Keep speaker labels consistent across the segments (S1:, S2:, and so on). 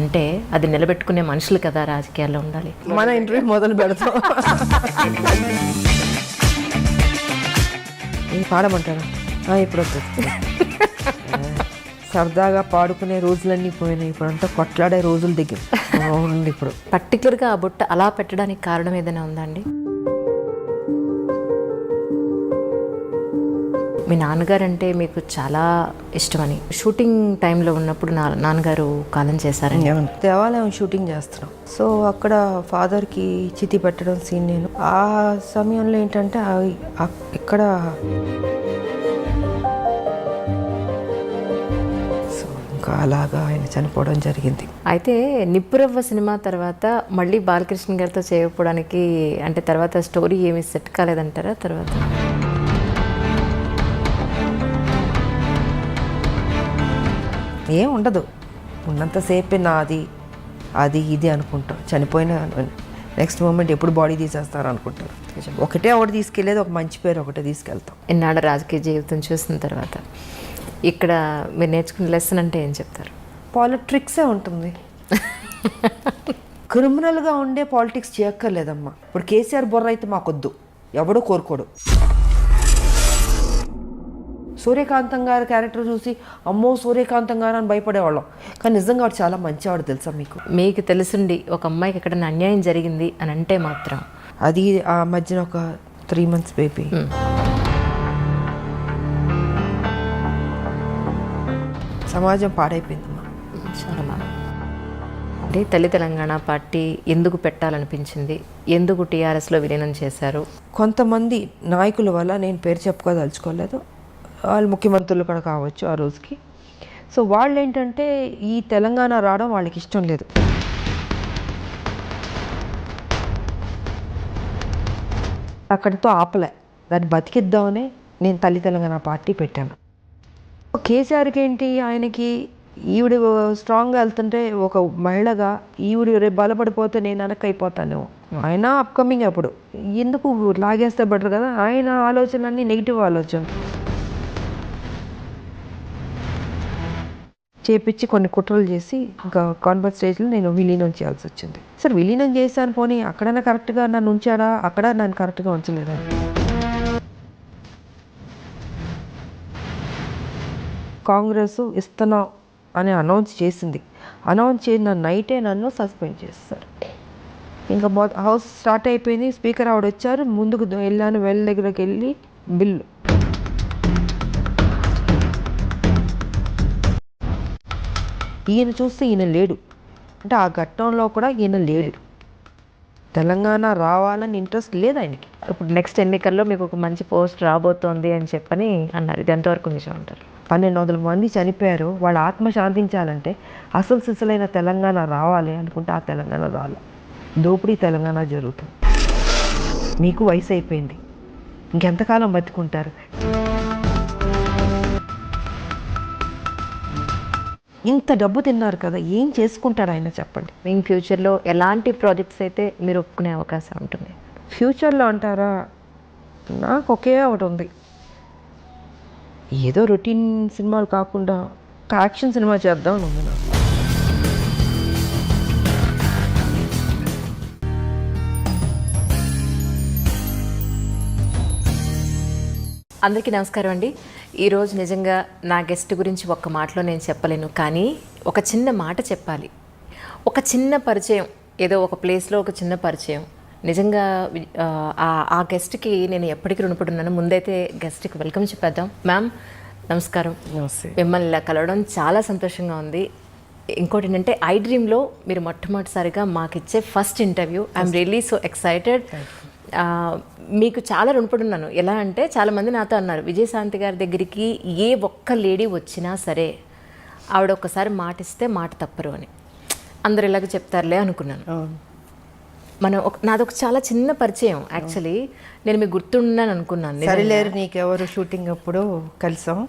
S1: అంటే అది నిలబెట్టుకునే మనుషులు కదా రాజకీయాల్లో ఉండాలి.
S2: మన ఇంటర్వ్యూ మొదలు పెడతాం. పాడమంటారా? ఇప్పుడు వస్తుంది. సరదాగా పాడుకునే రోజులన్నీ పోయినాయి, ఇప్పుడంతా కొట్లాడే రోజులు దగ్గర ఉంది. ఇప్పుడు
S1: పర్టికులర్గా ఆ బుట్ట అలా పెట్టడానికి కారణం ఏదైనా ఉందా అండి? మీ నాన్నగారు అంటే మీకు చాలా ఇష్టమని షూటింగ్ టైంలో ఉన్నప్పుడు నాన్నగారు కాలం చేశారని.
S2: దేవాలయం షూటింగ్ చేస్తున్నాం. సో అక్కడ ఫాదర్కి చితి పెట్టడం సీన్ నేను ఆ సమయంలో ఏంటంటే ఇక్కడ సో ఇంకా అలాగా ఆయన చనిపోవడం జరిగింది.
S1: అయితే నిప్పురవ్వ సినిమా తర్వాత మళ్ళీ బాలకృష్ణ గారితో చేయకపోవడానికి అంటే తర్వాత స్టోరీ ఏమి సెట్ కాలేదంటారా? తర్వాత
S2: ఏం ఉండదు, ఉన్నంతసేపే నాది అది ఇది అనుకుంటాం. చనిపోయిన నెక్స్ట్ మూమెంట్ ఎప్పుడు బాడీ తీసేస్తారు అనుకుంటారు. ఒకటే ఒకటి తీసుకెళ్ళేది, ఒక మంచి పేరు ఒకటే తీసుకెళ్తాం.
S1: ఇన్నాళ్ళ రాజకీయ జీవితం చూసిన తర్వాత ఇక్కడ మీరు నేర్చుకునే లెసన్ అంటే ఏం చెప్తారు?
S2: పాలిటిక్సే ఉంటుంది. క్రిమినల్గా ఉండే పాలిటిక్స్ చేయక్కర్లేదమ్మా. ఇప్పుడు కేసీఆర్ బొర్ర అయితే మాకొద్దు, ఎవడో కోరుకోడు. సూర్యకాంతం గారి క్యారెక్టర్ చూసి అమ్మో సూర్యకాంతం గారు అని భయపడేవాళ్ళం, కానీ నిజంగా వాడు చాలా మంచివాడు తెలుసా మీకు.
S1: మీకు తెలుసుండి ఒక అమ్మాయికి ఎక్కడైనా అన్యాయం జరిగింది అని అంటే మాత్రం
S2: అది ఆ మధ్యన ఒక 3 months బేబీ సమాజం పాడైపోయిందమ్మా
S1: చాలా బాగా. అంటే తల్లి తెలంగాణ పార్టీ ఎందుకు పెట్టాలనిపించింది? ఎందుకు టీఆర్ఎస్లో విలీనం చేశారు?
S2: కొంతమంది నాయకుల వల్ల, నేను పేరు చెప్పుకోదలుచుకోలేదు, వాళ్ళు ముఖ్యమంత్రులు కూడా కావచ్చు ఆ రోజుకి. సో వాళ్ళు ఏంటంటే ఈ తెలంగాణ రావడం వాళ్ళకి ఇష్టం లేదు. అక్కడితో ఆపలే, దాన్ని బతికిద్దామని నేను తల్లి తెలంగాణ పార్టీ పెట్టాను. కేసీఆర్కి ఏంటి, ఆయనకి ఈవిడ స్ట్రాంగ్గా వెళ్తుంటే ఒక మహిళగా ఈవిడ రేపు బలపడిపోతే నేను వెనక్కి అయిపోతాను. ఆయన అప్కమింగ్ అప్పుడు ఎందుకు లాగేస్తే బెటర్ కదా, ఆయన ఆలోచనలన్నీ నెగిటివ్ ఆలోచన చేపించి కొన్ని కుట్రలు చేసి ఇంకా కాన్ఫరెన్స్ స్టేజ్లో నేను విలీనం చేయాల్సి వచ్చింది. సరే విలీనం చేశాను, పోనీ అక్కడైనా కరెక్ట్గా నన్ను ఉంచాడా, అక్కడ నన్ను కరెక్ట్గా ఉంచలేదా. కాంగ్రెస్ ఇస్తున్నాం అని అనౌన్స్ చేసింది, అనౌన్స్ చేసిన నైటే నన్ను సస్పెండ్ చేస్తారు. ఇంకా హౌస్ స్టార్ట్ అయిపోయింది, స్పీకర్ ఆవిడ వచ్చారు, ముందుకు వెళ్ళాను, వెళ్ళ దగ్గరికి వెళ్ళి బిల్లు ఈయన చూస్తే ఈయన లేడు, అంటే ఆ ఘట్టంలో కూడా ఈయన లేడు. తెలంగాణ రావాలని ఇంట్రెస్ట్ లేదు ఆయనకి.
S1: ఇప్పుడు నెక్స్ట్ ఎన్నికల్లో మీకు ఒక మంచి పోస్ట్ రాబోతోంది అని చెప్పని అన్నారు, ఇది ఎంతవరకు నిజం అంటారు?
S2: 1200 మంది చనిపోయారు, వాళ్ళ ఆత్మ శాంతించాలంటే అసలు సిసలైన తెలంగాణ రావాలి అనుకుంటే ఆ తెలంగాణ రావాలి. దోపిడీ తెలంగాణ జరుగుతుంది. మీకు వయసు అయిపోయింది, ఇంకెంతకాలం బతుకుంటారు? ఇంత డబ్బు తిన్నారు కదా, ఏం చేసుకుంటారు ఆయన చెప్పండి.
S1: మీ ఫ్యూచర్లో ఎలాంటి ప్రాజెక్ట్స్ అయితే మీరు ఒప్పుకునే అవకాశం ఉంటుంది?
S2: ఫ్యూచర్లో అంటారా, నాకు ఒకే ఒకటి ఉంది, ఏదో రొటీన్ సినిమాలు కాకుండా ఒక యాక్షన్ సినిమా చేద్దాం అని ఉంది నాకు.
S1: అందరికీ నమస్కారం అండి. ఈరోజు నిజంగా నా గెస్ట్ గురించి ఒక్క మాటలో నేను చెప్పలేను, కానీ ఒక చిన్న మాట చెప్పాలి. ఒక చిన్న పరిచయం, ఏదో ఒక ప్లేస్లో ఒక చిన్న పరిచయం. నిజంగా ఆ గెస్ట్కి నేను ఎప్పటికీ రుణపడి ఉన్నాను. ముందైతే గెస్ట్కి వెల్కమ్ చెప్పేద్దాం. మ్యామ్ నమస్కారం.
S2: నమస్తే.
S1: మిమ్మల్ని ఇలా కలవడం చాలా సంతోషంగా ఉంది. ఇంకోటి ఏంటంటే ఐ డ్రీమ్లో మీరు మొట్టమొదటిసారిగా మాకు ఇచ్చే first interview. I'm really so excited. మీకు చాలా రుణపడి ఉన్నాను. ఎలా అంటే చాలామంది నాతో అన్నారు, విజయశాంతి గారి దగ్గరికి ఏ ఒక్క లేడీ వచ్చినా సరే ఆవిడ ఒక్కసారి మాట ఇస్తే మాట తప్పరు అని. అందరు ఇలాగ చెప్తారులే అనుకున్నాను. నాది ఒక చాలా చిన్న పరిచయం. యాక్చువల్లీ నేను మీకు గుర్తున్నాను అనుకున్నాను.
S2: సరిలేరు నీకెవరు షూటింగ్ అప్పుడు కలిసాం,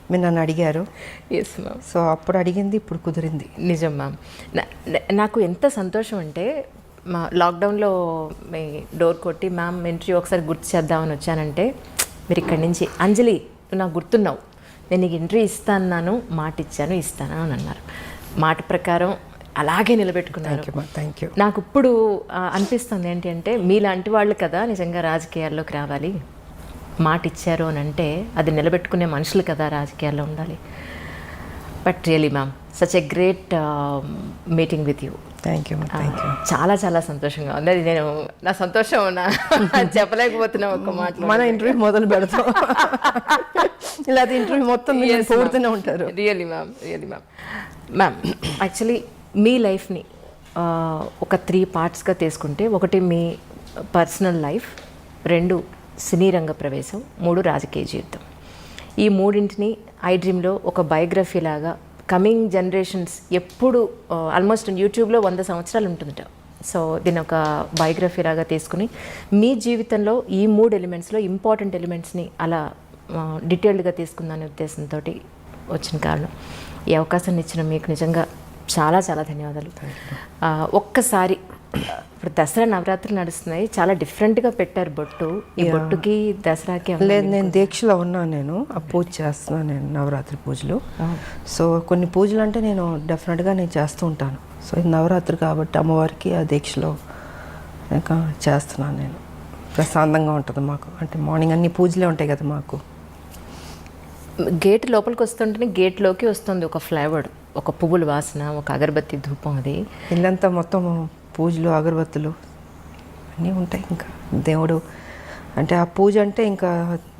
S2: మీరు నన్ను అడిగారు.
S1: Yes ma'am.
S2: సో అప్పుడు అడిగింది ఇప్పుడు కుదిరింది.
S1: నిజం మ్యామ్. నాకు ఎంత సంతోషం అంటే మా లాక్డౌన్లో మీ డోర్ కొట్టి మ్యామ్ ఇంటర్వ్యూ ఒకసారి గుర్తు చేద్దామని వచ్చానంటే మీరు ఇక్కడి నుంచి అంజలి నువ్వు నాకు గుర్తున్నావు, నేను నీకు ఇంటర్వ్యూ ఇస్తాను, మాట ఇస్తాను అని అన్నారు. మాట ప్రకారం అలాగే నిలబెట్టుకున్నారు.
S2: Thank you.
S1: నాకు ఇప్పుడు అనిపిస్తుంది ఏంటి అంటే మీలాంటి వాళ్ళు కదా నిజంగా రాజకీయాల్లోకి రావాలి. మాట ఇచ్చారు అని అంటే అది నిలబెట్టుకునే మనుషులు కదా రాజకీయాల్లో ఉండాలి. But really ma'am such a great meeting with you.
S2: Thank you.
S1: చాలా చాలా సంతోషంగా ఉంది. అది నేను నా సంతోషం చెప్పలేకపోతున్నా ఒక్క మాట.
S2: మన ఇంటర్వ్యూ మొదలు పెడతాం ఇలా ఇంటర్వ్యూ మొత్తం పూర్తనే ఉంటారు.
S1: రియలీ మ్యామ్ మ్యామ్ యాక్చువల్లీ మీ లైఫ్ని ఒక 3 పార్ట్స్గా తీసుకుంటే, ఒకటి మీ పర్సనల్ లైఫ్, 2 సినీ రంగ ప్రవేశం, 3 రాజకీయ జీవితం. ఈ మూడింటిని ఐ డ్రీమ్లో ఒక బయోగ్రఫీ లాగా కమింగ్ జనరేషన్స్ ఎప్పుడు ఆల్మోస్ట్ యూట్యూబ్లో 100 సంవత్సరాలు ఉంటుందట. సో దీని ఒక బయోగ్రఫీ లాగా తీసుకుని మీ జీవితంలో ఈ 3 ఎలిమెంట్స్లో ఇంపార్టెంట్ ఎలిమెంట్స్ని అలా డీటెయిల్డ్గా తీసుకుందనే ఉద్దేశంతో వచ్చిన కారణం. ఈ అవకాశాన్ని ఇచ్చిన మీకు నిజంగా చాలా చాలా ధన్యవాదాలు. ఒక్కసారి ఇప్పుడు దసరా నవరాత్రులు నడుస్తున్నాయి, చాలా డిఫరెంట్గా పెట్టారు బొట్టు. ఈ బొట్టుకి దసరాకి
S2: లేదు, నేను దీక్షలో ఉన్నాను. నేను ఆ పూజ చేస్తున్నాను, నేను నవరాత్రి పూజలు. సో కొన్ని పూజలు అంటే నేను డెఫినెట్గా నేను చేస్తూ ఉంటాను. సో ఇది నవరాత్రి కాబట్టి అమ్మవారికి ఆ దీక్షలో ఇంకా చేస్తున్నాను నేను. ప్రశాంతంగా ఉంటుంది మాకు, అంటే మార్నింగ్ అన్ని పూజలే ఉంటాయి కదా మాకు.
S1: గేట్ లోపలికి వస్తుంటేనే గేట్లోకి వస్తుంది ఒక ఫ్లేవర్, ఒక పువ్వుల వాసన, ఒక అగరబత్తి ధూపం. అది
S2: ఇల్లంతా మొత్తం పూజలు అగరబత్తులు అన్నీ ఉంటాయి. ఇంకా దేవుడు అంటే ఆ పూజ అంటే ఇంకా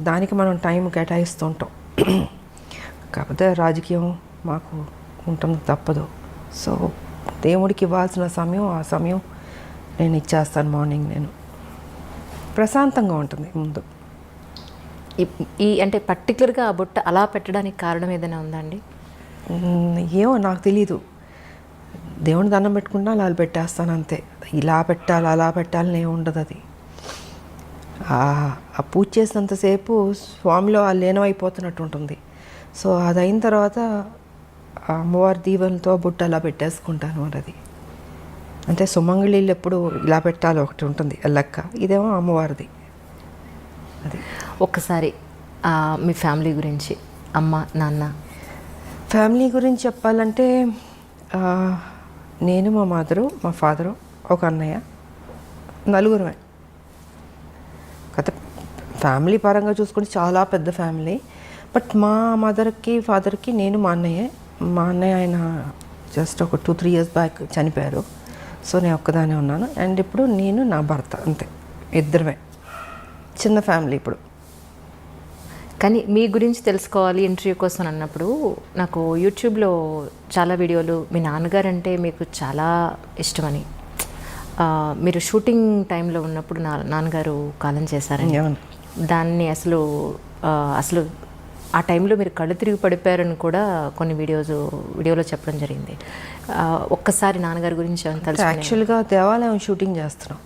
S2: దానికి మనం టైం కేటాయిస్తూ ఉంటాం. కాకపోతే రాజకీయం మాకు ఉంటుంది, తప్పదు. సో దేవుడికి ఇవ్వాల్సిన సమయం ఆ సమయం నేను ఇచ్చేస్తాను. మార్నింగ్ నేను ప్రశాంతంగా ఉంటుంది ముందు.
S1: ఈ అంటే పర్టికులర్గా ఆ బుట్ట అలా పెట్టడానికి కారణం ఏదైనా ఉందా అండి?
S2: ఏమో నాకు తెలీదు. దేవుని దండం పెట్టుకుంటా అలా పెట్టేస్తాను అంతే. ఇలా పెట్టాలి అలా పెట్టాలని ఏమి ఉండదు. అది ఆ పూజ చేసినంతసేపు స్వామిలో ఆ లీనమైపోతున్నట్టు ఉంటుంది. సో అది అయిన తర్వాత ఆ అమ్మవారి దీవెనతో బుట్ట అలా పెట్టేసుకుంటాను. మరి అది అంటే సుమంగళీళ్ళు ఎప్పుడు ఇలా పెట్టాలి ఒకటి ఉంటుంది లెక్క, ఇదేమో అమ్మవారిది. అది
S1: ఒక్కసారి మీ ఫ్యామిలీ గురించి, అమ్మ నాన్న.
S2: ఫ్యామిలీ గురించి చెప్పాలంటే నేను, మా మదరు, మా ఫాదరు, ఒక అన్నయ్య, నలుగురమే. కథ ఫ్యామిలీ పరంగా చూసుకుంటే చాలా పెద్ద ఫ్యామిలీ. బట్ మా మదర్కి ఫాదర్కి నేను మా అన్నయ్య ఆయన జస్ట్ ఒక 2-3 years బ్యాక్ చనిపోయారు. సో నేను ఒక్కదానే ఉన్నాను. అండ్ ఇప్పుడు నేను నా భర్త, అంతే, ఇద్దరమే. చిన్న ఫ్యామిలీ ఇప్పుడు.
S1: కానీ మీ గురించి తెలుసుకోవాలి ఇంటర్వ్యూ కోసం అన్నప్పుడు నాకు యూట్యూబ్లో చాలా వీడియోలు మీ నాన్నగారు అంటే మీకు చాలా ఇష్టమని, మీరు షూటింగ్ టైంలో ఉన్నప్పుడు నాన్నగారు కాలం చేశారని, దాన్ని అసలు ఆ టైంలో మీరు కళ్ళు తిరిగి పడిపోయారని కూడా కొన్ని వీడియోలో చెప్పడం జరిగింది. ఒక్కసారి నాన్నగారి గురించి తెలుసు.
S2: యాక్చువల్గా దేవాలయం షూటింగ్ చేస్తున్నాం,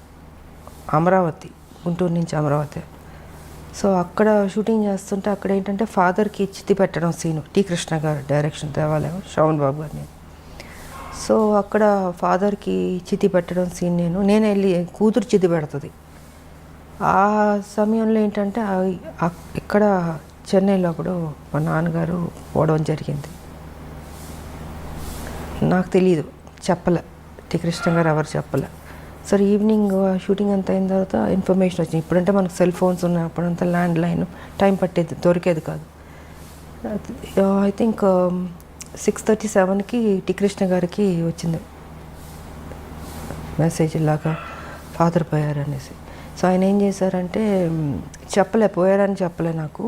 S2: అమరావతి, గుంటూరు నుంచి అమరావతి. సో అక్కడ షూటింగ్ చేస్తుంటే అక్కడ ఏంటంటే ఫాదర్కి చితి పెట్టడం సీను, టి కృష్ణ గారు డైరెక్షన్, దేవాలయం, శ్రవణ్ బాబు గారిని. సో అక్కడ ఫాదర్కి చితి పెట్టడం సీన్ నేను వెళ్ళి కూతురు చితి పెడుతుంది. ఆ సమయంలో ఏంటంటే ఇక్కడ చెన్నైలో అప్పుడు మా నాన్నగారు పోవడం జరిగింది. నాకు తెలియదు, చెప్పలే, టి కృష్ణ గారు ఎవరు చెప్పలే. సరే ఈవినింగ్ షూటింగ్ అంతా అయిన తర్వాత ఇన్ఫర్మేషన్ వచ్చింది. ఇప్పుడంటే మనకు సెల్ ఫోన్స్ ఉన్నాయి, అప్పుడంతా ల్యాండ్ లైన్, టైం పట్టేది, దొరికేది కాదు. ఐ థింక్ 6:37కి టి కృష్ణ గారికి వచ్చింది మెసేజ్, ఇలాగా ఫాదర్ పోయారు అనేసి. సో ఆయన ఏం చేశారంటే పోయారని చెప్పలే నాకు.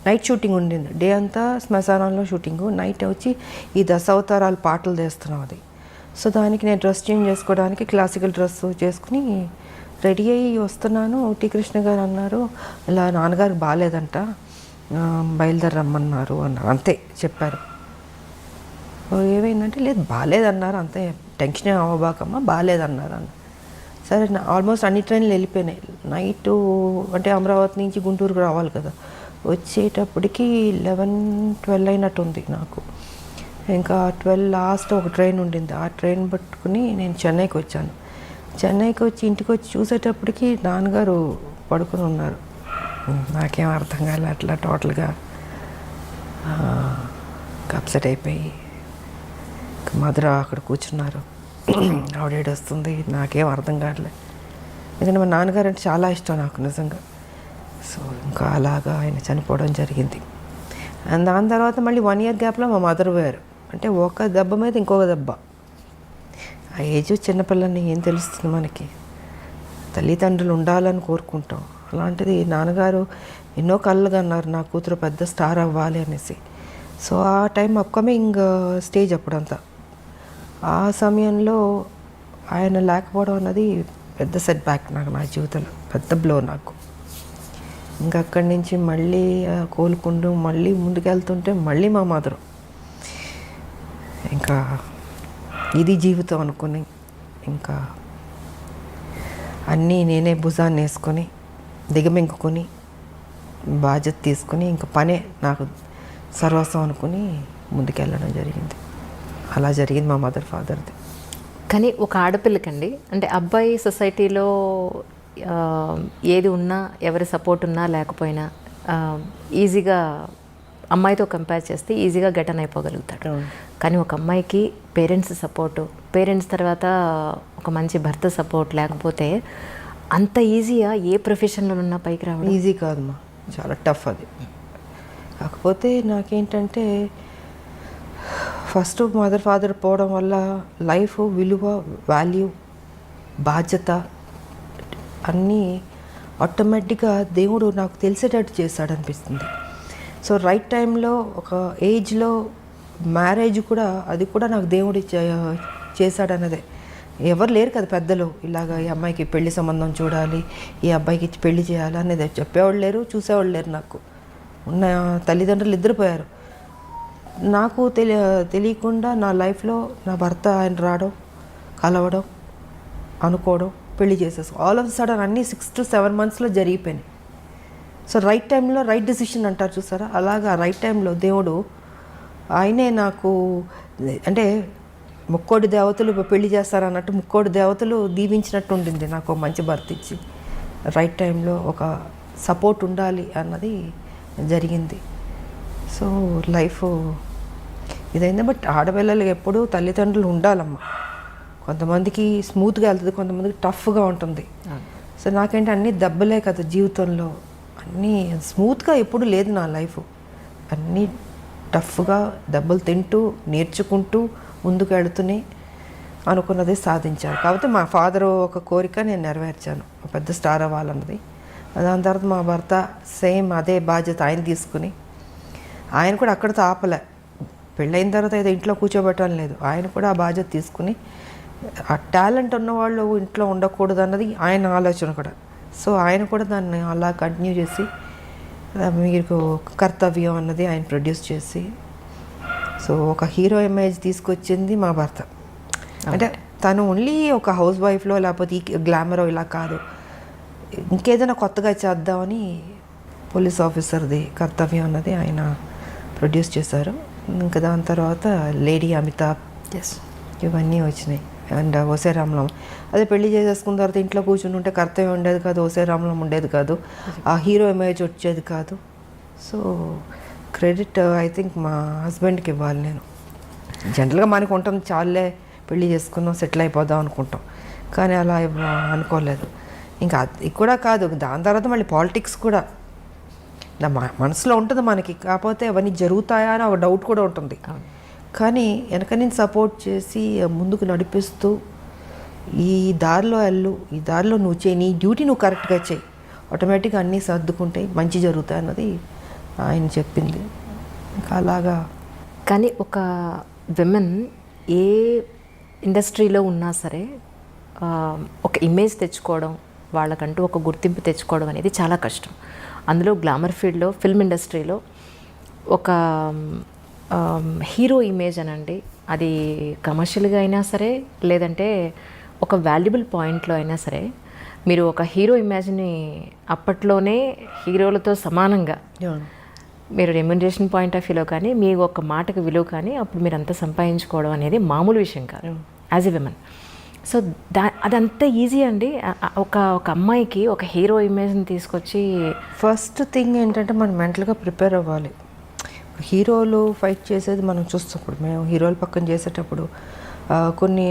S2: నైట్ షూటింగ్ ఉండింది, డే అంతా శ్మశానంలో షూటింగు, నైట్ వచ్చి ఈ దశావతారాలు పాటలు తీస్తున్నాం. అది సో దానికి నేను డ్రెస్ చేంజ్ చేసుకోవడానికి క్లాసికల్ డ్రెస్ చేసుకుని రెడీ అయ్యి వస్తున్నాను. టి కృష్ణ గారు అన్నారు, ఇలా నాన్నగారికి బాగాలేదంట, బయలుదేరమ్మన్నారు అన్నారు. అంతే చెప్పారు. ఏమైందంటే లేదు బాగాలేదన్నారు, అంతే, టెన్షన్ అవ్వబాకమ్మా, బాగాలేదన్నారు అన్న. సరే ఆల్మోస్ట్ అన్ని ట్రైన్లు వెళ్ళిపోయినాయి. నైటు అంటే అమరావతి నుంచి గుంటూరుకు రావాలి కదా, వచ్చేటప్పటికి 11-12 అయినట్టు ఉంది నాకు. ఇంకా 12 లాస్ట్ ఒక ట్రైన్ ఉండింది, ఆ ట్రైన్ పట్టుకుని నేను చెన్నైకి వచ్చాను. చెన్నైకి వచ్చి ఇంటికి వచ్చి చూసేటప్పటికి నాన్నగారు పడుకొని ఉన్నారు. నాకేం అర్థం కాలే, అట్లా టోటల్గా అప్సెట్ అయిపోయి మధుర అక్కడ కూర్చున్నారు. ఆవిడ వస్తుంది, నాకేం అర్థం కావట్లే. ఎందుకంటే మా నాన్నగారు అంటే చాలా ఇష్టం నాకు నిజంగా. సో ఇంకా అలాగా ఆయన చనిపోవడం జరిగింది. అండ్ దాని తర్వాత మళ్ళీ 1 year గ్యాప్లో మా మదర్ పోయారు. అంటే ఒక దెబ్బ మీద ఇంకొక దెబ్బ. ఆ ఏజ్ చిన్నపిల్లని ఏం తెలుస్తుంది మనకి. తల్లిదండ్రులు ఉండాలని కోరుకుంటాం. అలాంటిది నాన్నగారు ఎన్నో కళ్ళుగా అన్నారు నా కూతురు పెద్ద స్టార్ అవ్వాలి అనేసి. సో ఆ టైం అప్కమింగ్ స్టేజ్ అప్పుడంతా. ఆ సమయంలో ఆయన లేకపోవడం అన్నది పెద్ద సెట్ బ్యాక్ నాకు, నా జీవితంలో పెద్ద బ్లో నాకు. ఇంకా అక్కడి నుంచి మళ్ళీ కోలుకుంటూ మళ్ళీ ముందుకెళ్తుంటే మళ్ళీ మా మదరు ఇంకా ఇది జీవితం అనుకుని ఇంకా అన్నీ నేనే భుజాన్ని వేసుకొని దిగమింగుకొని బాధ్యత తీసుకొని ఇంకా పనే నాకు సర్వస్వం అనుకుని ముందుకెళ్ళడం జరిగింది. అలా జరిగింది మా మదర్ ఫాదర్ది.
S1: కానీ ఒక ఆడపిల్లకండి, అంటే అబ్బాయి సొసైటీలో ఏది ఉన్నా, ఎవరి సపోర్ట్ ఉన్నా లేకపోయినా ఈజీగా అమ్మాయితో కంపేర్ చేస్తే ఈజీగా గెటన్ అయిపోగలుగుతాడు. కానీ ఒక అమ్మాయికి పేరెంట్స్ సపోర్టు, పేరెంట్స్ తర్వాత ఒక మంచి భర్త సపోర్ట్ లేకపోతే అంత ఈజీగా ఏ ప్రొఫెషన్లో ఉన్నా పైకి రావడం
S2: ఈజీ కాదమ్మా, చాలా టఫ్ అది. కాకపోతే నాకేంటంటే ఫస్ట్ మదర్ ఫాదర్ పోవడం వల్ల లైఫ్ విలువ, వాల్యూ, బాధ్యత అన్నీ ఆటోమేటిక్గా దేవుడు నాకు తెలిసేటట్టు చేశాడనిపిస్తుంది. సో రైట్ టైంలో ఒక ఏజ్లో మ్యారేజ్ కూడా, అది కూడా నాకు దేవుడు చేశాడన్నదే. ఎవరు లేరు కదా పెద్దలు, ఇలాగ ఈ అమ్మాయికి పెళ్లి సంబంధం చూడాలి, ఈ అబ్బాయికి పెళ్లి చేయాలి అనేది చెప్పేవాళ్ళు లేరు, చూసేవాళ్ళు లేరు. నాకు ఉన్న తల్లిదండ్రులు నిద్రపోయారు. నాకు తెలియకుండా నా లైఫ్లో నా భర్త ఆయన రావడం, కలవడం, అనుకోవడం, పెళ్లి చేసేసుకో, ఆల్ ఆఫ్ సడన్ అన్నీ 6 to 7 monthsలో జరిగిపోయినాయి. సో రైట్ టైంలో రైట్ డెసిషన్ అంటారు చూసారా, అలాగా రైట్ టైంలో దేవుడు ఆయనే నాకు, అంటే ముక్కోడి దేవతలు పెళ్లి చేస్తారన్నట్టు ముక్కోడి దేవతలు దీవించినట్టు ఉండింది నాకు మంచి భర్త ఇచ్చి. రైట్ టైంలో ఒక సపోర్ట్ ఉండాలి అన్నది జరిగింది. సో లైఫ్ ఇదైంది. బట్ ఆడపిల్లలకి ఎప్పుడూ తల్లిదండ్రులు ఉండాలమ్మా. కొంతమందికి స్మూత్గా వెళ్తుంది, కొంతమందికి టఫ్గా ఉంటుంది. సో నాకేంటి అన్నీ దెబ్బలే కదా జీవితంలో, అన్నీ స్మూత్గా ఎప్పుడు లేదు నా లైఫ్. అన్నీ టఫ్గా దెబ్బలు తింటూ నేర్చుకుంటూ ముందుకు వెళుతూనే అనుకున్నది సాధించాను. కాబట్టి మా ఫాదర్ ఒక కోరిక నేను నెరవేర్చాను, పెద్ద స్టార్ అవ్వాలన్నది. దాని తర్వాత మా భర్త సేమ్ అదే బాధ్యత ఆయన తీసుకుని, ఆయన కూడా అక్కడితో ఆపలే. పెళ్ళైన తర్వాత ఏదో ఇంట్లో కూర్చోబెట్టడం లేదు, ఆయన కూడా ఆ బాధ్యత తీసుకుని, ఆ టాలెంట్ ఉన్నవాళ్ళు ఇంట్లో ఉండకూడదు అన్నది ఆయన ఆలోచన కూడా. సో ఆయన కూడా దాన్ని అలా కంటిన్యూ చేసి మీకు కర్తవ్యం అన్నది ఆయన ప్రొడ్యూస్ చేసి, సో ఒక హీరో ఇమేజ్ తీసుకొచ్చింది మా భర్త. అంటే తను ఓన్లీ ఒక హౌస్ వైఫ్లో లేకపోతే ఈ గ్లామరో ఇలా కాదు, ఇంకేదైనా కొత్తగా చేద్దామని పోలీస్ ఆఫీసర్ది కర్తవ్యం అన్నది ఆయన ప్రొడ్యూస్ చేశారు. ఇంకా దాని తర్వాత లేడీ అమితాబ్, ఇవన్నీ వచ్చినాయి. అండ్ ఓసే రామలం, అదే పెళ్లి చేసేసుకున్న తర్వాత ఇంట్లో కూర్చుని ఉంటే కర్తవ్యం ఉండేది కాదు, ఓసే రామలం ఉండేది కాదు, ఆ హీరో ఇమేజ్ వచ్చేది కాదు. సో క్రెడిట్ ఐ థింక్ మా హస్బెండ్కి ఇవ్వాలి నేను. జనరల్గా మనకు ఉంటుంది, చాలే పెళ్లి చేసుకున్నాం సెటిల్ అయిపోదాం అనుకుంటాం, కానీ అలా అనుకోలేదు. ఇంకా అది కూడా కాదు, దాని తర్వాత మళ్ళీ పాలిటిక్స్ కూడా నా మనసులో ఉంటుంది మనకి, కాకపోతే అవన్నీ జరుగుతాయా అని ఒక డౌట్ కూడా ఉంటుంది. కానీ వెనక నేను సపోర్ట్ చేసి ముందుకు నడిపిస్తూ, ఈ దారిలో వెళ్ళు, ఈ దారిలో నువ్వు చేయి, నీ డ్యూటీ నువ్వు కరెక్ట్గా చేయి, ఆటోమేటిక్గా అన్నీ సర్దుకుంటాయి, మంచి జరుగుతాయి అన్నది ఆయన చెప్పింది. ఇంకా అలాగా.
S1: కానీ ఒక విమెన్ ఏ ఇండస్ట్రీలో ఉన్నా సరే ఒక ఇమేజ్ తెచ్చుకోవడం, వాళ్ళకంటూ ఒక గుర్తింపు తెచ్చుకోవడం అనేది చాలా కష్టం. అందులో గ్లామర్ ఫీల్డ్లో, ఫిల్మ్ ఇండస్ట్రీలో ఒక హీరో ఇమేజ్ అనండి, అది కమర్షియల్గా అయినా సరే లేదంటే ఒక వాల్యుబుల్ పాయింట్లో అయినా సరే, మీరు ఒక హీరో ఇమేజ్ని అప్పట్లోనే హీరోలతో సమానంగా మీరు రెమ్యునరేషన్ పాయింట్ ఆఫ్ వ్యూలో కానీ, మీ ఒక మాటకు విలువ కానీ అప్పుడు మీరు అంతా సంపాదించుకోవడం అనేది మామూలు విషయం కాదు యాజ్ ఎ విమెన్. సో అదంతా ఈజీ అండి. ఒక ఒక అమ్మాయికి ఒక హీరో ఇమేజ్ని తీసుకొచ్చి
S2: ఫస్ట్ థింగ్ ఏంటంటే మనం మెంటల్గా ప్రిపేర్ అవ్వాలి. హీరోలు ఫైట్ చేసేది మనం చూస్తాం. ఇప్పుడు మేము హీరోలు పక్కన చేసేటప్పుడు కొన్ని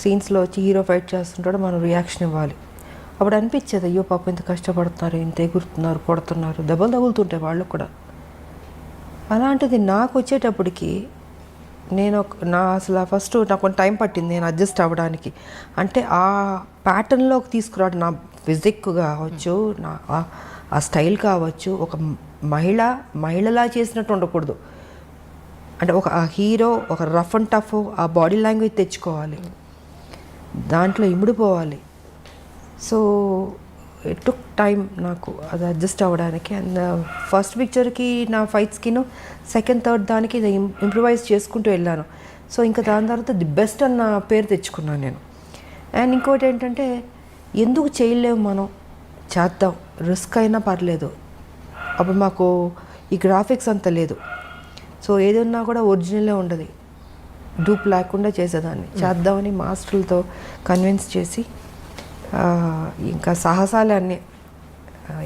S2: సీన్స్లో వచ్చి హీరో ఫైట్ చేస్తుంటాడు, మనం రియాక్షన్ ఇవ్వాలి. అప్పుడు అనిపించేది అయ్యో పాపం ఇంత కష్టపడుతున్నారు, ఇంత ఎగురుతున్నారు, కొడుతున్నారు, దెబ్బలు తగులుతుంటాయి వాళ్ళు కూడా. అలాంటిది నాకు వచ్చేటప్పటికి అసలు ఫస్ట్ నాకు కొంచెం టైం పట్టింది నేను అడ్జస్ట్ అవ్వడానికి. అంటే ఆ ప్యాటర్న్లోకి తీసుకురావడం, నా ఫిజిక్ కావచ్చు, నా ఆ స్టైల్ కావచ్చు, ఒక మహిళలా చేసినట్టు ఉండకూడదు. అంటే ఒక హీరో ఒక రఫ్ అండ్ టఫ్ ఆ బాడీ లాంగ్వేజ్ తెచ్చుకోవాలి, దాంట్లో ఇమిడిపోవాలి. సో ఇట్ టుక్ టైం నాకు అది అడ్జస్ట్ అవ్వడానికి. అండ్ ఫస్ట్ పిక్చర్కి నా ఫైట్స్కిను సెకండ్ థర్డ్ దానికి ఇంప్రూవైజ్ చేసుకుంటూ వెళ్ళాను. సో ఇంకా దాని తర్వాత ది బెస్ట్ అన్న పేరు తెచ్చుకున్నాను నేను. అండ్ ఇంకోటి ఏంటంటే ఎందుకు చేయలేము, మనం చేద్దాం, రిస్క్ అయినా పర్లేదు. అప్పుడు మాకు ఈ గ్రాఫిక్స్ అంత లేదు. సో ఏదన్నా కూడా ఒరిజినలే ఉండదు, డూప్ లేకుండా చేసేదాన్ని. చేద్దామని మాస్టర్లతో కన్విన్స్ చేసి ఇంకా సాహసాలే అన్నీ.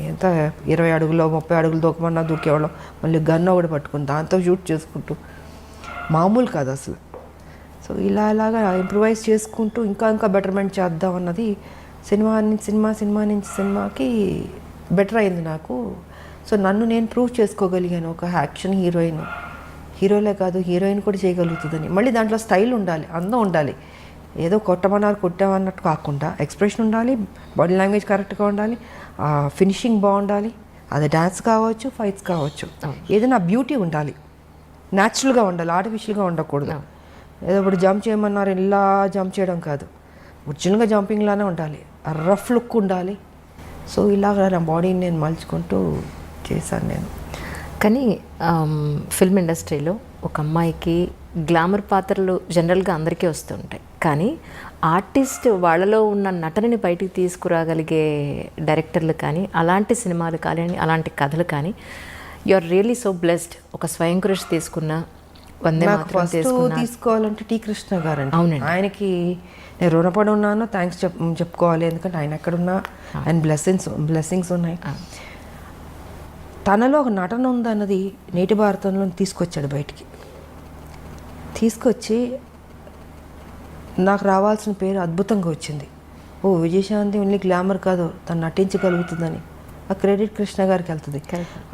S2: ఎంత 20 అడుగులో 30 అడుగులు దూకమన్నా దూకేవాళ్ళం. మళ్ళీ గన్ ఒకటి పట్టుకుని దాంతో షూట్ చేసుకుంటూ, మామూలు కాదు అసలు. సో ఇలాగా ఇంప్రూవైజ్ చేసుకుంటూ ఇంకా బెటర్మెంట్ చేద్దాం అన్నది సినిమా నుంచి సినిమాకి బెటర్ అయింది నాకు. సో నన్ను నేను ప్రూవ్ చేసుకోగలిగాను. ఒక యాక్షన్ హీరోలే కాదు, హీరోయిన్ కూడా చేయగలుగుతుందని. మళ్ళీ దాంట్లో స్టైల్ ఉండాలి, అందం ఉండాలి. ఏదో కొట్టామన్నట్టు కాకుండా ఎక్స్ప్రెషన్ ఉండాలి, బాడీ లాంగ్వేజ్ కరెక్ట్గా ఉండాలి, ఫినిషింగ్ బాగుండాలి. అది డ్యాన్స్ కావచ్చు, ఫైట్స్ కావచ్చు, ఏదైనా బ్యూటీ ఉండాలి, న్యాచురల్గా ఉండాలి, ఆర్టిఫిషియల్గా ఉండకూడదు. ఏదో ఇప్పుడు జంప్ చేయమన్నారు ఇలా జంప్ చేయడం కాదు, ఒరిజినల్గా జంపింగ్లానే ఉండాలి, రఫ్ లుక్ ఉండాలి. సో ఇలాగ నా బాడీని నేను మలుచుకుంటూ చేశాను నేను.
S1: కానీ ఫిల్మ్ ఇండస్ట్రీలో ఒక అమ్మాయికి గ్లామర్ పాత్రలు జనరల్గా అందరికీ వస్తుంటాయి. కానీ ఆర్టిస్ట్ వాళ్ళలో ఉన్న నటనని బయటికి తీసుకురాగలిగే డైరెక్టర్లు కానీ, అలాంటి సినిమాలు కానీ, అలాంటి కథలు కానీ, you are really so blessed. ఒక స్వయం కృషి తీసుకున్న, వందే మాతరం
S2: తీసుకోవాలంటే టి కృష్ణ గారు అండి.
S1: అవునండి,
S2: ఆయనకి నేను రుణపడి ఉన్నాను, థ్యాంక్స్ చెప్పుకోవాలి. ఎందుకంటే ఆయన ఎక్కడున్నా ఆయన బ్లెస్సింగ్స్ ఉన్నాయి. తనలో ఒక నటన ఉందన్నది నేటి భారతంలో తీసుకొచ్చాడు బయటికి. తీసుకొచ్చి నాకు రావాల్సిన పేరు అద్భుతంగా వచ్చింది. విజయశాంతి ఓన్లీ గ్లామర్ కాదు, తను నటించగలుగుతుందని ఆ క్రెడిట్ కృష్ణ గారికి వెళ్తుంది.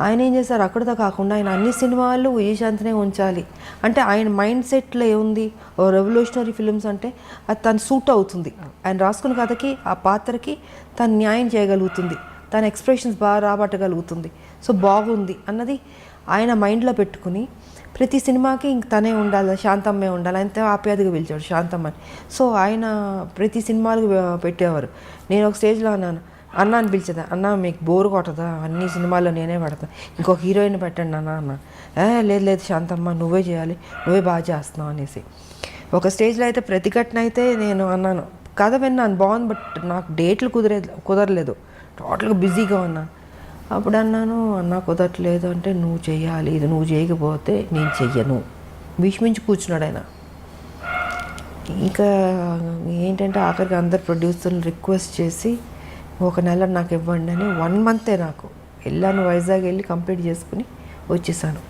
S2: ఆయన ఏం చేశారు, అక్కడితో కాకుండా ఆయన అన్ని సినిమాల్లో విజయశాంతినే ఉంచాలి. అంటే ఆయన మైండ్ సెట్లో ఏముంది, ఓ రెవల్యూషనరీ ఫిలిమ్స్ అంటే అది తను సూట్ అవుతుంది, ఆయన రాసుకున్న కథకి ఆ పాత్రకి తను న్యాయం చేయగలుగుతుంది, తన ఎక్స్ప్రెషన్స్ బాగా రాబట్టగలుగుతుంది, సో బాగుంది అన్నది ఆయన మైండ్లో పెట్టుకుని ప్రతి సినిమాకి ఇంక తనే ఉండాలి, శాంతమ్మే ఉండాలి. ఆయనతో ఆప్యాయతగా పిలిచాడు శాంతమ్మని. సో ఆయన ప్రతి సినిమాలకు పెట్టేవారు. నేను ఒక స్టేజ్లో అన్న అని పిలిచేదా, అన్న మీకు బోర్ కొట్టదా, అన్ని సినిమాల్లో నేనే పడతాను, ఇంకొక హీరోయిన్ పెట్టండి అన్న. లేదు శాంతమ్మ నువ్వే చేయాలి, నువ్వే బాగా చేస్తున్నావు అనేసి. ఒక స్టేజ్లో అయితే ప్రతిఘటన అయితే నేను అన్నాను, కథ విన్నాను బాగుంది, బట్ నాకు డేట్లు కుదరలేదు, టోటల్గా బిజీగా ఉన్నాను. అప్పుడు అన్నాను, అన్న కుదరట్లేదు అంటే, నువ్వు చెయ్యాలి, ఇది నువ్వు చేయకపోతే నేను చెయ్యను, భీష్మించి కూర్చున్నాడు ఆయన. ఇంకా ఏంటంటే ఆఖరికి అందరు ప్రొడ్యూసర్లు రిక్వెస్ట్ చేసి 1 నెల నాకు ఇవ్వండి అని 1 మంతే నాకు వెళ్ళాను. వైజాగ్ వెళ్ళి కంప్లీట్ చేసుకుని వచ్చేసాను.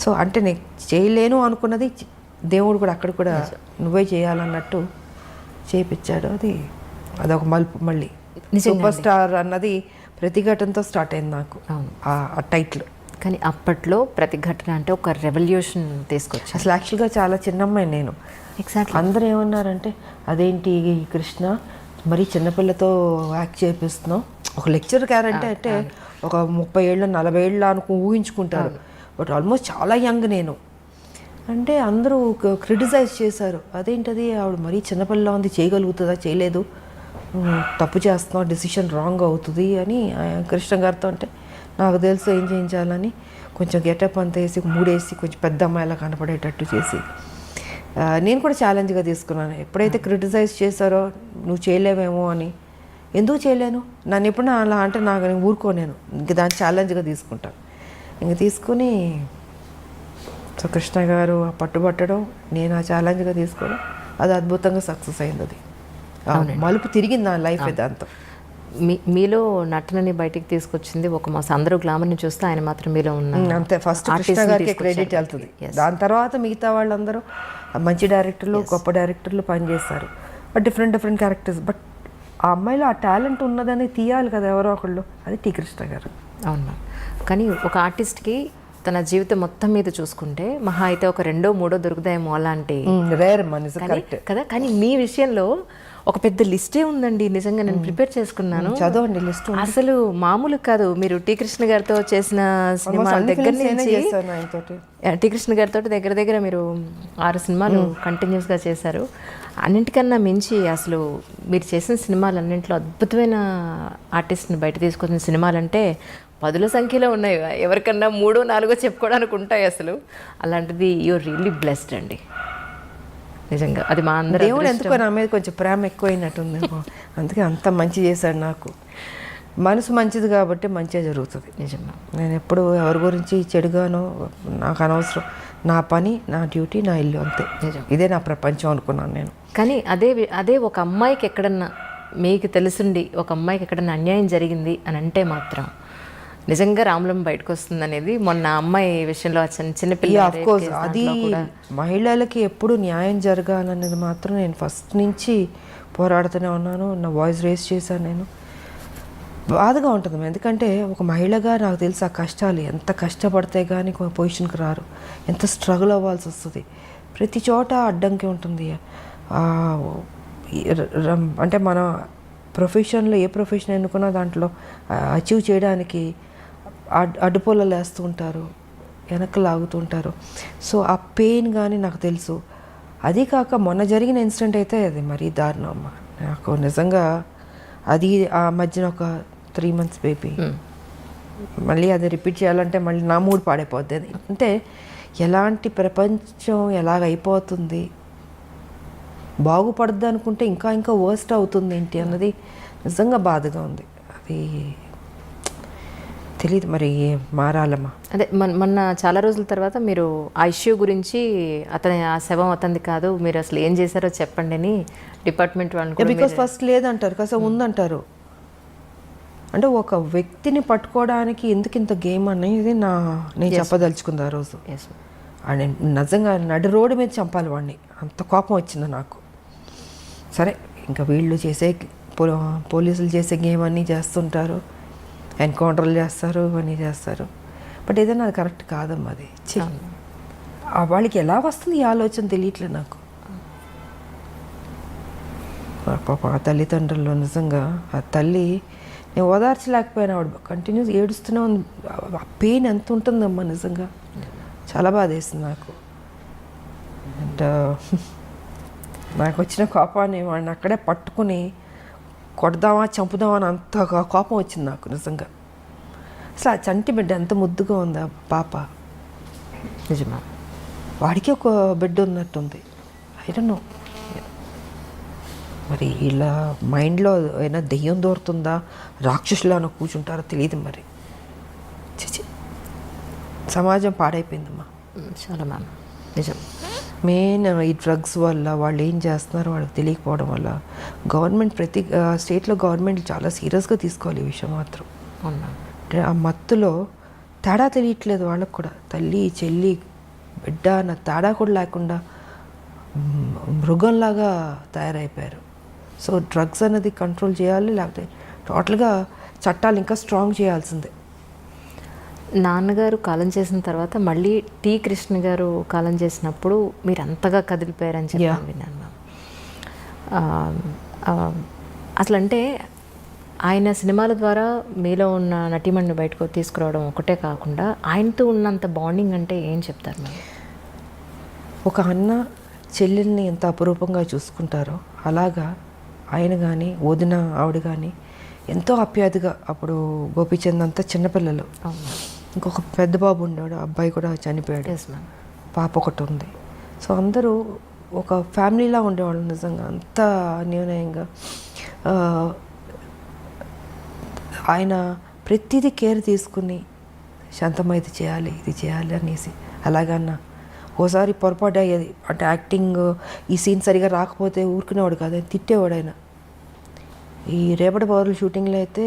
S2: సో అంటే నేను చేయలేను అనుకున్నది దేవుడు కూడా అక్కడ కూడా నువ్వే చేయాలన్నట్టు చేయించాడు. అదొక మలుపు. మళ్ళీ సూపర్ స్టార్ అన్నది ప్రతిఘటనతో స్టార్ట్ అయింది నాకు ఆ టైటిల్.
S1: కానీ అప్పట్లో ప్రతిఘటన అంటే ఒక రెవల్యూషన్ తీసుకొచ్చి,
S2: అసలు యాక్చువల్గా చాలా చిన్నమ్మాయి నేను.
S1: ఎగ్జాక్ట్లీ
S2: అందరూ ఏమన్నారంటే, అదేంటి కృష్ణ మరీ చిన్నపిల్లతో యాక్ట్ చేపిస్తున్నావు, ఒక లెక్చర్ క్యారెక్టర్ అంటే ఒక 30 ఏళ్ళు 40 ఏళ్ళు ఊహించుకుంటారు, బట్ ఆల్మోస్ట్ చాలా యంగ్ నేను అంటే అందరూ క్రిటిసైజ్ చేశారు. అదేంటది ఆవిడ మరీ చిన్నపిల్ల ఉంది, చేయగలుగుతుందా, చేయలేదు, తప్పు చేస్తున్నావు, డెసిషన్ రాంగ్ అవుతుంది అని కృష్ణ గారితో. అంటే నాకు తెలుసు ఏం చేయించాలని కొంచెం గెటప్ అంతా వేసి మూడేసి కొంచెం పెద్ద అమ్మాయిలా కనపడేటట్టు చేసి నేను కూడా ఛాలెంజ్గా తీసుకున్నాను. ఎప్పుడైతే క్రిటిసైజ్ చేశారో నువ్వు చేయలేవేమో అని, ఎందుకు చేయలేను, నన్ను ఎప్పుడైనా అలా అంటే నాకు నేను ఊరుకోలేను, ఇంక దాన్ని ఛాలెంజ్గా తీసుకుంటాను. ఇంక తీసుకుని సో కృష్ణ గారు పట్టుబట్టడం, నేను ఆ ఛాలెంజ్గా తీసుకోవడం, అది అద్భుతంగా సక్సెస్ అయింది. అది మలుపు తిరిగింది నా లైఫ్ దాంతో.
S1: మీలో నటనని బయటికి తీసుకొచ్చింది ఒక మాస్. అందరూ గ్లామర్ని చూస్తే ఆయన మాత్రం మీలో ఉన్న
S2: అంతే. ఫస్ట్ కృష్ణ గారికి క్రెడిట్ వెళ్తుంది. దాని తర్వాత మిగతా వాళ్ళందరూ మంచి డైరెక్టర్లు, గొప్ప డైరెక్టర్లు పనిచేస్తారు, బట్ డిఫరెంట్ క్యారెక్టర్స్. బట్ ఆ అమ్మాయిలో ఆ టాలెంట్ ఉన్నదని తీయాలి కదా ఎవరో ఒకళ్ళు, అది టీ కృష్ణ గారు.
S1: అవునా. కానీ ఒక ఆర్టిస్ట్కి తన జీవితం మొత్తం మీద చూసుకుంటే మహా అయితే ఒక 2, 3 దొరుకుతాయేమో అలాంటి
S2: రేర్ మనసు కరెక్ట్
S1: కదా. కానీ మీ విషయంలో ఒక పెద్ద లిస్టే ఉందండి. నిజంగా నేను ప్రిపేర్ చేసుకున్నాను,
S2: చదవండి లిస్ట్.
S1: అసలు మామూలు కాదు. మీరు టీ కృష్ణ గారితో చేసిన సినిమా దగ్గర నుంచి టీ కృష్ణ గారితో దగ్గర మీరు 6 సినిమాలు కంటిన్యూస్గా చేశారు. అన్నింటికన్నా మించి అసలు మీరు చేసిన సినిమాలు అన్నింటిలో అద్భుతమైన ఆర్టిస్ట్ని బయట తీసుకొచ్చిన సినిమాలంటే 10ల సంఖ్యలో ఉన్నాయి. ఎవరికన్నా 3, 4 చెప్పుకోవడానికి ఉంటాయి అసలు. అలాంటిది యూఆర్ రియల్లీ బ్లెస్డ్ అండి నిజంగా. అది మా అందరూ
S2: దేవుడు ఎందుకో నా మీద కొంచెం ప్రేమ ఎక్కువైనట్టుంది, అందుకే అంత మంచి చేశాడు నాకు. మనసు మంచిది కాబట్టి మంచిగా జరుగుతుంది.
S1: నిజంగా
S2: నేను ఎప్పుడు ఎవరి గురించి చెడుగానో నాకు అనవసరం. నా పని, నా డ్యూటీ, నా ఇల్లు, అంతే. ఇదే నా ప్రపంచం అనుకున్నాను నేను.
S1: కానీ అదే ఒక అమ్మాయికి ఎక్కడన్నా మీకు తెలుసుండి ఒక అమ్మాయికి ఎక్కడన్నా అన్యాయం జరిగింది అని అంటే మాత్రం నిజంగా రాములం బయటకు వస్తుంది అనేది మొన్న అమ్మాయి విషయంలో చిన్నపిల్ల.
S2: ఆఫ్ కోర్స్ అది మహిళలకి ఎప్పుడు న్యాయం జరగాలనేది మాత్రం నేను ఫస్ట్ నుంచి పోరాడుతూనే ఉన్నాను. నా వాయిస్ రేస్ చేశాను నేను. బాధగా ఉంటుంది, ఎందుకంటే ఒక మహిళగా నాకు తెలుసు ఆ కష్టాలు, ఎంత కష్టపడితే కానీ పొజిషన్కి రారు, ఎంత స్ట్రగుల్ అవ్వాల్సి వస్తుంది. ప్రతి చోట అడ్డంకి ఉంటుంది. అంటే మన ప్రొఫెషన్లో ఏ ప్రొఫెషన్ ఎన్నుకున్నా దాంట్లో అచీవ్ చేయడానికి అడ్డుపొలలు వేస్తూ ఉంటారు, వెనక్కి లాగుతుంటారు. సో ఆ పెయిన్ కానీ నాకు తెలుసు. అది కాక మొన్న జరిగిన ఇన్సిడెంట్ అయితే అది మరీ దారుణం అమ్మ. నాకు నిజంగా అది ఆ మధ్యన ఒక 3 months బేబీ, మళ్ళీ అది రిపీట్ చేయాలంటే మళ్ళీ నా మూడ్ పాడైపోద్ది. అది అంటే ఎలాంటి ప్రపంచం ఎలాగైపోతుంది, బాగుపడద్దు అనుకుంటే ఇంకా వర్స్ట్ అవుతుంది ఏంటి అన్నది నిజంగా బాధగా ఉంది. అది తెలియదు మరి మారాలమ్మా.
S1: అదే మొన్న చాలా రోజుల తర్వాత మీరు ఆ ఇష్యూ గురించి ఆ శవం అతనిది కాదు, మీరు అసలు ఏం చేశారో చెప్పండి అని డిపార్ట్మెంట్ వాళ్ళు.
S2: బికాస్ ఫస్ట్ లేదంటారు, కాస్త ఉందంటారు. అంటే ఒక వ్యక్తిని పట్టుకోవడానికి ఎందుకు ఇంత గేమ్ అనేది నేను చెప్పదలుచుకుంది ఆ రోజు. అండ్ నిజంగా నడి రోడ్డు మీద చంపాలి వాడిని, అంత కోపం వచ్చింది నాకు. సరే, ఇంకా వీళ్ళు చేసే పోలీసులు చేసే గేమ్ అన్నీ చేస్తుంటారు, ఎన్కౌంటర్లు చేస్తారు, ఇవన్నీ చేస్తారు. బట్ ఏదైనా అది కరెక్ట్ కాదమ్మా. అది వాళ్ళకి ఎలా వస్తుంది ఈ ఆలోచన తెలియట్లేదు నాకు. పాప ఆ తల్లిదండ్రులు నిజంగా, ఆ తల్లి నేను ఓదార్చలేకపోయినా ఆవిడ కంటిన్యూస్ ఏడుస్తూనే ఉంది. ఆ పెయిన్ ఎంత ఉంటుందమ్మా నిజంగా, చాలా బాధ వేసింది నాకు. అండ్ నాకు వచ్చిన కోపాన్ని వాడిని అక్కడే పట్టుకుని కొడదామా చంపుదామా అని అంత కోపం వచ్చింది నాకు నిజంగా. అసలు ఆ చంటి బిడ్డ ఎంత ముద్దుగా ఉందా పాప.
S1: నిజమా,
S2: వాడికి ఒక బిడ్డ ఉన్నట్టుంది. ఐ డోంట్ నో మరి ఇలా మైండ్లో ఏమైనా దెయ్యం దూరుతుందా, రాక్షసులా కూర్చుంటారో తెలియదు మరి. చిచి, సమాజం పాడైపోయిందమ్మా
S1: చాలా మ్యామ్. నిజం.
S2: మెయిన్ ఈ డ్రగ్స్ వల్ల వాళ్ళు ఏం చేస్తున్నారో వాళ్ళకి తెలియకపోవడం వల్ల గవర్నమెంట్ ప్రతి స్టేట్లో గవర్నమెంట్ చాలా సీరియస్గా తీసుకోవాలి ఈ విషయం మాత్రం. అంటే ఆ మత్తులో తేడా తెలియట్లేదు వాళ్ళకు కూడా. తల్లి చెల్లి బిడ్డ అన్న తేడా కూడా లేకుండా మృగంలాగా తయారైపోయారు. సో డ్రగ్స్ అనేది కంట్రోల్ చేయాలి, లేకపోతే టోటల్గా చట్టాలు ఇంకా స్ట్రాంగ్ చేయాల్సిందే.
S1: నాన్నగారు కాలం చేసిన తర్వాత మళ్ళీ టీ కృష్ణ గారు కాలం చేసినప్పుడు మీరు అంతగా కదిలిపోయారని చెప్పి విన్నాను. అసలు అంటే ఆయన సినిమాల ద్వారా మీలో ఉన్న నటీమణిని బయటకు తీసుకురావడం ఒకటే కాకుండా ఆయనతో ఉన్నంత బాండింగ్ అంటే ఏం చెప్తారు మీరు?
S2: ఒక అన్న చెల్లెల్ని ఎంత అపురూపంగా చూసుకుంటారో అలాగా ఆయన కానీ వదిన ఆవిడ కానీ ఎంతో ఆప్యాయతగా. అప్పుడు గోపీచంద్ అంతా చిన్నపిల్లలు, ఇంకొక పెద్ద బాబు ఉండేవాడు, అబ్బాయి కూడా చనిపోయాడు, పాప ఒకటి ఉంది. సో అందరూ ఒక ఫ్యామిలీలా ఉండేవాళ్ళు నిజంగా, అంత అన్యోన్యంగా. ఆయన ప్రతిదీ కేర్ తీసుకుని శాంతమ్మ ఇది చేయాలి అనేసి. అలాగన్నా ఓసారి పొరపాటు అయ్యేది, అంటే యాక్టింగ్ ఈ సీన్ సరిగా రాకపోతే ఊరుకునేవాడు కాదు, ఆయన తిట్టేవాడు. ఆయన ఈ రేపటి పౌరుల షూటింగ్లో అయితే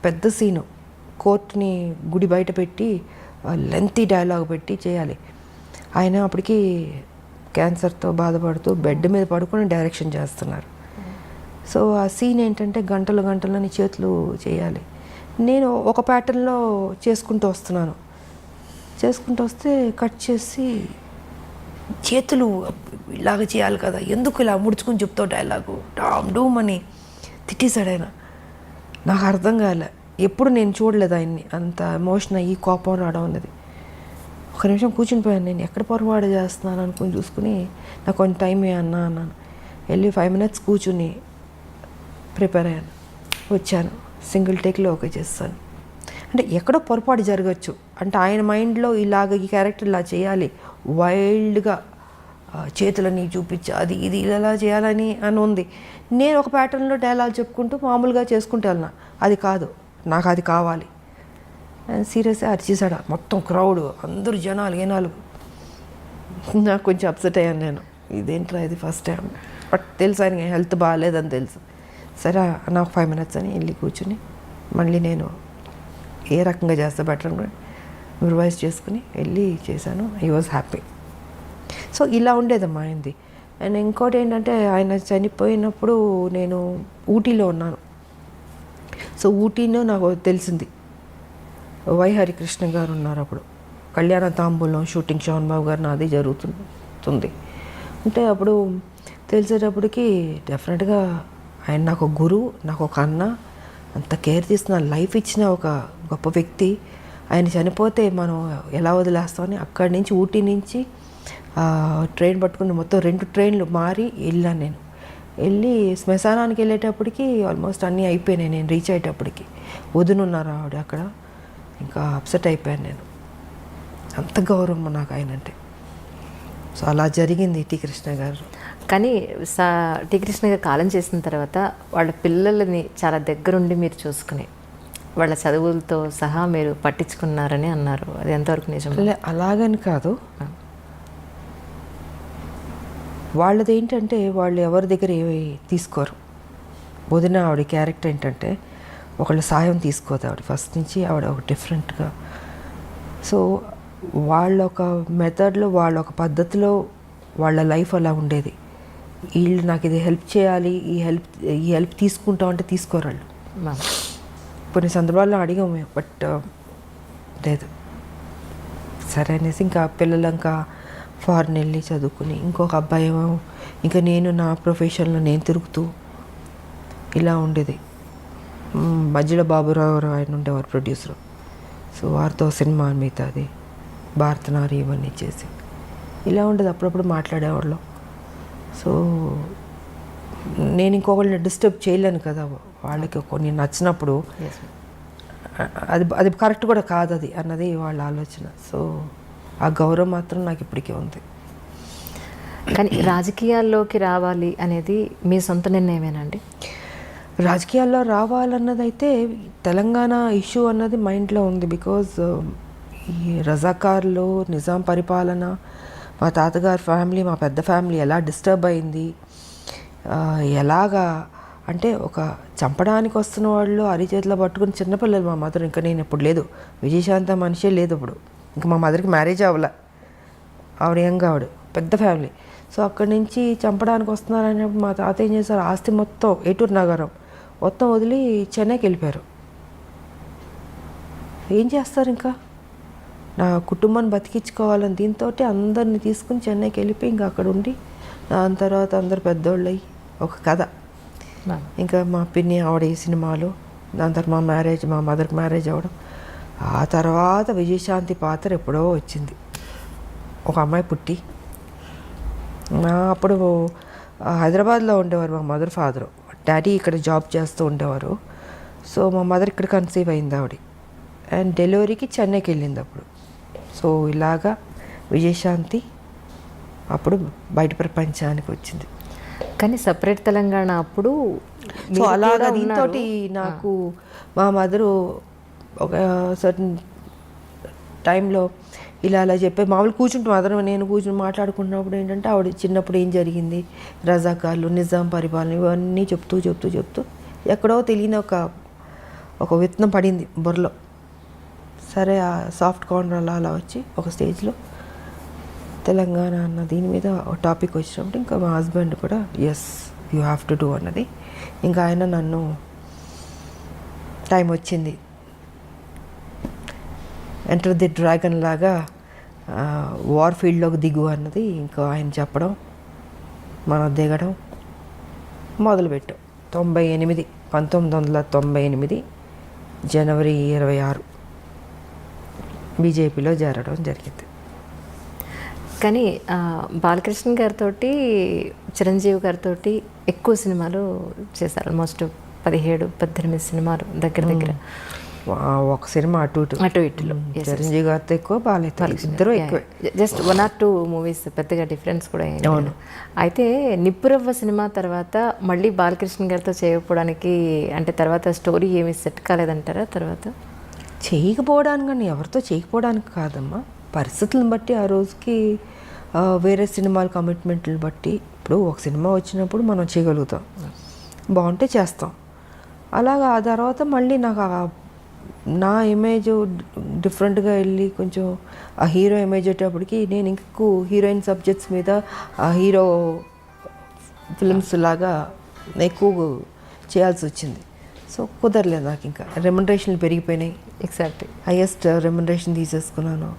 S2: పెద్ద సీను, కోర్టుని గుడి బయట పెట్టి లెంతీ డైలాగ్ పెట్టి చేయాలి. ఆయన అప్పటికి క్యాన్సర్తో బాధపడుతూ బెడ్ మీద పడుకొని డైరెక్షన్ చేస్తున్నారు. సో ఆ సీన్ ఏంటంటే గంటలు గంటలని చేతులు చేయాలి. నేను ఒక ప్యాటర్న్లో చేసుకుంటూ వస్తే కట్ చేసి చేతులు ఇలాగ చేయాలి కదా, ఎందుకు ఇలా ముడుచుకుని చెప్తావు డైలాగు డామ్ డూమ్ అని తిట్టేశాడు ఆయన. నాకు అర్థం కాలే, ఎప్పుడు నేను చూడలేదు ఆయన్ని అంత ఎమోషన్ అయ్యి కోపం రావడం అనేది. ఒక నిమిషం కూర్చుని పోయాను, నేను ఎక్కడ పొరపాటు చేస్తున్నాను అనుకుని చూసుకుని నాకు కొంచెం టైం అన్నాను. వెళ్ళి 5 minutes కూర్చుని ప్రిపేర్ అయ్యాను, వచ్చాను, సింగిల్ టేక్లో ఓకే చేస్తాను. అంటే ఎక్కడో పొరపాటు జరగచ్చు, అంటే ఆయన మైండ్లో ఇలాగ ఈ క్యారెక్టర్ ఇలా చేయాలి, వైల్డ్గా చేతులని చూపించి అది ఇది ఇలా చేయాలని అని ఉంది. నేను ఒక ప్యాటర్న్లో డైలాగ్ చెప్పుకుంటూ మామూలుగా చేసుకుంటూ వెళ్ళినా, అది కాదు, నాకు అది కావాలి. సీరియస్గా అరిచేసాడు మొత్తం క్రౌడ్, అందరూ జనాలు ఏనాలు. నాకు కొంచెం అప్సెట్ అయ్యాను నేను, ఇదేంట్రా ఇది ఫస్ట్ టైం. బట్ తెలుసు ఆయన హెల్త్ బాగాలేదని తెలుసు. సరే నాకు 5 minutes అని వెళ్ళి కూర్చుని మళ్ళీ నేను ఏ రకంగా చేస్తా బెటర్ అని రివైజ్ చేసుకుని వెళ్ళి చేశాను. I was happy. సో ఇలా ఉండేదమ్మా ఆయనది. అండ్ ఇంకోటి ఏంటంటే ఆయన చనిపోయినప్పుడు నేను ఊటీలో ఉన్నాను. సో ఊటీలో నాకు తెలిసింది వై హరికృష్ణ గారు ఉన్నారు అప్పుడు. కళ్యాణ తాంబూలం షూటింగ్ శోభన్ బాబు గారు నాది జరుగుతుంది. అంటే అప్పుడు తెలిసేటప్పటికి డెఫినెట్గా ఆయన నాకు ఒక గురువు, నాకు ఒక అన్న, అంత కేర్ తీసుకున్న లైఫ్ ఇచ్చిన ఒక గొప్ప వ్యక్తి. ఆయన చనిపోతే మనం ఎలా వదిలేస్తామని అక్కడి నుంచి ఊటీ నుంచి ట్రైన్ పట్టుకుని మొత్తం 2 ట్రైన్లు మారి వెళ్ళాను. నేను వెళ్ళి శ్మశానానికి వెళ్ళేటప్పటికి ఆల్మోస్ట్ అన్నీ అయిపోయినాయి. నేను రీచ్ అయ్యేటప్పటికి వదునున్నారు ఆవిడ అక్కడ. ఇంకా అప్సెట్ అయిపోయాను నేను, అంత గౌరవం నాకు ఆయన అంటే. సో అలా జరిగింది టి కృష్ణ గారు.
S1: కానీ టి కృష్ణ గారు కాలం చేసిన తర్వాత వాళ్ళ పిల్లలని చాలా దగ్గరుండి మీరు చూసుకుని వాళ్ళ చదువులతో సహా మీరు పట్టించుకున్నారని అన్నారు, అది ఎంతవరకు నిజం?
S2: అలాగని కాదు, వాళ్ళది ఏంటంటే వాళ్ళు ఎవరి దగ్గర ఏమి తీసుకోరు. వదిన ఆవిడ క్యారెక్టర్ ఏంటంటే ఒకళ్ళ సాయం తీసుకోదు ఆవిడ ఫస్ట్ నుంచి. ఆవిడ ఒక డిఫరెంట్గా, సో వాళ్ళ ఒక మెథడ్లో, వాళ్ళ ఒక పద్ధతిలో వాళ్ళ లైఫ్ అలా ఉండేది. వీళ్ళు నాకు ఇది హెల్ప్ చేయాలి, ఈ హెల్ప్ తీసుకుంటాం అంటే తీసుకోరు వాళ్ళు. కొన్ని సందర్భాల్లో అడిగాము మేము, బట్ లేదు. సరే అనేసి ఇంకా పిల్లలు ఇంకా ఫారెన్ వెళ్ళి చదువుకుని, ఇంకొక అబ్బాయి ఏమో ఇంకా నేను నా ప్రొఫెషన్లో నేను తిరుగుతూ ఇలా ఉండేది. మధ్యలో బాబురావు ఆయన ఉండేవారు ప్రొడ్యూసరు. సో వారితో సినిమా మిగతాది భారతనారి ఇవన్నీ చేసి ఇలా ఉండేది. అప్పుడప్పుడు మాట్లాడేవాళ్ళం. సో నేను ఇంకొకళ్ళని డిస్టర్బ్ చేయలేను కదా, వాళ్ళకి కొన్ని నచ్చినప్పుడు అది కరెక్ట్ కూడా కాదు అది అన్నది వాళ్ళ ఆలోచన. సో ఆ గౌరవం మాత్రం నాకు ఇప్పటికీ ఉంది.
S1: కానీ రాజకీయాల్లోకి రావాలి అనేది మీ సొంత నిర్ణయమేనండి?
S2: రాజకీయాల్లో రావాలన్నది అయితే తెలంగాణ ఇష్యూ అన్నది మైండ్లో ఉంది. బికాజ్ ఈ రజాకార్లు, నిజాం పరిపాలన, మా తాతగారి ఫ్యామిలీ, మా పెద్ద ఫ్యామిలీ ఎలా డిస్టర్బ్ అయింది, ఎలాగా అంటే ఒక చంపడానికి వస్తున్న వాళ్ళు అరిచేతిలో పట్టుకుని చిన్నపిల్లలు. మా మదర్, ఇంకా నేను ఇప్పుడు లేదు, విజయశాంత మనిషే లేదు ఇప్పుడు, ఇంకా మా మదర్కి మ్యారేజ్ అవ్వలే, ఆవిడ ఆవిడ పెద్ద ఫ్యామిలీ. సో అక్కడి నుంచి చంపడానికి వస్తున్నారనేప్పుడు మా తాత ఏం చేశారు, ఆస్తి మొత్తం ఏటూరు నగరం మొత్తం వదిలి చెన్నైకి వెళ్ళిపోయారు. ఏం చేస్తారు, ఇంకా నా కుటుంబాన్ని బతికించుకోవాలని దీంతో అందరిని తీసుకుని చెన్నైకి వెళ్ళిపోయి ఇంకా అక్కడ ఉండి, దాని తర్వాత అందరు పెద్దోళ్ళు అయ్యి ఒక కథ. ఇంకా మా పిన్ని ఆవిడ ఈ సినిమాలు, దాని తర్వాత మా మ్యారేజ్, మా మదర్కి మ్యారేజ్ అవ్వడం. ఆ తర్వాత విజయశాంతి పాత్ర ఎప్పుడో వచ్చింది, ఒక అమ్మాయి పుట్టి. అప్పుడు హైదరాబాద్లో ఉండేవారు మా మదర్ ఫాదరు, డాడీ ఇక్కడ జాబ్ చేస్తూ ఉండేవారు. సో మా మదర్ ఇక్కడ కన్సీవ్ అయింది ఆవిడ, అండ్ డెలివరీకి చెన్నైకి వెళ్ళింది అప్పుడు. సో ఇలాగా విజయశాంతి అప్పుడు బయట ప్రపంచానికి వచ్చింది.
S1: కానీ సపరేట్ తెలంగాణ అప్పుడు
S2: సో అలాగా దీంతో నాకు మా మదరు ఒక సర్టన్ టైంలో ఇలా అలా చెప్పి మామూలు కూర్చుంటాం, మదర్ నేను కూర్చుని మాట్లాడుకుంటున్నప్పుడు ఏంటంటే ఆవిడ చిన్నప్పుడు ఏం జరిగింది, రజాకార్లు, నిజాం పరిపాలన, ఇవన్నీ చెప్తూ ఎక్కడో తెలియని ఒక విత్తనం పడింది బుర్రలో. సరే ఆ సాఫ్ట్ కార్నర్ అలా వచ్చి ఒక స్టేజ్లో తెలంగాణ అన్న దీని మీద ఒక టాపిక్ వచ్చినప్పుడు ఇంకా మా హస్బెండ్ కూడా yes you have to do అన్నది. ఇంకా ఆయన నన్ను టైం వచ్చింది ఎంటర్ ది డ్రాగన్ లాగా వార్ ఫీల్డ్లోకి దిగు అన్నది ఇంకా ఆయన చెప్పడం, మనం దిగడం మొదలుపెట్టాం. 1998 జనవరి 26 బీజేపీలో చేరడం జరిగింది.
S1: కానీ బాలకృష్ణ గారితో చిరంజీవి గారితో ఎక్కువ సినిమాలు చేశారు. ఆల్మోస్ట్ 17-18 సినిమాలు దగ్గర
S2: ఒక సినిమా అటు ఇటులో. చిరంజీవి గారితో ఎక్కువ, బాలయ్యతో ఇద్దరు ఎక్కువ.
S1: జస్ట్ 1 or 2 మూవీస్, పెద్దగా డిఫరెన్స్ కూడా అవును. అయితే నిప్పురవ్వ సినిమా తర్వాత మళ్ళీ బాలకృష్ణ గారితో చేయకపోవడానికి అంటే తర్వాత స్టోరీ ఏమి సెట్ కాలేదంటారా? తర్వాత
S2: చేయకపోవడానికి కానీ ఎవరితో చేయకపోవడానికి కాదమ్మా, పరిస్థితులను బట్టి ఆ రోజుకి వేరే సినిమాల కమిట్మెంట్లను బట్టి. ఇప్పుడు ఒక సినిమా వచ్చినప్పుడు మనం చేయగలుగుతాం, బాగుంటే చేస్తాం. అలాగా ఆ తర్వాత మళ్ళీ నాకు నా ఇమేజ్ డిఫరెంట్గా వెళ్ళి కొంచెం ఆ హీరో ఇమేజ్ వచ్చేటప్పటికి నేను ఇంకెక్కువ హీరోయిన్ సబ్జెక్ట్స్ మీద ఆ హీరో ఫిల్మ్స్ లాగా ఎక్కువ చేయాల్సి వచ్చింది. సో కుదరలేదు నాకు. ఇంకా రెమ్యునరేషన్లు పెరిగిపోయినాయి.
S1: ఎగ్జాక్ట్లీ
S2: హైయెస్ట్ రెమ్యునరేషన్ తీసేసుకున్నాను.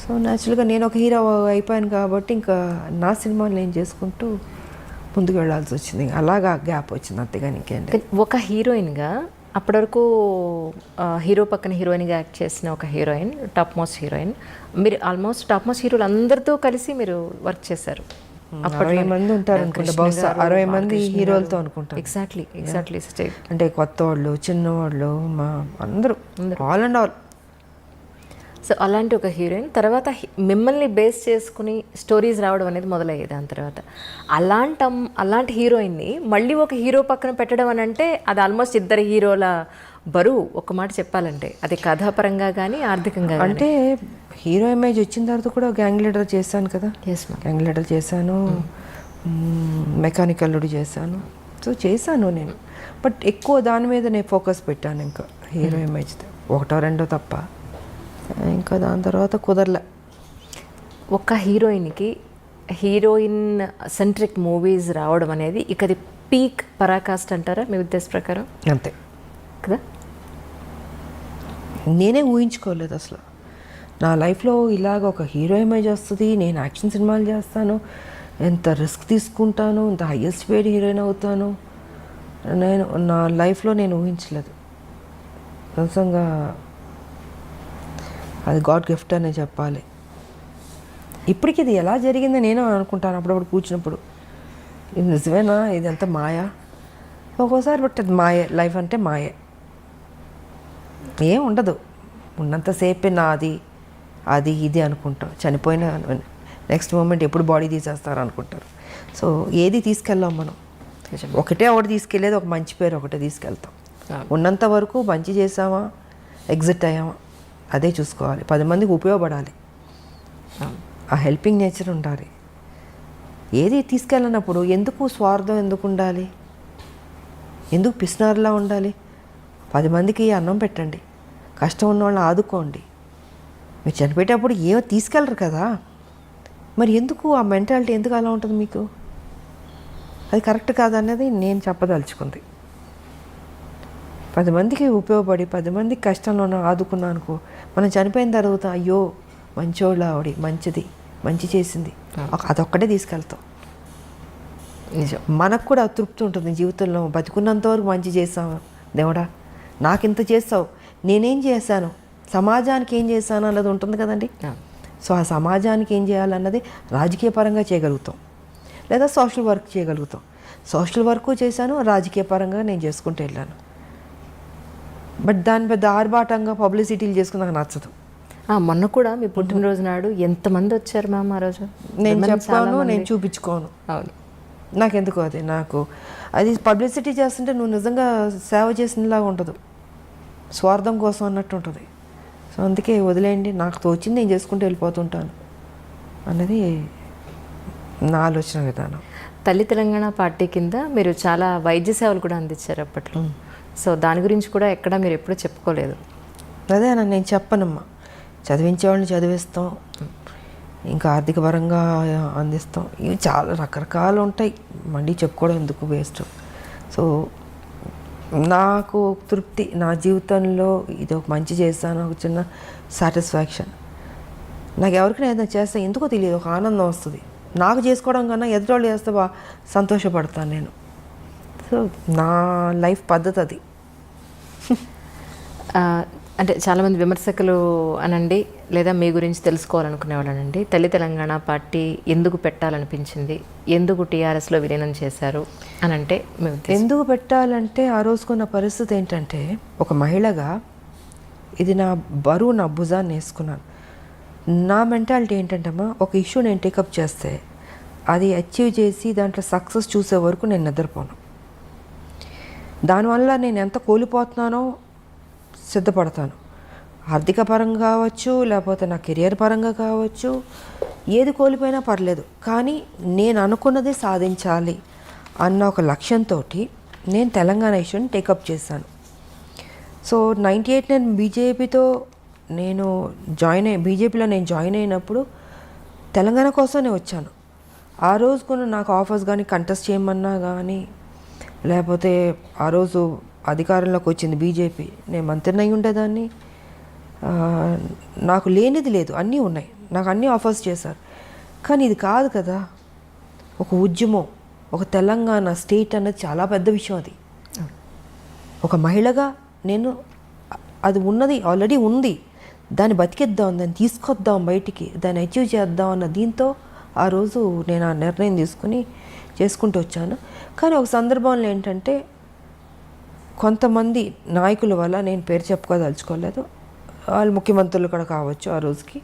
S2: సో న్యాచురల్గా నేను ఒక హీరో అయిపోయాను కాబట్టి ఇంకా నా సినిమాలు నేను చేసుకుంటూ ముందుకు వెళ్ళాల్సి వచ్చింది. అలాగా గ్యాప్ వచ్చింది, అంతేగాని ఇంకేంటి.
S1: ఒక హీరోయిన్గా అప్పటి వరకు హీరో పక్కన హీరోయిన్గా యాక్ట్ చేసిన ఒక హీరోయిన్, టాప్ మోస్ట్ హీరోయిన్. మీరు ఆల్మోస్ట్ టాప్ మోస్ట్ హీరోలు అందరితో కలిసి మీరు వర్క్ చేశారు.
S2: 60 మంది ఉంటారు అనుకుంటా, బహుశా 60 మంది హీరోలతో అనుకుంటాను.
S1: ఎగ్జాక్ట్లీ
S2: అంటే కొత్త వాళ్ళు, చిన్నవాళ్ళు, మా అందరూ ఆల్ అండ్ ఆల్.
S1: సో అలాంటి ఒక హీరోయిన్ తర్వాత మిమ్మల్ని బేస్ చేసుకుని స్టోరీస్ రావడం అనేది మొదలయ్యేది. దాని తర్వాత అలాంటి హీరోయిన్ని మళ్ళీ ఒక హీరో పక్కన పెట్టడం అని అంటే అది ఆల్మోస్ట్ ఇద్దరు హీరోల బరువు. ఒక మాట చెప్పాలంటే అది కథాపరంగా కానీ ఆర్థికంగా.
S2: అంటే హీరో ఇమేజ్ వచ్చిన తర్వాత కూడా గ్యాంగ్ లీడర్ చేశాను కదా. గ్యాంగ్ లీడర్ చేశాను, మెకానికల్ అల్లుడు చేశాను. సో చేశాను నేను, బట్ ఎక్కువ దాని మీద నేను ఫోకస్ పెట్టాను. ఇంకా హీరో ఇమేజ్ 1-2 తప్ప ఇంకా దాని తర్వాత కుదరలే.
S1: ఒక హీరోయిన్కి హీరోయిన్ సెంట్రిక్ మూవీస్ రావడం అనేది ఇక అది పీక్ పరాకాష్ట అంటారా మీ ఉద్దేశ ప్రకారం?
S2: అంతే
S1: కదా.
S2: నేనే ఊహించుకోలేదు అసలు నా లైఫ్లో ఇలాగ ఒక హీరో ఇమేజ్ వస్తుంది, నేను యాక్షన్ సినిమాలు చేస్తాను, ఎంత రిస్క్ తీసుకుంటాను, ఎంత హైయెస్ట్ పేడ్ హీరోయిన్ అవుతాను, నేను నా లైఫ్లో నేను ఊహించలేదు. నిజంగా అది గాడ్ గిఫ్ట్ అనే చెప్పాలి. ఇప్పటికి ఇది ఎలా జరిగిందో నేను అనుకుంటాను అప్పుడప్పుడు కూర్చున్నప్పుడు. ఇది నిజమేనా, ఇదంతా మాయా? ఒక్కోసారి బట్ అది మాయే, లైఫ్ అంటే మాయే, ఏం ఉండదు. ఉన్నంతసేపే నాది అది ఇది అనుకుంటాం. చనిపోయిన నెక్స్ట్ మూమెంట్ ఎప్పుడు బాడీ తీసేస్తారు అనుకుంటారు. సో ఏది తీసుకెళ్ళాం మనం, ఒకటి తీసుకెళ్ళేది ఒక మంచి పేరు ఒకటే తీసుకెళ్తాం. ఉన్నంత వరకు మంచి చేసామా, ఎగ్జిట్ అయ్యామా, అదే చూసుకోవాలి. 10 మందికి ఉపయోగపడాలి, ఆ హెల్పింగ్ నేచర్ ఉండాలి. ఏది తీసుకెళ్ళినప్పుడు ఎందుకు స్వార్థం ఎందుకు ఉండాలి, ఎందుకు పిసినారులా ఉండాలి? 10 మందికి అన్నం పెట్టండి, కష్టం ఉన్న వాళ్ళని ఆదుకోండి. మీరు చనిపోయేటప్పుడు ఏమో తీసుకెళ్ళరు కదా, మరి ఎందుకు ఆ మెంటాలిటీ ఎందుకు అలా ఉంటుంది మీకు? అది కరెక్ట్ కాదనేది నేను చెప్పదలుచుకుంది. 10 మందికి ఉపయోగపడి 10 మందికి కష్టంలో ఆదుకున్నా అనుకో, మనం చనిపోయిన తర్వాత అయ్యో మంచోళ్ళ ఆవిడ, మంచిది, మంచి చేసింది, అదొక్కటే తీసుకెళ్తాం.
S1: నిజం.
S2: మనకు కూడా తృప్తి ఉంటుంది జీవితంలో. బతుకున్నంత వరకు మంచి చేసాము, దేవుడా నాకింత చేస్తావు, నేనేం చేశాను, సమాజానికి ఏం చేశాను అన్నది ఉంటుంది కదండి. సో ఆ సమాజానికి ఏం చేయాలన్నది రాజకీయ పరంగా చేయగలుగుతాం, లేదా సోషల్ వర్క్ చేయగలుగుతాం. సోషల్ వర్క్ చేశాను, రాజకీయ పరంగా నేను చేసుకుంటూ వెళ్ళాను. బట్ దాని పెద్ద ఆర్భాటంగా పబ్లిసిటీలు చేసుకుని నాకు నచ్చదు.
S1: మొన్న కూడా మీ పుట్టినరోజు నాడు ఎంతమంది వచ్చారు మ్యామ్ ఆ రోజు?
S2: నేను చెప్పాను, నేను చూపించుకోను.
S1: అవును,
S2: నాకెందుకు అది, నాకు అది పబ్లిసిటీ చేస్తుంటే నువ్వు నిజంగా సేవ చేసినలాగా ఉండదు, స్వార్థం కోసం అన్నట్టు ఉంటుంది. సో అందుకే వదిలేయండి, నాకు తోచింది నేను చేసుకుంటూ వెళ్ళిపోతుంటాను అన్నది నా ఆలోచన విధానం.
S1: తల్లి తెలంగాణ పార్టీ కింద మీరు చాలా వైద్య సేవలు కూడా అందించారు అప్పట్లో. సో దాని గురించి కూడా ఎక్కడ మీరు ఎప్పుడూ చెప్పుకోలేదు.
S2: అదే నేను చెప్పనమ్మా, చదివించేవాళ్ళని చదివిస్తాం, ఇంకా ఆర్థిక పరంగా అందిస్తాం, ఇవి చాలా రకరకాలు ఉంటాయి, మళ్ళీ చెప్పుకోవడం ఎందుకు వేస్ట్. సో నాకు తృప్తి, నా జీవితంలో ఇది ఒక మంచి చేస్తాను, ఒక చిన్న సాటిస్ఫాక్షన్. నాకు ఎవరికైనా ఏదైనా చేస్తే ఎందుకో తెలియదు, ఒక ఆనందం వస్తుంది. నాకు చేసుకోవడం కన్నా ఎదుటోళ్ళు చేస్తే సంతోషపడతాను నేను. సో నా లైఫ్ పద్ధతి అది.
S1: అంటే చాలామంది విమర్శకులు అనండి, లేదా మీ గురించి తెలుసుకోవాలనుకునే వాళ్ళనండి, తల్లి తెలంగాణ పార్టీ ఎందుకు పెట్టాలనిపించింది, ఎందుకు టీఆర్ఎస్లో విలీనం చేశారు అని అంటే
S2: ఎందుకు పెట్టాలంటే ఆ రోజుకున్న పరిస్థితి ఏంటంటే, ఒక మహిళగా ఇది నా బరువు నా భుజాన్ని వేసుకున్నాను. నా మెంటాలిటీ ఏంటంటమ్మా, ఒక ఇష్యూ నేను టేకప్ చేస్తే అది అచీవ్ చేసి దాంట్లో సక్సెస్ చూసే వరకు నేను నిద్రపోను. దానివల్ల నేను ఎంత కోల్పోతున్నానో సిద్ధపడతాను. ఆర్థిక పరంగా కావచ్చు, లేకపోతే నా కెరియర్ పరంగా కావచ్చు, ఏది కోల్పోయినా పర్లేదు, కానీ నేను అనుకున్నది సాధించాలి అన్న ఒక లక్ష్యంతో నేను తెలంగాణ ఇష్యూని టేకప్ చేశాను. సో 98 నేను బీజేపీలో నేను జాయిన్ అయినప్పుడు తెలంగాణ కోసమే వచ్చాను. ఆ రోజుకున్న నాకు ఆఫర్స్ కానీ, కంటెస్ట్ చేయమన్నా కానీ, లేకపోతే ఆ రోజు అధికారంలోకి వచ్చింది బీజేపీ, నేను మంత్రిని అయి ఉండేదాన్ని. నాకు లేనిది లేదు, అన్నీ ఉన్నాయి, నాకు అన్నీ ఆఫర్స్ చేశారు. కానీ ఇది కాదు కదా, ఒక ఉద్యమం, ఒక తెలంగాణ స్టేట్ అన్నది చాలా పెద్ద విషయం. అది ఒక మహిళగా నేను అది ఉన్నది, ఆల్రెడీ ఉంది, దాన్ని బతికిద్దాం, దాన్ని తీసుకొద్దాం బయటికి, దాన్ని అచీవ్ చేద్దాం అన్న దీంతో ఆ రోజు నేను ఆ నిర్ణయం చేసుకుంటూ వచ్చాను. కానీ ఒక సందర్భంలో ఏంటంటే, కొంతమంది నాయకుల వల్ల, నేను పేరు చెప్పుకోదలుచుకోలేదు, వాళ్ళు ముఖ్యమంత్రులు కూడా కావచ్చు ఆ రోజుకి.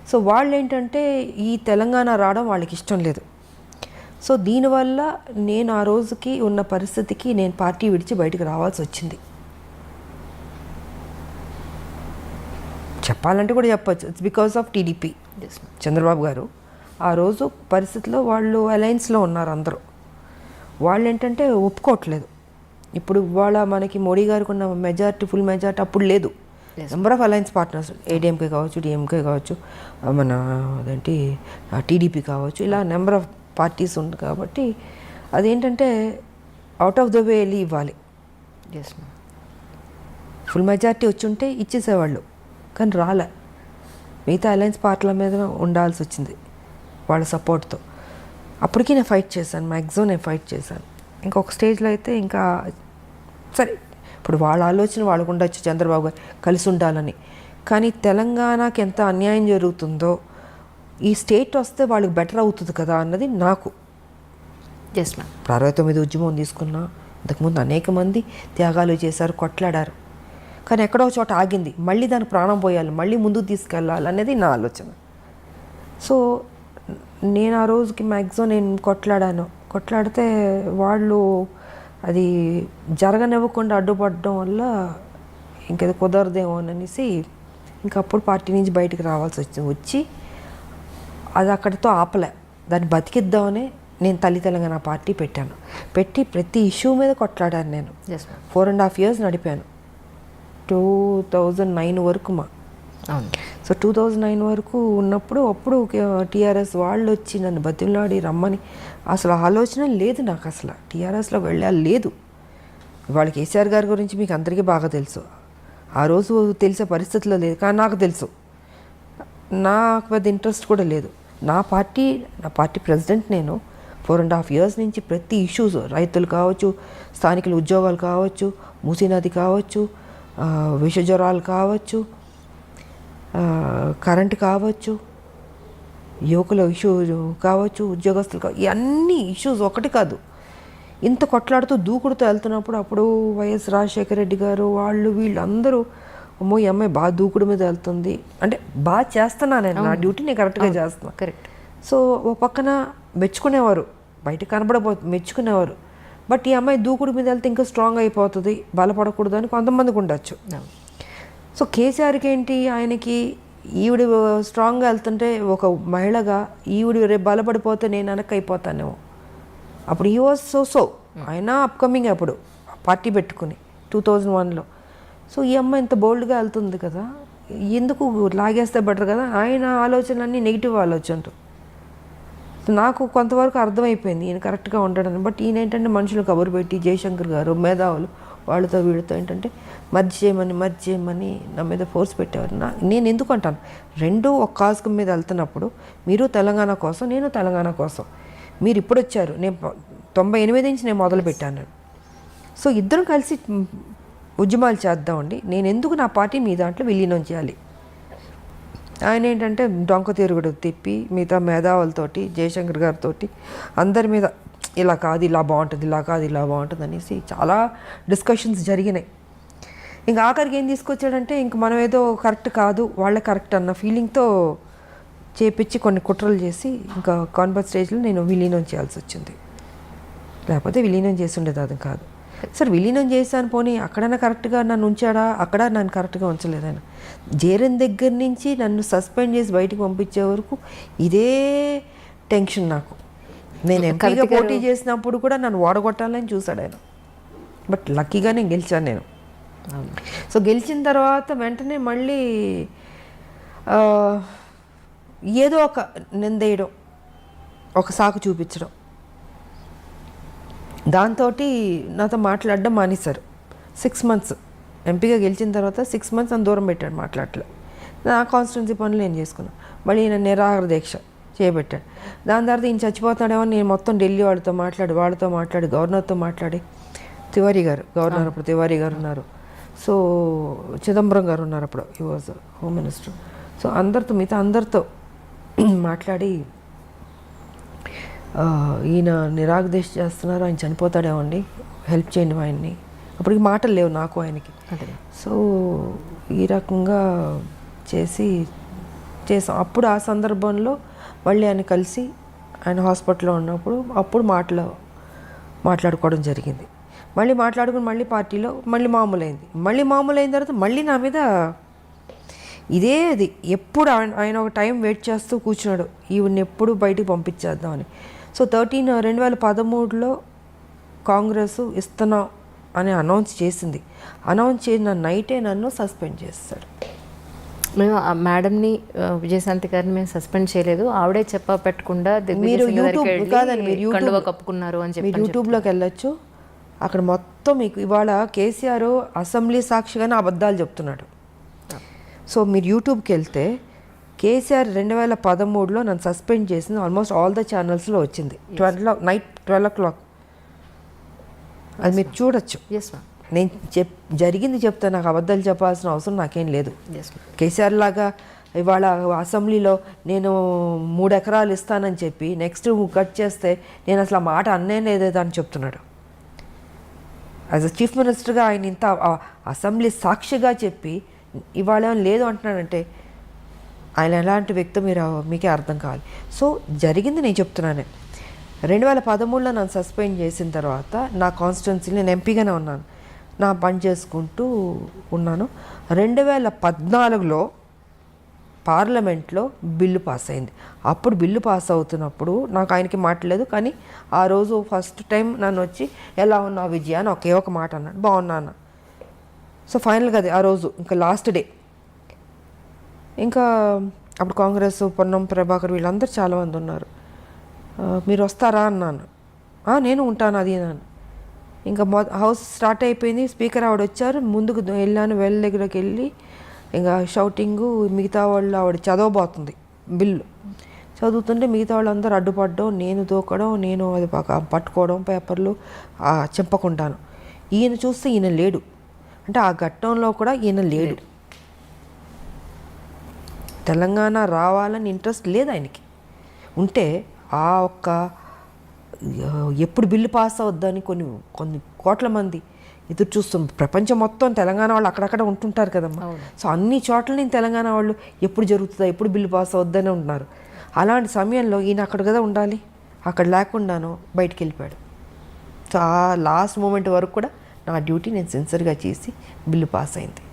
S2: సో వాళ్ళు ఏంటంటే ఈ తెలంగాణ రావడం వాళ్ళకి ఇష్టం లేదు. సో దీనివల్ల నేను ఆ రోజుకి ఉన్న పరిస్థితికి నేను పార్టీ విడిచి బయటకు రావాల్సి వచ్చింది. చెప్పాలంటే కూడా చెప్పచ్చు, it's because of TDP. Chandrababu గారు ఆ రోజు పరిస్థితిలో వాళ్ళు అలయన్స్లో ఉన్నారు అందరూ. వాళ్ళు ఏంటంటే ఒప్పుకోవట్లేదు. ఇప్పుడు ఇవాళ మనకి మోడీ గారికి ఉన్న మెజారిటీ, ఫుల్ మెజారిటీ అప్పుడు లేదు. Number of alliance partners, ADMK కావచ్చు, డిఎంకే కావచ్చు, మన అదేంటి టీడీపీ కావచ్చు, ఇలా నెంబర్ ఆఫ్ పార్టీస్ ఉంది. కాబట్టి అదేంటంటే అవుట్ ఆఫ్ ద వే వెళ్ళి ఇవ్వాలి. ఫుల్ మెజారిటీ వచ్చి ఉంటే ఇచ్చేసేవాళ్ళు, కానీ రాలే. మిగతా అలయన్స్ పార్టీల మీద ఉండాల్సి వచ్చింది వాళ్ళ సపోర్ట్తో. అప్పటికీ నేను ఫైట్ చేశాను, మ్యాక్సిమం నేను ఫైట్ చేశాను. ఇంకొక స్టేజ్లో అయితే ఇంకా సరే, ఇప్పుడు వాళ్ళ ఆలోచన వాళ్ళకు ఉండొచ్చు, చంద్రబాబు గారు కలిసి ఉండాలని. కానీ తెలంగాణకి ఎంత అన్యాయం జరుగుతుందో, ఈ స్టేట్ వస్తే వాళ్ళకి బెటర్ అవుతుంది కదా అన్నది నాకు.
S1: Yes ma'am.
S2: ఇప్పుడు 69 ఉద్యమం తీసుకున్నా, ఇంతకుముందు అనేక మంది త్యాగాలు చేశారు, కొట్లాడారు. కానీ ఎక్కడో చోట ఆగింది, మళ్ళీ దానికి ప్రాణం పోయాలి, మళ్ళీ ముందుకు తీసుకెళ్ళాలి అనేది నా ఆలోచన. సో నేను ఆ రోజుకి మ్యాక్సిమం నేను కొట్లాడితే వాళ్ళు అది జరగనివ్వకుండా అడ్డుపడడం వల్ల ఇంకేదో కుదరదేమో అనేసి ఇంకప్పుడు పార్టీ నుంచి బయటకు రావాల్సి వచ్చి అది అక్కడితో ఆపలే, దాన్ని బతికిద్దామని నేను తల్లి తెలంగాణ పార్టీ పెట్టి ప్రతి ఇష్యూ మీద కొట్లాడాను. నేను 4.5 years నడిపాను, 2009 వరకు సో 2009 వరకు ఉన్నప్పుడు అప్పుడు టీఆర్ఎస్ వాళ్ళు వచ్చి నన్ను బతిమలాడి రమ్మని, అసలు ఆలోచన లేదు నాకు, అసలు టీఆర్ఎస్లో వెళ్ళాలి లేదు. వాళ్ళ కేసీఆర్ గారి గురించి మీకు అందరికీ బాగా తెలుసు, ఆ రోజు తెలిసే పరిస్థితిలో లేదు. కానీ నాకు తెలుసు, నాకు పెద్ద ఇంట్రెస్ట్ కూడా లేదు. నా పార్టీ ప్రెసిడెంట్ నేను. 4.5 years నుంచి ప్రతి ఇష్యూస్, రైతులు కావచ్చు, స్థానికుల ఉద్యోగాలు కావచ్చు, మూసీ నది కావచ్చు, విష జ్వరాలు కావచ్చు, కరెంటు కావచ్చు, యువకుల ఇష్యూ కావచ్చు, ఉద్యోగస్తులు కావచ్చు, ఇవన్నీ ఇష్యూస్ ఒకటి కాదు. ఇంత కొట్లాడుతూ దూకుడుతూ వెళ్తున్నప్పుడు అప్పుడు వైఎస్ రాజశేఖర రెడ్డి గారు వీళ్ళు అందరూ, అమ్మో ఈ అమ్మాయి బాగా దూకుడు మీద వెళ్తుంది అంటే బాగా చేస్తున్నా నేను, నా డ్యూటీ నేను కరెక్ట్గా చేస్తున్నా.
S1: కరెక్ట్.
S2: సో ఓ పక్కన మెచ్చుకునేవారు, బయట మెచ్చుకునేవారు. బట్ ఈ అమ్మాయి దూకుడు మీద వెళ్తే ఇంకా స్ట్రాంగ్ అయిపోతుంది, బలపడకూడదు అని కొంతమందికి ఉండొచ్చు. సో కేసీఆర్కి ఏంటి, ఆయనకి ఈవిడ స్ట్రాంగ్గా వెళ్తుంటే ఒక మహిళగా ఈవిడ రేపు బలపడిపోతే నేను వెనక్కి అయిపోతానేమో అప్పుడు ఈ వాజ్ సో ఆయన అప్కమింగ్ అప్పుడు పార్టీ పెట్టుకుని 2001లో. సో ఈ అమ్మాయి ఇంత బోల్డ్గా వెళ్తుంది కదా, ఎందుకు లాగేస్తే బెటర్ కదా, ఆయన ఆలోచనలన్నీ నెగిటివ్ ఆలోచనలు. నాకు కొంతవరకు అర్థమైపోయింది ఈయన కరెక్ట్గా ఉంటాడని. బట్ ఈయన ఏంటంటే మనుషులు కబురు పెట్టి జయశంకర్ గారు మేధావులు వాళ్ళతో వీళ్ళతో ఏంటంటే మర్జ్ చేయమని నా మీద ఫోర్స్ పెట్టేవారు. నేను ఎందుకు అంటాను, రెండూ ఒక కాజ్ మీద వెళ్తున్నప్పుడు మీరు తెలంగాణ కోసం నేను తెలంగాణ కోసం, మీరు ఇప్పుడు వచ్చారు, నేను 98 నుంచి నేను మొదలు పెట్టాను. సో ఇద్దరం కలిసి ఉద్యమాలు చేద్దామండి, నేను ఎందుకు నా పార్టీ మీ దాంట్లో విలీనం చేయాలి. ఆయన ఏంటంటే డొంక తిరుగుడు తిప్పి మిగతా మేధావులతోటి జయశంకర్ గారితో అందరి మీద ఇలా కాదు ఇలా బాగుంటుంది, ఇలా కాదు ఇలా బాగుంటుంది అనేసి చాలా డిస్కషన్స్ జరిగినాయి. ఇంకా ఆఖరికి ఏం తీసుకొచ్చాడంటే ఇంక మనం ఏదో కరెక్ట్ కాదు వాళ్ళే కరెక్ట్ అన్న ఫీలింగ్తో చేపించి కొన్ని కుట్రలు చేసి ఇంకా కాన్ఫరెన్స్ స్టేజ్లో నేను విలీనం చేయాల్సి వచ్చింది. లేకపోతే విలీనం చేసి ఉండేది అది కాదు. సార్ విలీనం చేశాను పోనీ అక్కడైనా కరెక్ట్గా నన్ను ఉంచాడా, అక్కడ నన్ను కరెక్ట్గా ఉంచలేదు. ఆయన జేరన్ దగ్గర నుంచి నన్ను సస్పెండ్ చేసి బయటికి పంపించే వరకు ఇదే టెన్షన్ నాకు. నేను ఎంపీగా పోటీ చేసినప్పుడు కూడా నన్ను ఓడగొట్టాలని చూశాడు ఆయన. బట్ లక్కీగా నేను గెలిచాను నేను. సో గెలిచిన తర్వాత వెంటనే మళ్ళీ ఏదో ఒక నిందేయడం, ఒక సాకు చూపించడం, దాంతో నాతో మాట్లాడడం మానేశారు. 6 months ఎంపీగా గెలిచిన తర్వాత 6 months అని దూరం పెట్టాడు, మాట్లాడలే. నా కాన్స్టిట్యున్సీ పనులు నేను చేసుకున్నాను. మళ్ళీ ఈయన నిరాహార దీక్ష చేయబెట్టాడు. దాని తర్వాత ఈయన చచ్చిపోతాడేమో నేను మొత్తం ఢిల్లీ వాళ్ళతో మాట్లాడి గవర్నర్తో మాట్లాడి, తివారీ గారు గవర్నర్ అప్పుడు తివారీ గారు ఉన్నారు, సో చిదంబరం గారు ఉన్నారు అప్పుడు, he was home minister. So మిగతా అందరితో మాట్లాడి ఈయన నిరాగదీక్ష చేస్తున్నారు, ఆయన చనిపోతాడేమండి, హెల్ప్ చేయండి ఆయన్ని. అప్పటికి మాటలు లేవు నాకు ఆయనకి. సో ఈ రకంగా చేసాం. అప్పుడు ఆ సందర్భంలో మళ్ళీ ఆయన కలిసి ఆయన హాస్పిటల్లో ఉన్నప్పుడు అప్పుడు మాట్లాడుకోవడం జరిగింది. మళ్ళీ మాట్లాడుకుని మళ్ళీ పార్టీలో మళ్ళీ మామూలు అయిన తర్వాత మళ్ళీ నా మీద ఇదే అది ఎప్పుడు ఆయన ఒక టైం వెయిట్ చేస్తూ కూర్చున్నాడు, ఈవిని ఎప్పుడు బయటికి పంపించేద్దామని. సో 2013లో కాంగ్రెస్ ఇస్తున్నాం అని అనౌన్స్ చేసిన నైటే నన్ను సస్పెండ్ చేస్తాడు.
S1: మేము ఆ మేడంని విజయశాంతి గారిని మేము సస్పెండ్ చేయలేదు, ఆవిడే పెట్టకుండా
S2: మీరు యూట్యూబ్ కాదండి, మీరు
S1: కప్పుకున్నారు అని చెప్పి
S2: మీరు యూట్యూబ్లోకి వెళ్ళొచ్చు. అక్కడ మొత్తం మీకు ఇవాళ కేసీఆర్ అసెంబ్లీ సాక్షిగానే అబద్ధాలు చెప్తున్నాడు. సో మీరు యూట్యూబ్కి వెళ్తే కేసీఆర్ 2013లో నన్ను సస్పెండ్ చేసింది ఆల్మోస్ట్ ఆల్ ద ఛానల్స్లో వచ్చింది. నైట్ 12 o'clock అది మీరు చూడొచ్చు. నేను జరిగింది చెప్తే నాకు అబద్ధాలు చెప్పాల్సిన అవసరం నాకేం లేదు. కేసీఆర్ లాగా ఇవాళ అసెంబ్లీలో నేను 3 ఎకరాలు ఇస్తానని చెప్పి నెక్స్ట్ కట్ చేస్తే నేను అసలు ఆ మాట అన్నే లేదేదో అని చెప్తున్నాడు. యాజ్ అ చీఫ్ మినిస్టర్గా ఆయన ఇంత అసెంబ్లీ సాక్షిగా చెప్పి ఇవాళ లేదు అంటున్నాడంటే ఆయన ఎలాంటి వ్యక్తి మీకే అర్థం కావాలి. సో జరిగింది నేను చెప్తున్నాను. 2013లో నన్ను సస్పెండ్ చేసిన తర్వాత నా కాన్స్టిట్యున్సీలో నేను ఎంపీగానే ఉన్నాను, నా పని చేసుకుంటూ ఉన్నాను. 2014లో పార్లమెంట్లో బిల్లు పాస్ అయింది. అప్పుడు బిల్లు పాస్ అవుతున్నప్పుడు నాకు ఆయనకి మాట్లాడలేదు, కానీ ఆ రోజు ఫస్ట్ టైం నన్ను వచ్చి ఎలా ఉన్నావు విజయ అని ఒకే ఒక మాట అన్నాడు, బాగున్నా అన్న. సో ఫైనల్గా అది ఆ రోజు ఇంకా లాస్ట్ డే. ఇంకా అప్పుడు కాంగ్రెస్ పొన్నం ప్రభాకర్ వీళ్ళందరూ చాలామంది ఉన్నారు. మీరు వస్తారా అన్నాను. నేను ఉంటాను అది అన్నాను. ఇంకా హౌస్ స్టార్ట్ అయిపోయింది, స్పీకర్ ఆవిడ వచ్చారు, ముందుకు వెళ్ళాను, వెల్ దగ్గరకు వెళ్ళి ఇంకా షౌటింగు, మిగతా వాళ్ళు ఆవిడ చదవబోతుంది బిల్లు చదువుతుంటే మిగతా వాళ్ళందరూ అడ్డుపడడం, నేను దూకడం, నేను అది పట్టుకోవడం పేపర్లు చింపకుండాను. ఈయన చూస్తే ఈయన లేడు, అంటే ఆ ఘట్టంలో కూడా ఈయన లేడు. తెలంగాణ రావాలని ఇంట్రెస్ట్ లేదు ఆయనకి. ఉంటే ఆ ఒక్క ఎప్పుడు బిల్లు పాస్ అవుద్దని కొన్ని కోట్ల మంది ఎదురు చూస్తాం. ప్రపంచం మొత్తం తెలంగాణ వాళ్ళు అక్కడక్కడ ఉంటుంటారు కదమ్మా. సో అన్ని చోట్ల నేను తెలంగాణ వాళ్ళు ఎప్పుడు జరుగుతుందా, ఎప్పుడు బిల్లు పాస్ అవుద్దని ఉంటున్నారు. అలాంటి సమయంలో ఈయన అక్కడ కదా ఉండాలి, అక్కడ లేకుండాను బయటికి వెళ్ళిపోయాడు. సో ఆ లాస్ట్ మూమెంట్ వరకు కూడా నా డ్యూటీ నేను సిన్సియర్గా చేసి బిల్లు పాస్ అయింది.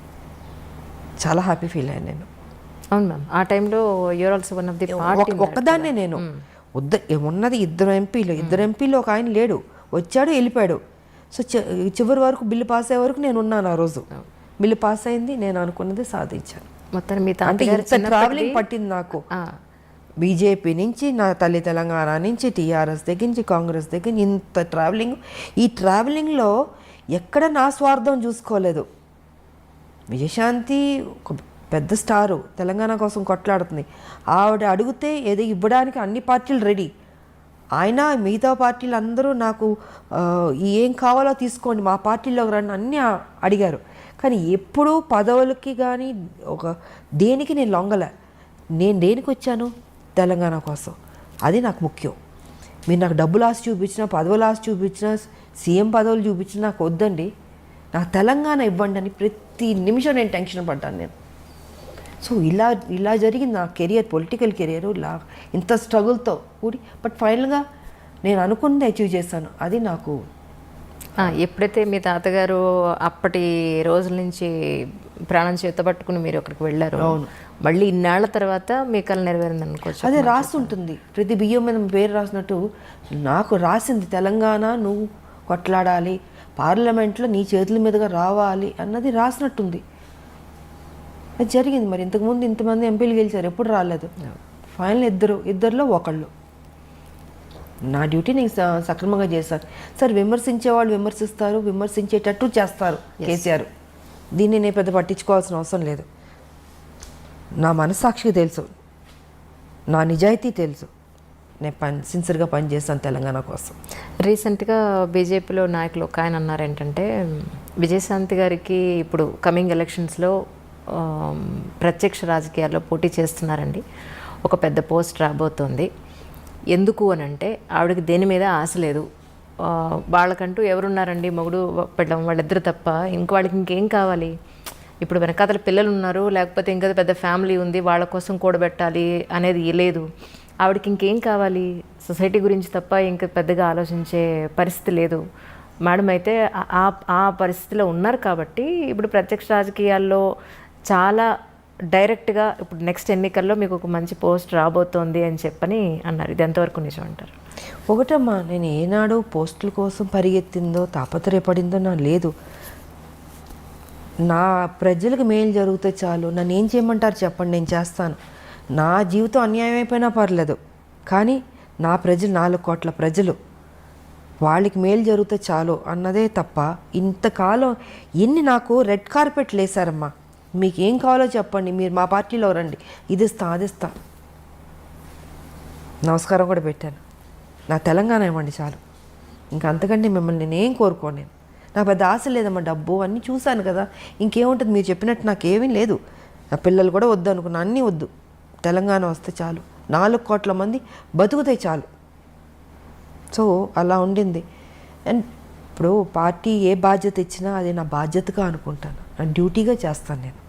S2: చాలా హ్యాపీ ఫీల్ అయ్యాను నేను.
S1: అవును మ్యామ్, ఆ టైంలో you're also one of the party.
S2: ఒక్కదాన్నే నేను ఉన్నది ఇద్దరు ఎంపీలు ఒక ఆయన లేడు, వచ్చాడు వెళ్ళిపోయాడు. సో చివరి వరకు బిల్లు పాస్ అయ్యే వరకు నేను ఉన్నాను. ఆ రోజు బిల్లు పాస్ అయింది, నేను అనుకున్నది సాధించాను.
S1: మొత్తం మీ
S2: అంటే ఇంత ట్రావెలింగ్ పట్టింది నాకు. బీజేపీ నుంచి, నా తల్లి తెలంగాణ నుంచి, టీఆర్ఎస్ దగ్గర నుంచి, కాంగ్రెస్ దగ్గర ఇంత ట్రావెలింగ్. ఈ ట్రావెలింగ్లో ఎక్కడ నా స్వార్థం చూసుకోలేదు. విజయశాంతి ఒక పెద్ద స్టారు, తెలంగాణ కోసం కొట్లాడుతుంది. ఆవిడ అడిగితే ఏదో ఇవ్వడానికి అన్ని పార్టీలు రెడీ. ఆయన మిగతా పార్టీలు అందరూ నాకు ఏం కావాలో తీసుకోండి, మా పార్టీలోకి రండి అన్నీ అడిగారు. కానీ ఎప్పుడూ పదవులకి కానీ దేనికి నేను లొంగలే. నేను దేనికి వచ్చాను? తెలంగాణ కోసం. అది నాకు ముఖ్యం. మీరు నాకు డబ్బులు ఆశ చూపించినా, పదవులు ఆశ చూపించినా, సీఎం పదవులు చూపించినా నాకు వద్దండి. నాకు తెలంగాణ ఇవ్వండి అని ప్రతి నిమిషం నేను టెన్షన్ పడ్డాను నేను. సో ఇలా జరిగింది నా కెరియర్, పొలిటికల్ కెరియర్ ఇలా ఇంత స్ట్రగుల్తో కూడి. బట్ ఫైనల్గా నేను అనుకున్నది అచీవ్ చేశాను. అది నాకు.
S1: ఎప్పుడైతే మీ తాతగారు అప్పటి రోజుల నుంచి ప్రాణం చేతపట్టుకుని మీరు అక్కడికి వెళ్ళారు, మళ్ళీ ఇన్నాళ్ల తర్వాత మీ కళ నెరవేరింది అనుకోవచ్చు.
S2: అదే రాస్తుంటుంది, ప్రతి బియ్యం మీద పేరు రాసినట్టు నాకు రాసింది తెలంగాణ నువ్వు కొట్లాడాలి, పార్లమెంట్లో నీ చేతుల మీదుగా రావాలి అన్నది రాసినట్టుంది. అది జరిగింది. మరి ఇంతకుముందు ఇంతమంది ఎంపీలు గెలిచారు, ఎప్పుడు రాలేదు. ఫైనల్ ఇద్దరిలో ఒకళ్ళు. నా డ్యూటీ నేను సక్రమంగా చేశాను. సార్ విమర్శించే వాళ్ళు విమర్శిస్తారు, విమర్శించేటట్టు చేస్తారు కేసీఆర్. దీన్ని నేను పెద్ద పట్టించుకోవాల్సిన అవసరం లేదు. నా మనస్సాక్షికి తెలుసు, నా నిజాయితీ తెలుసు. నేను సిన్సియర్గా పనిచేస్తాను తెలంగాణ కోసం.
S1: రీసెంట్గా బీజేపీలో నాయకులు ఒక ఆయన అన్నారు ఏంటంటే, విజయశాంతి గారికి ఇప్పుడు కమింగ్ ఎలక్షన్స్లో ప్రత్యక్ష రాజకీయాల్లో పోటీ చేస్తున్నారండి, ఒక పెద్ద పోస్ట్ రాబోతోంది. ఎందుకు అని అంటే ఆవిడకి దేని మీద ఆశ లేదు, వాళ్ళకంటూ ఎవరున్నారండి, మొగుడు పెళ్ళం వాళ్ళిద్దరు తప్ప వాళ్ళకి ఇంకేం కావాలి. ఇప్పుడు వెనకాతల పిల్లలు ఉన్నారు, లేకపోతే ఇంకా పెద్ద ఫ్యామిలీ ఉంది, వాళ్ళ కోసం కూడబెట్టాలి అనేది లేదు. ఆవిడకి ఇంకేం కావాలి, సొసైటీ గురించి తప్ప ఇంకా పెద్దగా ఆలోచించే పరిస్థితి లేదు. మేడం అయితే ఆ పరిస్థితిలో ఉన్నారు కాబట్టి ఇప్పుడు ప్రత్యక్ష రాజకీయాల్లో చాలా డైరెక్ట్గా ఇప్పుడు నెక్స్ట్ ఎన్నికల్లో మీకు ఒక మంచి పోస్ట్ రాబోతోంది అని చెప్పని అన్నారు. ఇది ఎంతవరకు నిజం అంటారు?
S2: ఒకటమ్మా, నేను ఏనాడు పోస్టుల కోసం పరిగెత్తిందో తాపత్రయపడిందో నా లేదు. నా ప్రజలకు మేలు జరిగితే చాలు, నన్ను ఏం చేయమంటారు చెప్పండి, నేను చేస్తాను. నా జీవితం అన్యాయం అయిపోయినా పర్లేదు, కానీ నా ప్రజలు 4 కోట్ల ప్రజలు, వాళ్ళకి మేలు జరిగితే చాలు అన్నదే తప్ప ఇంతకాలం నాకు రెడ్ కార్పెట్లు వేశారమ్మా. మీకు ఏం కావాలో చెప్పండి, మీరు మా పార్టీలో రండి, ఇది ఇస్తా అది ఇస్తా. నమస్కారం కూడా పెట్టాను. నా తెలంగాణ ఇవ్వండి చాలు, ఇంకా అంతకంటే మిమ్మల్ని నేనేం కోరుకోను. నాకు పెద్ద ఆశ లేదమ్మా, డబ్బు అన్నీ చూశాను కదా, ఇంకేముంటుంది. మీరు చెప్పినట్టు నాకేమీ లేదు. నా పిల్లలు కూడా వద్దు అనుకున్నా, అన్నీ వద్దు, తెలంగాణ వస్తే చాలు, 4 కోట్ల మంది బతుకుతే చాలు. సో అలా ఉండింది. అండ్ ఇప్పుడు పార్టీ ఏ బాధ్యత ఇచ్చినా అది నా బాధ్యతగా అనుకుంటాను, నా డ్యూటీగా చేస్తాను నేను.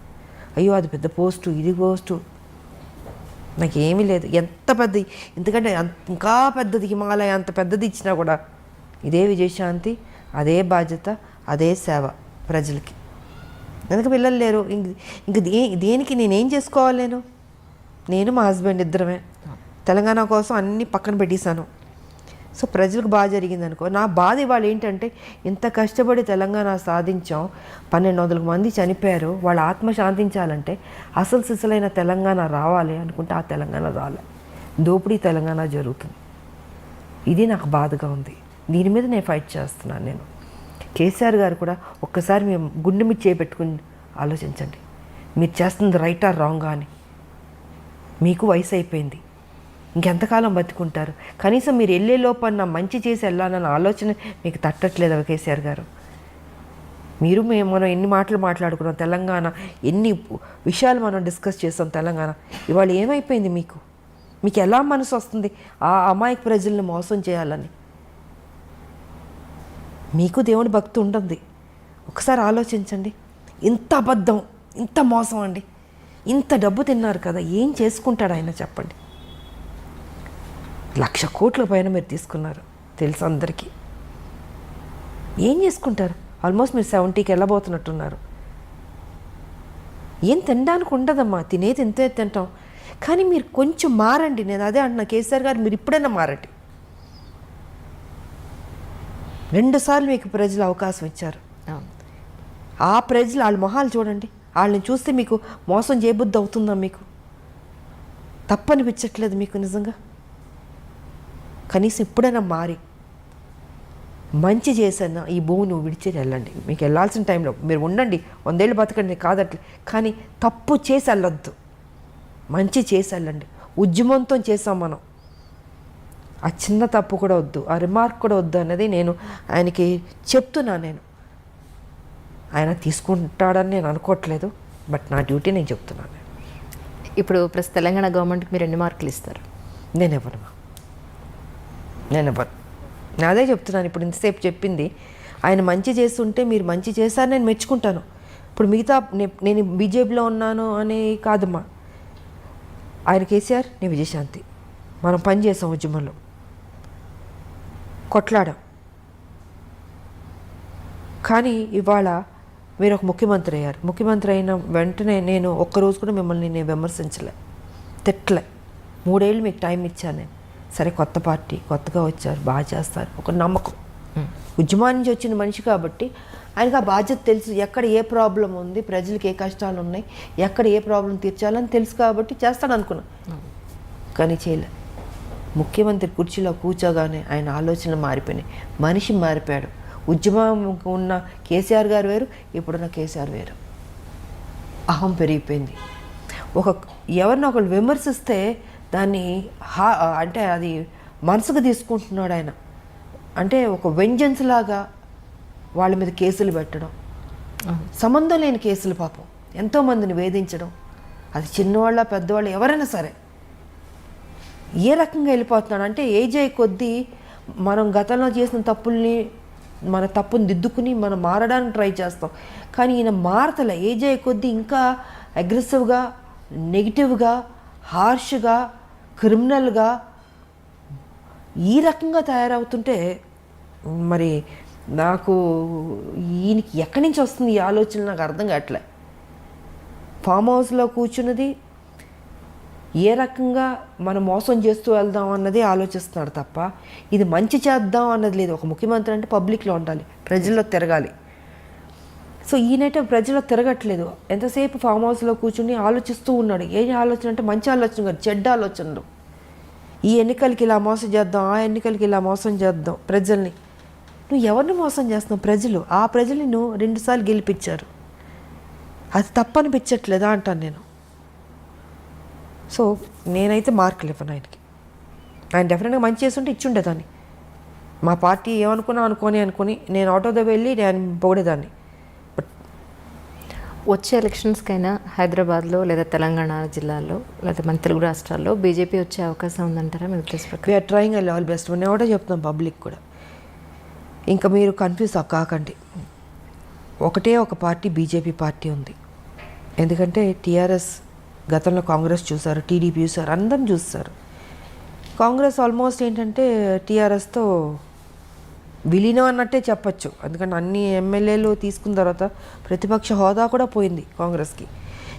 S2: అయ్యో అది పెద్ద పోస్టు, ఇది పోస్టు, నాకేమీ లేదు. ఎంత పెద్ద, ఎందుకంటే ఇంకా పెద్దది హిమాలయ అంత పెద్దది ఇచ్చినా కూడా ఇదే విజయశాంతి, అదే బాధ్యత, అదే సేవ ప్రజలకి. ఎందుకు పిల్లలు లేరు, ఇంక దేనికి నేనేం చేసుకోవాలి? నేను మా హస్బెండ్ ఇద్దరమే తెలంగాణ కోసం అన్నీ పక్కన పెట్టేశాను. సో ప్రజలకు బాగా జరిగింది అనుకో. నా బాధ ఇవాళ ఏంటంటే, ఇంత కష్టపడి తెలంగాణ సాధించాం, 1200 మంది చనిపోయారు, వాళ్ళ ఆత్మ శాంతించాలంటే అసలు సిసలైన తెలంగాణ రావాలి అనుకుంటే ఆ తెలంగాణ రాలే, దోపిడీ తెలంగాణ జరుగుతుంది. ఇది నాకు బాధగా ఉంది. దీని మీద నేను ఫైట్ చేస్తున్నాను. నేను కేసీఆర్ గారు కూడా ఒక్కసారి మేము గుండె మీద చేపెట్టుకుని ఆలోచించండి, మీరు చేస్తుంది రైటా రాంగా అని. మీకు వయసు అయిపోయింది, ఇంకెంతకాలం బతుకుంటారు? కనీసం మీరు వెళ్ళే లోపల మంచి చేసి వెళ్ళాలన్న ఆలోచన మీకు తట్టట్లేదు కేసీఆర్ గారు. మనం ఎన్ని మాటలు మాట్లాడుకున్నాం తెలంగాణ, ఎన్ని విషయాలు మనం డిస్కస్ చేస్తాం తెలంగాణ. ఇవాళ ఏమైపోయింది? మీకు ఎలా మనసు వస్తుంది ఆ అమాయక ప్రజల్ని మోసం చేయాలని? మీకు దేవుని భక్తి ఉంటుంది, ఒకసారి ఆలోచించండి. ఇంత అబద్ధం, ఇంత మోసం అండి, ఇంత డబ్బు తిన్నారు కదా, ఏం చేసుకుంటాడు ఆయన చెప్పండి? 1,00,000 కోట్ల పైన మీరు తీసుకున్నారు, తెలుసు అందరికీ. ఏం చేసుకుంటారు? ఆల్మోస్ట్ మీరు 70కి వెళ్ళబోతున్నట్టున్నారు. ఏం తినడానికి ఉండదమ్మా, తినేది ఇంతే తింటాం. కానీ మీరు కొంచెం మారండి. నేను అదే అంటున్నా, కేసీఆర్ గారు మీరు ఇప్పుడైనా మారండి. 2 సార్లు మీకు ప్రజలు అవకాశం ఇచ్చారు. ఆ ప్రజలు వాళ్ళ మొహాలు చూడండి. వాళ్ళని చూస్తే మీకు మోసం చేయబుద్ధి అవుతుందా? మీకు తప్పనిపించట్లేదు మీకు నిజంగా? కనీసం ఇప్పుడైనా మారి మంచి చేశాను, ఈ భూమి నువ్వు విడిచి వెళ్ళండి. మీకు వెళ్ళాల్సిన టైంలో మీరు ఉండండి, 100 ఏళ్ళు బతకండి కాదట్లే, కానీ తప్పు చేసి వెళ్ళొద్దు, మంచి చేసి వెళ్ళండి. ఉద్యమంతో చేసాం మనం, ఆ చిన్న తప్పు కూడా వద్దు, ఆ రిమార్క్ కూడా వద్దు అన్నది నేను ఆయనకి చెప్తున్నాను. నేను ఆయన తీసుకుంటాడని నేను అనుకోవట్లేదు, బట్ నా డ్యూటీ నేను చెప్తున్నాను.
S1: ఇప్పుడు ప్రస్తుత తెలంగాణ గవర్నమెంట్కి మీరు ఎన్ని మార్కులు ఇస్తారు?
S2: నేను ఇవ్వను. నేను అదే చెప్తున్నాను. ఇప్పుడు ఇంతసేపు చెప్పింది ఆయన మంచి చేస్తుంటే మీరు మంచి చేశారని నేను మెచ్చుకుంటాను. ఇప్పుడు మిగతా నేను బీజేపీలో ఉన్నాను అని కాదమ్మా. ఆయన కేసీఆర్, నేను విజయశాంతి, మనం పని చేసాం, ఉద్యమంలో కొట్లాడాం. కానీ ఇవాళ మీరు ఒక ముఖ్యమంత్రి అయ్యారు. ముఖ్యమంత్రి అయిన వెంటనే నేను ఒక్కరోజు కూడా మిమ్మల్ని నేను విమర్శించలే, తిట్టలే. 3 ఏళ్ళు మీకు టైం ఇచ్చాను నేను. సరే, కొత్త పార్టీ, కొత్తగా వచ్చారు, బాగా చేస్తారు, ఒక నమ్మకం. ఉద్యమం నుంచి వచ్చిన మనిషి కాబట్టి ఆయనకు ఆ బాధ్యత తెలుసు. ఎక్కడ ఏ ప్రాబ్లం ఉంది, ప్రజలకు ఏ కష్టాలు ఉన్నాయి, ఎక్కడ ఏ ప్రాబ్లం తీర్చాలని తెలుసు కాబట్టి చేస్తాడు అనుకున్నా. కానీ చేయలే. ముఖ్యమంత్రి కుర్చీలో కూర్చోగానే ఆయన ఆలోచనలు మారిపోయినాయి, మనిషి మారిపోయాడు. ఉద్యమం ఉన్న కేసీఆర్ గారు వేరు, ఇప్పుడున్న కేసీఆర్ వేరు. అహం పెరిగిపోయింది. ఎవరిని ఒకళ్ళు విమర్శిస్తే దాన్ని అంటే అది మనసుకు తీసుకుంటున్నాడు ఆయన. అంటే ఒక వెంజెన్స్ లాగా వాళ్ళ మీద కేసులు పెట్టడం, సంబంధం లేని కేసులు, పాపం ఎంతోమందిని వేధించడం. అది చిన్నవాళ్ళ పెద్దవాళ్ళు ఎవరైనా సరే ఏ రకంగా వెళ్ళిపోతున్నాడు అంటే, ఏజ్ అయ్యే కొద్దీ మనం గతంలో చేసిన తప్పుల్ని, మన తప్పుని దిద్దుకుని మనం మారడానికి ట్రై చేస్తాం. కానీ ఈయన మారతలే. ఏజ్ అయ్యే కొద్దీ ఇంకా అగ్రెసివ్గా, నెగిటివ్గా, హార్ష్గా, క్రిమినల్గా ఈ రకంగా తయారవుతుంటే మరి నాకు ఈయనకి ఎక్కడి నుంచి వస్తుంది ఈ ఆలోచన నాకు అర్థం కావట్లే. ఫామ్ హౌస్లో కూర్చున్నది ఏ రకంగా మనం మోసం చేస్తూ వెళ్దాం అన్నది ఆలోచిస్తున్నాడు తప్ప ఇది మంచి చేద్దాం అన్నది లేదు. ఒక ముఖ్యమంత్రి అంటే పబ్లిక్లో ఉండాలి, ప్రజల్లో తిరగాలి. సో ఈయనైతే ప్రజల్లో తిరగట్లేదు. ఎంతసేపు ఫామ్ హౌస్లో కూర్చుని ఆలోచిస్తూ ఉన్నాడు. ఏ ఆలోచన అంటే మంచి ఆలోచన కాదు, చెడ్డ ఆలోచనలు. ఈ ఎన్నికలకి ఇలా మోసం చేద్దాం, ఆ ఎన్నికలకి ఇలా మోసం చేద్దాం ప్రజల్ని. నువ్వు ఎవరిని మోసం చేస్తున్నావు? ప్రజలు. ఆ ప్రజల్ని నువ్వు 2 సార్లు గెలిపించారు. అది తప్పనిపించట్లేదా అంటాను నేను. సో నేనైతే మార్కులు ఇవ్వను ఆయనకి. ఆయన డెఫినెట్గా మంచి చేస్తుంటే ఇచ్చుండేదాన్ని. మా పార్టీ ఏమనుకున్నా అనుకొని నేను ఆటోతో వెళ్ళి నేను పొగిడేదాన్ని.
S1: వచ్చే ఎలక్షన్స్కైనా హైదరాబాద్లో లేదా తెలంగాణ జిల్లాలో లేదా మన తెలుగు రాష్ట్రాల్లో బీజేపీ వచ్చే అవకాశం ఉందంటారా మీ ఉద్దేశ ప్రకారం?
S2: We're trying I all best. నేను ఒకటే చెప్తున్నాను పబ్లిక్ కూడా, ఇంకా మీరు కన్ఫ్యూజ్ కాకండి. ఒకటే ఒక పార్టీ బీజేపీ పార్టీ ఉంది. ఎందుకంటే టీఆర్ఎస్ గతంలో కాంగ్రెస్ చూశారు, టీడీపీ చూశారు, అందరం చూస్తారు. కాంగ్రెస్ ఆల్మోస్ట్ ఏంటంటే టీఆర్ఎస్తో విలీనం అన్నట్టే చెప్పచ్చు. ఎందుకంటే అన్ని ఎమ్మెల్యేలు తీసుకున్న తర్వాత ప్రతిపక్ష హోదా కూడా పోయింది కాంగ్రెస్కి.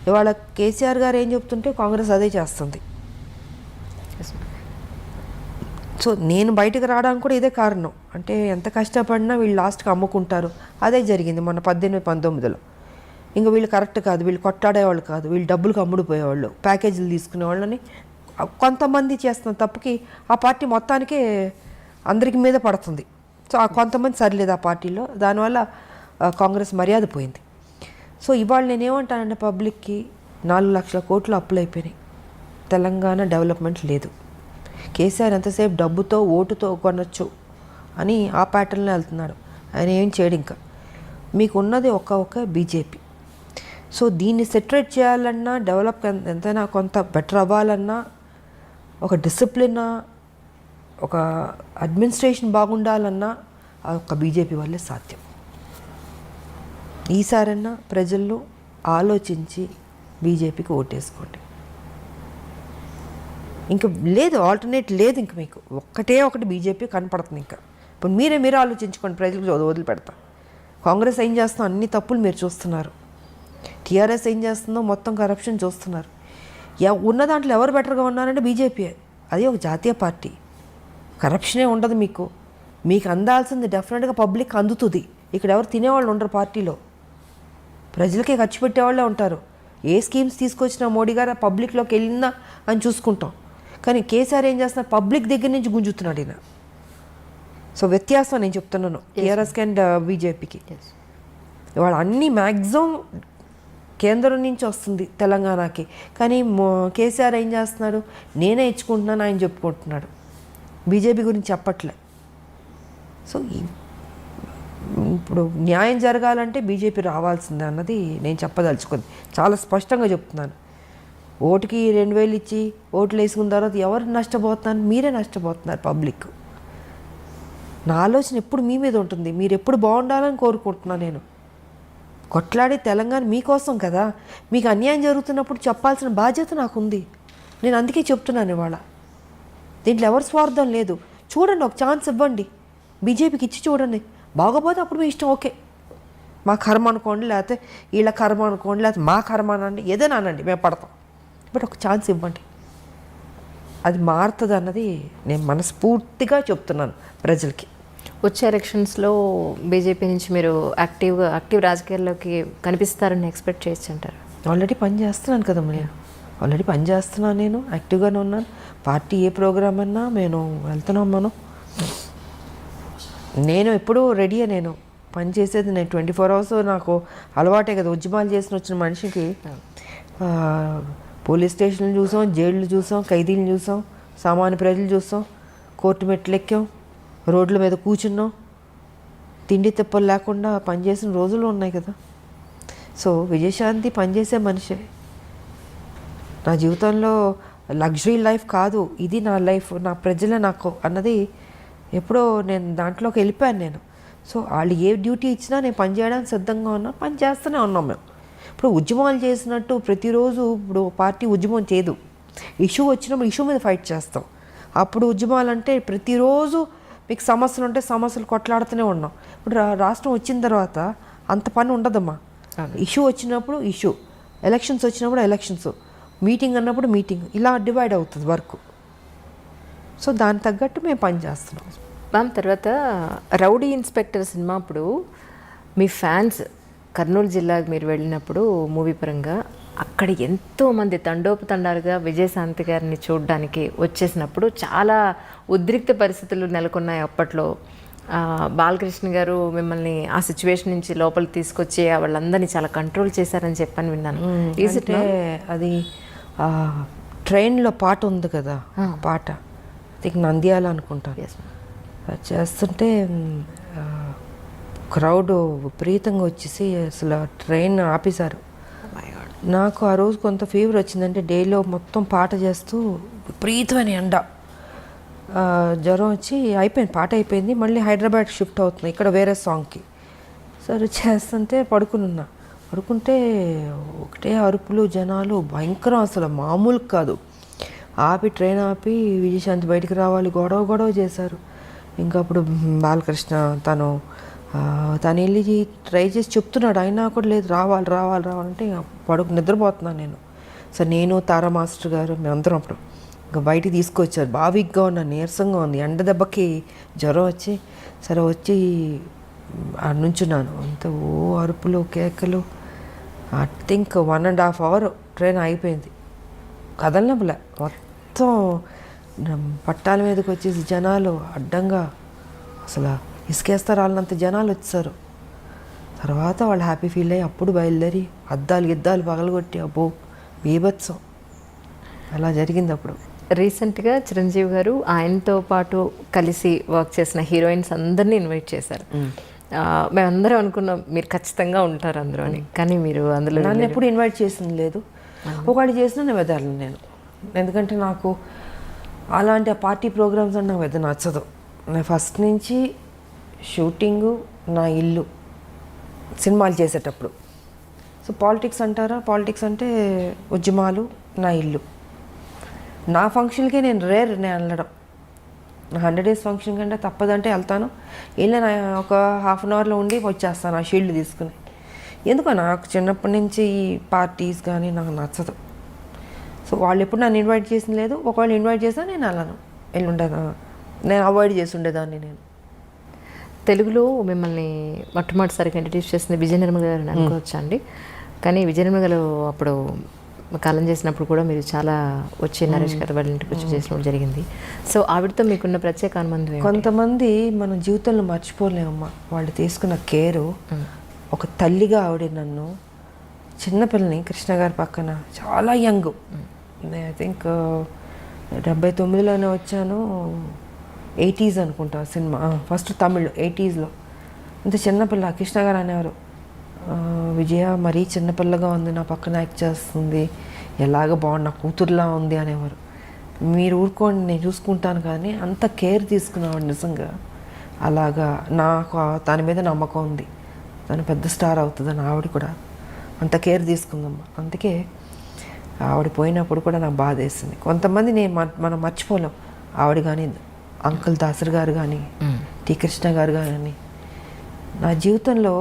S2: ఇవాళ కేసీఆర్ గారు ఏం చెప్తుంటే కాంగ్రెస్ అదే చేస్తుంది. సో నేను బయటకు రావడానికి కూడా ఇదే కారణం. అంటే ఎంత కష్టపడినా వీళ్ళు లాస్ట్కి అమ్ముకుంటారు. అదే జరిగింది మొన్న 18-19లో. ఇంకా వీళ్ళు కరెక్ట్ కాదు, వీళ్ళు కొట్లాడేవాళ్ళు కాదు, వీళ్ళు డబ్బులకు అమ్ముడుపోయేవాళ్ళు, ప్యాకేజీలు తీసుకునేవాళ్ళని కొంతమంది చేస్తున్న తప్పుకి ఆ పార్టీ మొత్తానికే అందరికి మీద పడుతుంది. సో ఆ కొంతమంది సరిలేదు ఆ పార్టీలో, దానివల్ల కాంగ్రెస్ మర్యాద పోయింది. సో ఇవాళ నేనేమంటానంటే పబ్లిక్కి 4 లక్షల కోట్లు అప్పులు అయిపోయినాయి, తెలంగాణ డెవలప్మెంట్ లేదు. కేసీఆర్ ఎంతసేపు డబ్బుతో ఓటుతో కొనొచ్చు అని ఆ ప్యాటర్న్లో వెళ్తున్నాడు. ఆయన ఏం చేయడు. ఇంకా మీకు ఉన్నది ఒక బీజేపీ. సో దీన్ని సెటరేట్ చేయాలన్నా, డెవలప్ ఎంతైనా కొంత బెటర్ అవ్వాలన్నా, ఒక డిసిప్లిన్, ఒక అడ్మినిస్ట్రేషన్ బాగుండాలన్నా ఒక బీజేపీ వల్లే సాధ్యం. ఈసారన్నా ప్రజల్లో ఆలోచించి బీజేపీకి ఓటేసుకోండి. ఇంకా లేదు, ఆల్టర్నేట్ లేదు. ఇంక మీకు ఒకటి బీజేపీ కనపడుతుంది. ఇంకా ఇప్పుడు మీరే ఆలోచించుకోండి, ప్రజలకు వదిలిపెడతాం. కాంగ్రెస్ ఏం చేస్తుందో అన్ని తప్పులు మీరు చూస్తున్నారు. టీఆర్ఎస్ ఏం చేస్తుందో మొత్తం కరప్షన్ చూస్తున్నారు. ఉన్న దాంట్లో ఎవరు బెటర్గా ఉన్నారంటే బీజేపీ. అది ఒక జాతీయ పార్టీ. కరప్షనే ఉండదు మీకు. మీకు అందాల్సింది డెఫినెట్గా పబ్లిక్ అందుతుంది. ఇక్కడ ఎవరు తినేవాళ్ళు ఉండరు పార్టీలో, ప్రజలకే ఖర్చు పెట్టేవాళ్ళే ఉంటారు. ఏ స్కీమ్స్ తీసుకొచ్చినా మోడీ గారు పబ్లిక్లోకి వెళ్ళిందా అని చూసుకుంటాం. కానీ కేసీఆర్ ఏం చేస్తున్నారు, పబ్లిక్ దగ్గర నుంచి గుంజుతున్నాడు ఈయన. సో వ్యత్యాసం నేను చెప్తున్నాను టీఆర్ఎస్కి అండ్ బీజేపీకి. ఇవాళ అన్నీ మ్యాక్సిమం కేంద్రం నుంచి వస్తుంది తెలంగాణకి. కానీ కేసీఆర్ ఏం చేస్తున్నాడు, నేనే ఇచ్చుకుంటున్నాను ఆయన చెప్పుకుంటున్నాడు, బీజేపీ గురించి చెప్పట్లే. సో ఇప్పుడు న్యాయం జరగాలంటే బీజేపీ రావాల్సిందే అన్నది నేను చెప్పదలుచుకుంది. చాలా స్పష్టంగా చెప్తున్నాను. ఓటుకి 2000 ఇచ్చి ఓట్లు వేసుకున్న తర్వాత ఎవరు నష్టపోతున్నారు, మీరే నష్టపోతున్నారు పబ్లిక్. నా ఆలోచన ఎప్పుడు మీ మీద ఉంటుంది. మీరు ఎప్పుడు బాగుండాలని కోరుకుంటున్నాను నేను. కొట్లాడే తెలంగాణ మీకోసం కదా. మీకు అన్యాయం జరుగుతున్నప్పుడు చెప్పాల్సిన బాధ్యత నాకుంది. నేను అందుకే చెప్తున్నాను ఇవాళ. దీంట్లో ఎవరి స్వార్థం లేదు. చూడండి, ఒక ఛాన్స్ ఇవ్వండి, బీజేపీకి ఇచ్చి చూడండి. బాగోపోతే అప్పుడు మీ ఇష్టం, ఓకే మా కర్మ అనుకోండి, లేకపోతే వీళ్ళ కర్మ అనుకోండి, లేకపోతే మా కర్మ అనండి, ఏదైనా అనండి, మేము పడతాం. బట్ ఒక ఛాన్స్ ఇవ్వండి, అది మారుతుంది అన్నది నేను మనస్ఫూర్తిగా చెప్తున్నాను ప్రజలకి.
S1: వచ్చే ఎలక్షన్స్లో బీజేపీ నుంచి మీరు యాక్టివ్ రాజకీయాల్లోకి కనిపిస్తారని ఎక్స్పెక్ట్ చేయొచ్చు అంటారు?
S2: ఆల్రెడీ పని చేస్తున్నాను కదా నేను. ఆల్రెడీ పని చేస్తున్నాను, నేను యాక్టివ్గానే ఉన్నాను. పార్టీ ఏ ప్రోగ్రామ్ అన్నా నేను వెళ్తున్నాం. నేను ఎప్పుడూ రెడీయే. నేను పని చేసేది నేను 24 hours నాకు అలవాటే కదా. ఉద్యమాలు చేసిన వచ్చిన మనిషికి పోలీస్ స్టేషన్లు చూసాం, జైళ్ళు చూసాం, ఖైదీలు చూసాం, సామాన్య ప్రజలు చూసాం, కోర్టు మెట్లు ఎక్కాం, రోడ్ల మీద కూర్చున్నాం, తిండి తిప్పలు లేకుండా పనిచేసిన రోజులు ఉన్నాయి కదా. సో విజయశాంతి పనిచేసే మనిషే. నా జీవితంలో లగ్జరీ లైఫ్ కాదు ఇది, నా లైఫ్, నా ప్రజలే నాకు అన్నది ఎప్పుడో నేను దాంట్లోకి వెళ్ళిపోయాను నేను. సో వాళ్ళు ఏ డ్యూటీ ఇచ్చినా నేను పని చేయడానికి సిద్ధంగా ఉన్నా, పని చేస్తూనే ఉన్నాం మేము. ఇప్పుడు ఉద్యమాలు చేసినట్టు ప్రతిరోజు ఇప్పుడు పార్టీ ఉద్యమం చేయదు. ఇష్యూ వచ్చినప్పుడు ఇష్యూ మీద ఫైట్ చేస్తాం. అప్పుడు ఉద్యమాలు అంటే ప్రతిరోజు మీకు సమస్యలు ఉంటే సమస్యలు కొట్లాడుతూనే ఉన్నాం. ఇప్పుడు రాష్ట్రం వచ్చిన తర్వాత అంత పని ఉండదమ్మా. ఇష్యూ వచ్చినప్పుడు ఇష్యూ, ఎలక్షన్స్ వచ్చినప్పుడు ఎలక్షన్స్, మీటింగ్ అన్నప్పుడు మీటింగ్, ఇలా డివైడ్ అవుతుంది వర్క్. సో దానికి తగ్గట్టు మేము పని చేస్తున్నాం.
S1: మ్యామ్, తర్వాత రౌడీ ఇన్స్పెక్టర్ సినిమా అప్పుడు మీ ఫ్యాన్స్ కర్నూలు జిల్లాకు మీరు వెళ్ళినప్పుడు మూవీ పరంగా అక్కడ ఎంతోమంది తండోపతండాలుగా విజయశాంతి గారిని చూడడానికి వచ్చేసినప్పుడు చాలా ఉద్రిక్త పరిస్థితులు నెలకొన్నాయి అప్పట్లో. బాలకృష్ణ గారు మిమ్మల్ని ఆ సిచ్యువేషన్ నుంచి లోపలికి తీసుకొచ్చి వాళ్ళందరినీ చాలా కంట్రోల్ చేశారని చెప్పని విన్నాను.
S2: అంటే అది ట్రైన్లో పాట ఉంది కదా, పాట నంద్యాల అనుకుంటాను. అది చేస్తుంటే క్రౌడ్ విపరీతంగా వచ్చేసి అసలు ట్రైన్ ఆపేశారు. నాకు ఆ రోజు కొంత ఫీవర్ వచ్చిందంటే డేలో మొత్తం పాట చేస్తూ విపరీతమైన ఎండ, జ్వరం వచ్చి అయిపోయింది, పాట అయిపోయింది. మళ్ళీ హైదరాబాద్ షిఫ్ట్ అవుతుంది ఇక్కడ వేరే సాంగ్కి. సరే చేస్తుంటే పడుకుంటే ఒకటే అరుపులు, జనాలు భయంకరం, అసలు మామూలు కాదు. ట్రైన్ ఆపి విజయశాంతి బయటికి రావాలి, గొడవ చేశారు. ఇంకా అప్పుడు బాలకృష్ణ తను వెళ్ళి ట్రై చేసి చెప్తున్నాడు, అయినా కూడా లేదు, రావాలంటే నిద్రపోతున్నాను నేను. సో నేను, తారా మాస్టర్ గారు, మేమందరం అప్పుడు ఇంకా బయటికి తీసుకొచ్చారు. బాగా వీక్గా ఉన్నాను, నీరసంగా ఉంది, ఎండ దెబ్బకి జ్వరం వచ్చి సరే వచ్చి నుంచున్నాను. అంత అరుపులు, కేకలు. ఐ థింక్ 1.5 hour ట్రైన్ అయిపోయింది, కదలనప్పులే. మొత్తం పట్టాల మీదకి వచ్చేసి జనాలు అడ్డంగా అసలు ఇసుకేస్తారు వాళ్ళంత జనాలు వచ్చారు. తర్వాత వాళ్ళు హ్యాపీ ఫీల్ అయ్యి అప్పుడు బయలుదేరి గిద్దాలు పగలగొట్టి అబ్బో బీభత్సం అలా జరిగింది. అప్పుడు
S1: రీసెంట్గా చిరంజీవి గారు ఆయనతో పాటు కలిసి వర్క్ చేసిన హీరోయిన్స్ అందరినీ ఇన్వైట్ చేశారు. మేమందరం అనుకున్నాం మీరు ఖచ్చితంగా ఉంటారు అందరూ అని, కానీ మీరు అందులో
S2: నన్ను ఎప్పుడు ఇన్వైట్ చేసింది లేదు. ఒకటి చేసినా నేను వెదలను నేను, ఎందుకంటే నాకు అలాంటి పార్టీ ప్రోగ్రామ్స్ అంటే నాకు పెద్ద నచ్చదు. నేను ఫస్ట్ నుంచి షూటింగు, నా ఇల్లు, సినిమాలు చేసేటప్పుడు. సో పాలిటిక్స్ అంటారా, పాలిటిక్స్ అంటే ఉద్యమాలు, నా ఇల్లు. నా ఫంక్షన్కే నేను నేను వెళ్ళడం. నా 100 days ఫంక్షన్ కంటే తప్పదంటే వెళ్తాను. వెళ్ళిన ఒక 1/2 hourలో ఉండి వచ్చేస్తాను ఆ షీల్డ్ తీసుకుని. ఎందుకో నాకు చిన్నప్పటి నుంచి ఈ పార్టీస్ కానీ నాకు నచ్చదు. సో వాళ్ళు ఎప్పుడు నన్ను ఇన్వైట్ చేసింది లేదు. ఒకవేళ ఇన్వైట్ చేసినా నేను వెళ్ళను, నేను అవాయిడ్ చేసి ఉండేదాన్ని. నేను
S1: తెలుగులో మిమ్మల్ని మొట్టమొదటిసారిగా ఇంట్రడ్యూస్ చేసింది విజయ నిర్మల గారు అని అనుకోవచ్చా అండి? కానీ విజయ నిర్మల గారు అప్పుడు కాలం చేసినప్పుడు కూడా మీరు చాలా వచ్చి నరేష్ గారు వాళ్ళ ఇంటికి వచ్చి చేసినప్పుడు జరిగింది. సో ఆవిడతో మీకున్న ప్రత్యేక అనుబంధం ఏంటి?
S2: కొంతమంది మన జీవితంలో మర్చిపోలేమమ్మా. వాళ్ళు తీసుకున్న కేరు. ఒక తల్లిగా ఆవిడ నన్ను, చిన్నపిల్లని కృష్ణ గారి పక్కన, చాలా యంగ్, ఐ థింక్ 79లోనే వచ్చాను, 80s అనుకుంటా సినిమా, ఫస్ట్ తమిళ్ 80sలో. ఇంత చిన్నపిల్ల కృష్ణ గారు అనేవారు, విజయ మరీ చిన్నపిల్లగా ఉంది, నా పక్కన యాక్ట్ చేస్తుంది, ఎలాగ బాగుంది, నా కూతురులా ఉంది అనేవారు. మీరు ఊరుకోండి నేను చూసుకుంటాను, కానీ అంత కేర్ తీసుకునేవాడు నిజంగా. అలాగా నాకు తన మీద నమ్మకం ఉంది, తను పెద్ద స్టార్ అవుతుందని. ఆవిడ కూడా అంత కేర్ తీసుకుందమ్మా. అందుకే ఆవిడ పోయినప్పుడు కూడా నాకు బాధ వేసింది. కొంతమంది మనం మర్చిపోలేం. ఆవిడ కానీ, అంకుల్ దాసర్ గారు కానీ, టి కృష్ణ గారు కానీ, నా జీవితంలో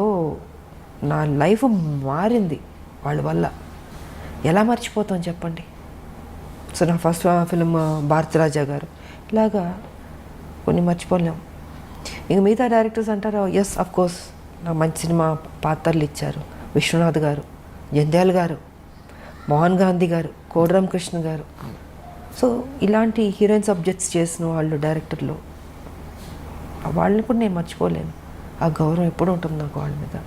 S2: నా లైఫ్ మారింది వాళ్ళ వల్ల. ఎలా మర్చిపోతాం చెప్పండి. సో నా ఫస్ట్ ఫిలిం భారతరాజా గారు, ఇలాగా కొన్ని మర్చిపోలేం. ఇంక మిగతా డైరెక్టర్స్ అంటారు, ఎస్ అఫ్ కోర్స్ నాకు మంచి సినిమా పాత్రలు ఇచ్చారు. విశ్వనాథ్ గారు, జంధ్యాల్ గారు, మోహన్ గాంధీ గారు, కోడరం కృష్ణ గారు. సో ఇలాంటి హీరోయిన్ సబ్జెక్ట్స్ చేసిన వాళ్ళు డైరెక్టర్లు, వాళ్ళని కూడా నేను మర్చిపోలేను. ఆ గౌరవం ఎప్పుడు ఉంటుంది నాకు వాళ్ళ మీద.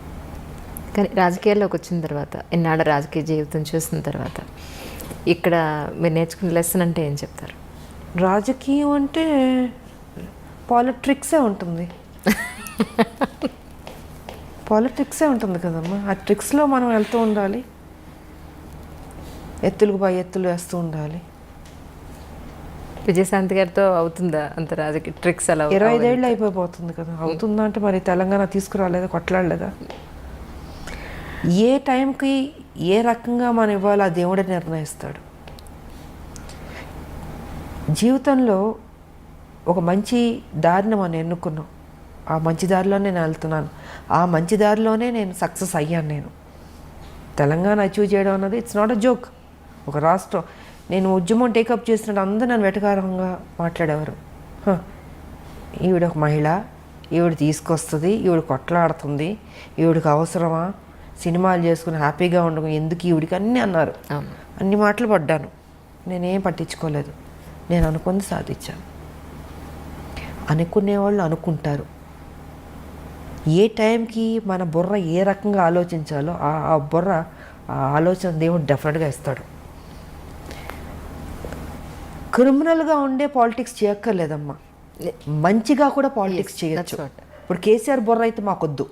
S1: కానీ రాజకీయాల్లోకి వచ్చిన తర్వాత, ఇన్నాళ్ళ రాజకీయ జీవితం చూసిన తర్వాత, ఇక్కడ మీరు నేర్చుకున్న లెసన్ అంటే ఏం చెప్తారు?
S2: రాజకీయం అంటే పాలిట్రిక్సే ఉంటుంది. పాలిటిక్సే ఉంటుంది కదమ్మా. ఆ ట్రిక్స్లో మనం వెళ్తూ ఉండాలి, ఎత్తులకు పై ఎత్తులు వేస్తూ ఉండాలి.
S1: విజయశాంతి గారితో అవుతుందా అంత రాజకీయ ట్రిక్స్? అలా
S2: 25 ఏళ్ళు అయిపోతుంది కదా. అవుతుందా అంటే మరి తెలంగాణ తీసుకురాలేదా, కొట్లాడలేదా? ఏ టైంకి ఏ రకంగా మనం ఇవ్వాలో ఆ దేవుడే నిర్ణయిస్తాడు. జీవితంలో ఒక మంచి దారిని మనం ఎన్నుకున్నాం, ఆ మంచి దారిలోనే నేను వెళ్తున్నాను, ఆ మంచి దారిలోనే నేను సక్సెస్ అయ్యాను. నేను తెలంగాణ అచీవ్ చేయడం అన్నది ఇట్స్ నాట్ అ జోక్. ఒక రాష్ట్రం, నేను ఉద్యమం టేకప్ చేసినట్టు అందరూ నన్ను వెటకారంగా మాట్లాడేవారు. ఈవిడ ఒక మహిళ, ఈవిడ తీసుకొస్తుంది, ఈవిడ కొట్లాడుతుంది, ఈవిడికి అవసరమా, సినిమాలు చేసుకుని హ్యాపీగా ఉండడం ఎందుకు ఈవిడికి, అన్నీ అన్నారు. అన్ని మాటలు పడ్డాను, నేనేం పట్టించుకోలేదు. నేను అనుకుంది సాధించాను. అనుకునేవాళ్ళు అనుకుంటారు. ఏ టైంకి మన బుర్ర ఏ రకంగా ఆలోచించాలో ఆ బుర్ర, ఆ ఆలోచన దేవుడు డెఫినెట్గా ఇస్తాడు. క్రిమినల్గా ఉండే పాలిటిక్స్ చేయక్కర్లేదమ్మా, మంచిగా కూడా పాలిటిక్స్ చేయొచ్చు. ఇప్పుడు కేసీఆర్ బుర్ర అయితే మాకొద్దు,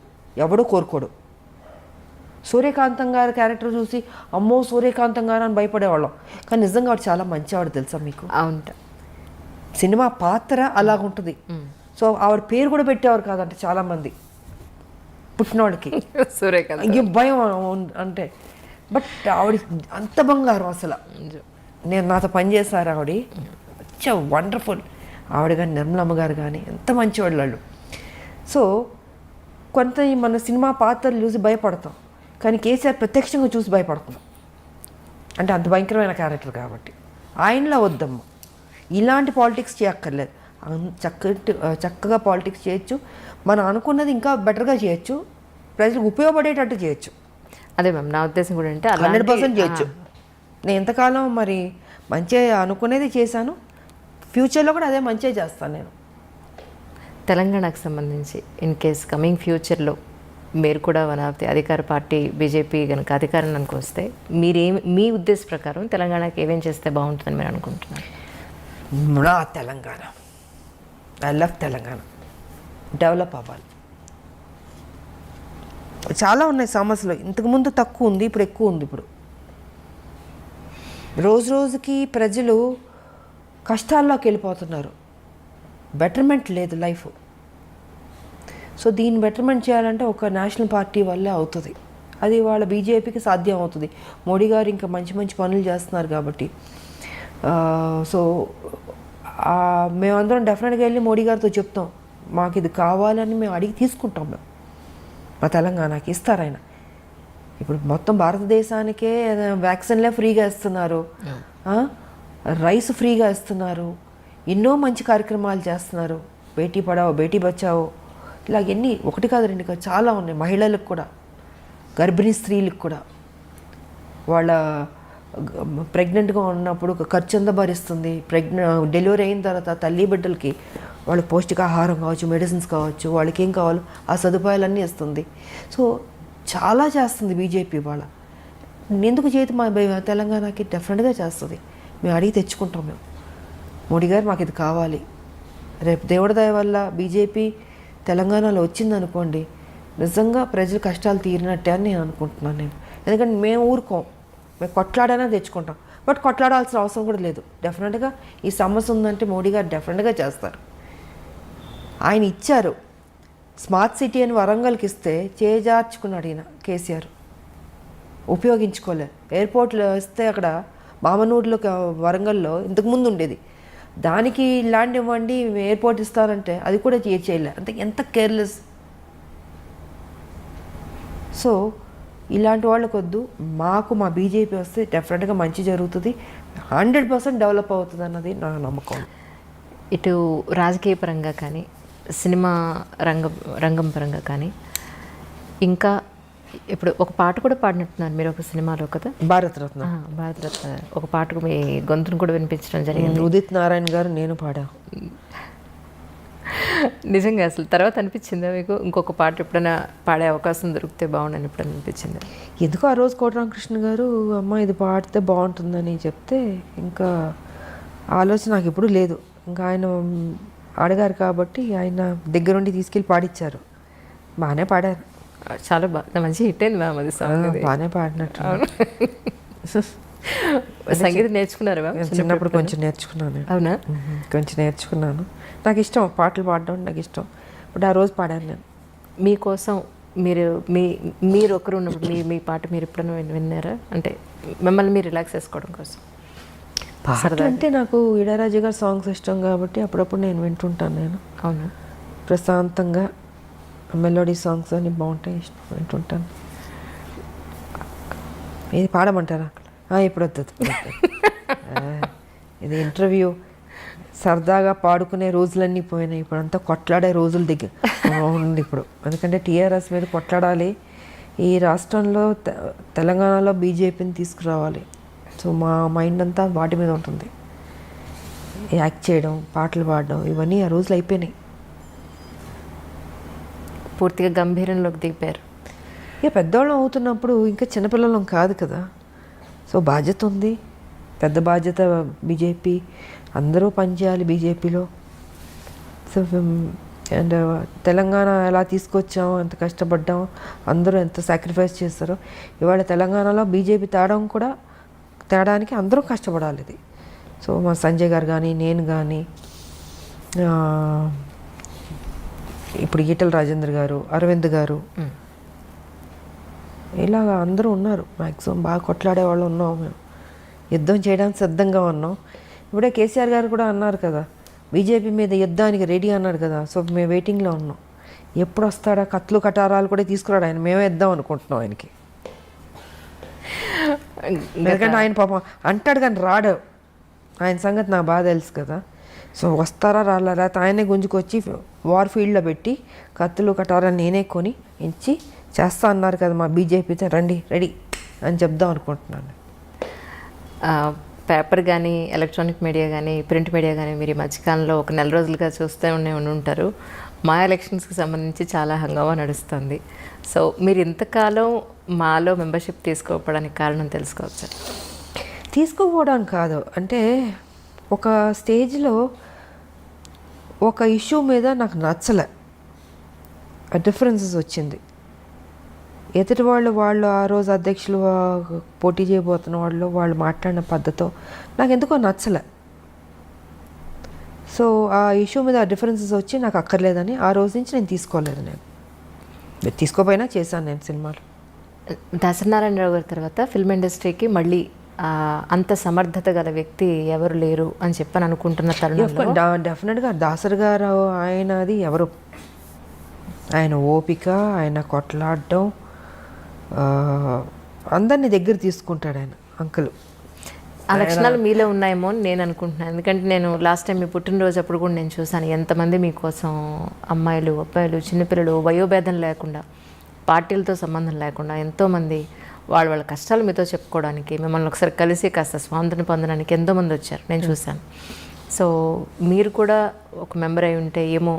S2: ఎవడో కోరుకోడు. సూర్యకాంతం గారి క్యారెక్టర్ చూసి అమ్మో సూర్యకాంతం గారు అని భయపడేవాళ్ళం, కానీ నిజంగా ఆవిడ చాలా మంచివాడు తెలుసా మీకు.
S1: అవును,
S2: సినిమా పాత్ర అలాగుంటుంది. సో ఆవిడ పేరు కూడా పెట్టేవారు కాదంటే చాలామంది పుట్టినవాడికి
S1: సూర్యకాంత్
S2: భయం అంటే. బట్ ఆవిడ అంత బంగారం అసలు. నేను నాతో పనిచేశారు ఆవిడ, వచ్చా వండర్ఫుల్. ఆవిడ కానీ నిర్మలమ్మ గారు కానీ ఎంత మంచివాళ్ళు వాళ్ళు. సో కొంత మన సినిమా పాత్రలు చూసి భయపడతాం, కానీ కేసీఆర్ ప్రత్యక్షంగా చూసి భయపడతాం. అంటే అంత భయంకరమైన క్యారెక్టర్ కాబట్టి ఆయనలా వద్దమ్మా. ఇలాంటి పాలిటిక్స్ చేయక్కర్లేదు. చక్కగా పాలిటిక్స్ చేయొచ్చు, మనం అనుకున్నది ఇంకా బెటర్గా చేయొచ్చు, ప్రజలకు ఉపయోగపడేటట్టు చేయొచ్చు.
S1: అదే మ్యామ్ నా ఉద్దేశం కూడా అంటే
S2: 100% చేయొచ్చు. నేను ఎంతకాలం మరి మంచిగా అనుకునేది చేశాను, ఫ్యూచర్లో కూడా అదే మంచిగా చేస్తాను నేను.
S1: తెలంగాణకు సంబంధించి ఇన్ కేస్ కమింగ్ ఫ్యూచర్లో మీరు కూడా వన్ ఆఫ్ ది అధికార పార్టీ బీజేపీ కనుక అధికారానికి వస్తే మీ ఉద్దేశ ప్రకారం తెలంగాణకి ఏమేం చేస్తే బాగుంటుందని మీరు అనుకుంటున్నారు?
S2: నా Telangana, I love Telangana, develop అవ్వాలి. చాలా ఉన్నాయి సమస్యలు, ఇంతకుముందు తక్కువ ఉంది, ఇప్పుడు ఎక్కువ ఉంది. ఇప్పుడు రోజు రోజుకి ప్రజలు కష్టాల్లోకి వెళ్ళిపోతున్నారు, బెటర్మెంట్ లేదు లైఫ్. సో దీన్ని బెటర్మెంట్ చేయాలంటే ఒక నేషనల్ పార్టీ వల్లే అవుతుంది. అది వాళ్ళ బీజేపీకి సాధ్యం అవుతుంది. మోడీ గారు ఇంకా మంచి మంచి పనులు చేస్తున్నారు కాబట్టి. సో మేమందరం డెఫినెట్గా వెళ్ళి మోడీ గారితో చెప్తాం, మాకు ఇది కావాలని మేము అడిగి తీసుకుంటాం. మేము మా తెలంగాణకి ఇస్తారు ఆయన. ఇప్పుడు మొత్తం భారతదేశానికే వ్యాక్సిన్లే ఫ్రీగా ఇస్తున్నారు, రైస్ ఫ్రీగా ఇస్తున్నారు, ఎన్నో మంచి కార్యక్రమాలు చేస్తున్నారు. బేటీ పడావో బేటీ బచావో ఇలాగ ఎన్ని, ఒకటి కాదు రెండు కాదు, చాలా ఉన్నాయి. మహిళలకు కూడా, గర్భిణీ స్త్రీలకు కూడా వాళ్ళ ప్రెగ్నెంట్గా ఉన్నప్పుడు ఖర్చు ఎంత భరిస్తుంది, డెలివరీ అయిన తర్వాత తల్లి బిడ్డలకి వాళ్ళకి పౌష్టికాహారం కావచ్చు, మెడిసిన్స్ కావచ్చు, వాళ్ళకి ఏం కావాలో ఆ సదుపాయాలన్నీ ఇస్తుంది. సో చాలా చేస్తుంది బీజేపీ. వాళ్ళ ఎందుకు చేతి మా తెలంగాణకి డెఫినెట్గా చేస్తుంది. మేము అడిగి తెచ్చుకుంటాం. మేము మోడీ గారు మాకు ఇది కావాలి. రేపు దేవుడి దయ వల్ల బీజేపీ తెలంగాణలో వచ్చిందనుకోండి, నిజంగా ప్రజల కష్టాలు తీరినట్టే అని నేను అనుకుంటున్నాను. నేను ఎందుకంటే మేము ఊరుకోం, మేము కొట్లాడైనా తెచ్చుకుంటాం. బట్ కొట్లాడాల్సిన అవసరం కూడా లేదు. డెఫినెట్గా ఈ సమస్య ఉందంటే మోడీ గారు డెఫినెట్గా చేస్తారు. ఆయన ఇచ్చారు స్మార్ట్ సిటీ అని వరంగల్కి ఇస్తే చేజార్చుకున్నాడు ఈయన కేసీఆర్, ఉపయోగించుకోలేదు. ఎయిర్పోర్ట్లో ఇస్తే అక్కడ మామనూరులో వరంగల్లో ఇంతకుముందు ఉండేది, దానికి ల్యాండ్ ఇవ్వండి ఎయిర్పోర్ట్ ఇస్తారంటే అది కూడా చేయలే. అంటే ఎంత కేర్లెస్. సో ఇలాంటి వాళ్ళకు వద్దు. మాకు మా బీజేపీ వస్తే డెఫినెట్గా మంచి జరుగుతుంది, 100% డెవలప్ అవుతుంది అన్నది నా నమ్మకం.
S1: ఇటు రాజకీయ పరంగా కానీ, సినిమా రంగం పరంగా కానీ, ఇంకా ఇప్పుడు ఒక పాట కూడా పాడినట్టున్నారు మీరు ఒక సినిమాలో కదా,
S2: భారతరత్న.
S1: భారతరత్న ఒక పాటకు మీ గొంతును కూడా వినిపించడం జరిగింది.
S2: ఉదిత్ నారాయణ గారు నేను పాడా.
S1: నిజంగా అసలు తర్వాత అనిపించిందా మీకు ఇంకొక పాట ఎప్పుడైనా పాడే అవకాశం దొరికితే బాగుండని ఎప్పుడైనా అనిపించిందా?
S2: ఎందుకు ఆ రోజు కోటరామకృష్ణ గారు అమ్మ ఇది పాడితే బాగుంటుందని చెప్తే ఇంకా ఆలోచన నాకు ఎప్పుడు లేదు. ఇంకా ఆయన అడిగారు కాబట్టి ఆయన దగ్గరుండి తీసుకెళ్ళి పాడిచ్చారు. బాగానే పాడారు,
S1: చాలా బాగా మంచి హిట్ అయింది మ్యామ్ అది సాంగ్.
S2: బాగానే పాడినట్టు.
S1: సంగీతం నేర్చుకున్నారు మ్యామ్?
S2: చిన్నప్పుడు కొంచెం నేర్చుకున్నాను.
S1: అవునా?
S2: కొంచెం నేర్చుకున్నాను. నాకు ఇష్టం పాటలు పాడడం, నాకు ఇష్టం. ఇప్పుడు ఆ రోజు పాడాను నేను.
S1: మీకోసం మీరు ఒకరు ఉన్నప్పుడు మీ పాట మీరు ఎప్పుడైనా విన్నారా? అంటే మిమ్మల్ని మీరు రిలాక్స్ చేసుకోవడం కోసం.
S2: పాట అంటే నాకు ఇళయరాజా గారి సాంగ్స్ ఇష్టం కాబట్టి అప్పుడప్పుడు నేను వింటుంటాను. నేను
S1: అవును,
S2: ప్రశాంతంగా మెలోడీ సాంగ్స్ అన్నీ బాగుంటాయి, ఇష్టం వింటుంటాను. ఇది పాడమంటారా? ఇప్పుడు వద్దు. ఇది ఇంటర్వ్యూ, సరదాగా పాడుకునే రోజులన్నీ పోయినాయి. ఇప్పుడు అంతా కొట్లాడే రోజుల దగ్గర ఉంది ఇప్పుడు. ఎందుకంటే టీఆర్ఎస్ మీద కొట్లాడాలి, ఈ రాష్ట్రంలో తెలంగాణలో బీజేపీని తీసుకురావాలి. సో మా మైండ్ అంతా వాటి మీద ఉంటుంది. యాక్ట్ చేయడం, పాటలు పాడడం, ఇవన్నీ ఆ రోజులు అయిపోయినాయి.
S1: పూర్తిగా గంభీరంలోకి దిగిపోయారు.
S2: ఇక పెద్దవాళ్ళం అవుతున్నప్పుడు ఇంకా చిన్నపిల్లలం కాదు కదా. సో బాధ్యత ఉంది, పెద్ద బాధ్యత. బీజేపీ అందరూ పనిచేయాలి బీజేపీలో. సో అండ్ తెలంగాణ ఎలా తీసుకొచ్చాం, ఎంత కష్టపడ్డాం, అందరూ ఎంత సాక్రిఫైస్ చేస్తారో. ఇవాళ తెలంగాణలో బీజేపీ తేడానికి అందరూ కష్టపడాలి. ఇది సో మా సంజయ్ గారు కానీ, నేను కానీ, ఇప్పుడు ఈటల రాజేంద్ర గారు, అరవింద్ గారు, ఇలాగ అందరూ ఉన్నారు. మ్యాక్సిమం బాగా కొట్లాడే వాళ్ళు ఉన్నాం. మేము యుద్ధం చేయడానికి సిద్ధంగా ఉన్నాం. ఇప్పుడే కేసీఆర్ గారు కూడా అన్నారు కదా, బీజేపీ మీద యుద్ధానికి రెడీ అన్నాడు కదా. సో మేము వెయిటింగ్లో ఉన్నాం. ఎప్పుడు వస్తాడా, కత్తులు కటారాలు కూడా తీసుకురాడు ఆయన. మేమే ఇద్దాం అనుకుంటున్నాం ఆయనకి. ఎందుకంటే ఆయన పాపం అంటాడు కానీ రాడు. ఆయన సంగతి నాకు బాగా తెలుసు కదా. సో వస్తారా రాలా, లేకపోతే ఆయనే గుంజుకొచ్చి వార్ ఫీల్డ్లో పెట్టి కత్తులు కటారాలు నేనే కొని ఇచ్చి చేస్తా అన్నారు కదా మా బీజేపీతో, రండి రెడీ అని చెప్దాం అనుకుంటున్నాను.
S1: పేపర్ కానీ, ఎలక్ట్రానిక్ మీడియా కానీ, ప్రింట్ మీడియా కానీ మీరు ఈ మధ్యకాలంలో ఒక నెల రోజులుగా చూస్తూ ఉంటారు. మా ఎలక్షన్స్కి సంబంధించి చాలా హంగామా నడుస్తుంది. సో మీరు ఇంతకాలం మాలో మెంబర్షిప్ తీసుకోకపోవడానికి కారణం తెలుసుకోవచ్చు?
S2: తీసుకోకపోవడానికి కాదు, అంటే ఒక స్టేజ్లో ఒక ఇష్యూ మీద నాకు నచ్చలే, డిఫరెన్సెస్ వచ్చింది. ఎదుటి వాళ్ళు ఆ రోజు అధ్యక్షులు పోటీ చేయబోతున్న వాళ్ళు మాట్లాడిన పద్ధతితో నాకు ఎందుకో నచ్చలే. సో ఆ ఇష్యూ మీద డిఫరెన్సెస్ వచ్చి నాకు అక్కర్లేదని ఆ రోజు నుంచి నేను తీసుకోలేదు. నేను తీసుకోపోయినా చేశాను నేను సినిమాలు.
S1: దాసనారాయణరావు గారి తర్వాత ఫిల్మ్ ఇండస్ట్రీకి మళ్ళీ అంత సమర్థత గల వ్యక్తి ఎవరు లేరు అని చెప్పని అనుకుంటున్న తరుణంలో
S2: డెఫినెట్గా దాసరి గారు ఆయనది ఎవరు, ఆయన ఓపిక, ఆయన కొట్లాడడం, అందరినీ దగ్గర తీసుకుంటాడు ఆయన అంకుల్.
S1: ఆ లక్షణాలు మీలో ఉన్నాయేమో అని నేను అనుకుంటున్నాను. ఎందుకంటే నేను లాస్ట్ టైం మీ పుట్టినరోజు అప్పుడు కూడా నేను చూసాను ఎంతమంది మీకోసం అమ్మాయిలు, అబ్బాయిలు, చిన్నపిల్లలు వయోభేదం లేకుండా, పార్టీలతో సంబంధం లేకుండా ఎంతోమంది వాళ్ళ కష్టాలు మీతో చెప్పుకోవడానికి, మిమ్మల్ని ఒకసారి కలిసి కాస్త స్వాతంత్రం పొందడానికి ఎంతోమంది వచ్చారు, నేను చూశాను. సో మీరు కూడా ఒక మెంబర్ అయి ఉంటే ఏమో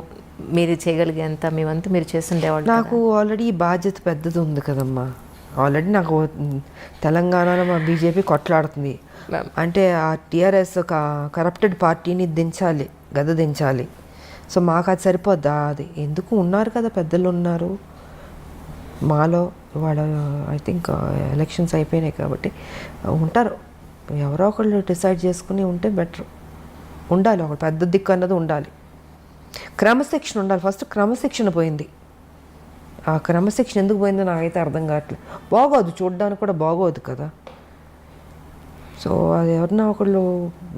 S1: మీరు చేయగలిగేంత మీ వంతు మీరు చేస్తుండేవాళ్ళు.
S2: నాకు ఆల్రెడీ ఈ బాధ్యత పెద్దది ఉంది కదమ్మా. ఆల్రెడీ నాకు తెలంగాణలో మా బీజేపీ కొట్లాడుతుంది అంటే ఆ టీఆర్ఎస్ కరప్టెడ్ పార్టీని దించాలి, దించాలి. సో మాకు అది సరిపోద్దా? అది ఎందుకు ఉన్నారు కదా, పెద్దలు ఉన్నారు మాలో. వాళ్ళ ఐ థింక్ ఎలక్షన్స్ అయిపోయినాయి కాబట్టి ఉంటారు, ఎవరో ఒకళ్ళు డిసైడ్ చేసుకుని ఉంటే బెటర్. ఉండాలి, ఒక పెద్ద దిక్కు అన్నది ఉండాలి, క్రమశిక్షణ ఉండాలి. ఫస్ట్ క్రమశిక్షణ పోయింది. ఆ క్రమశిక్షణ ఎందుకు పోయిందో నాకైతే అర్థం కావట్లేదు. బాగోదు, చూడడానికి కూడా బాగోదు కదా. సో అది ఎవరన్నా ఒకళ్ళు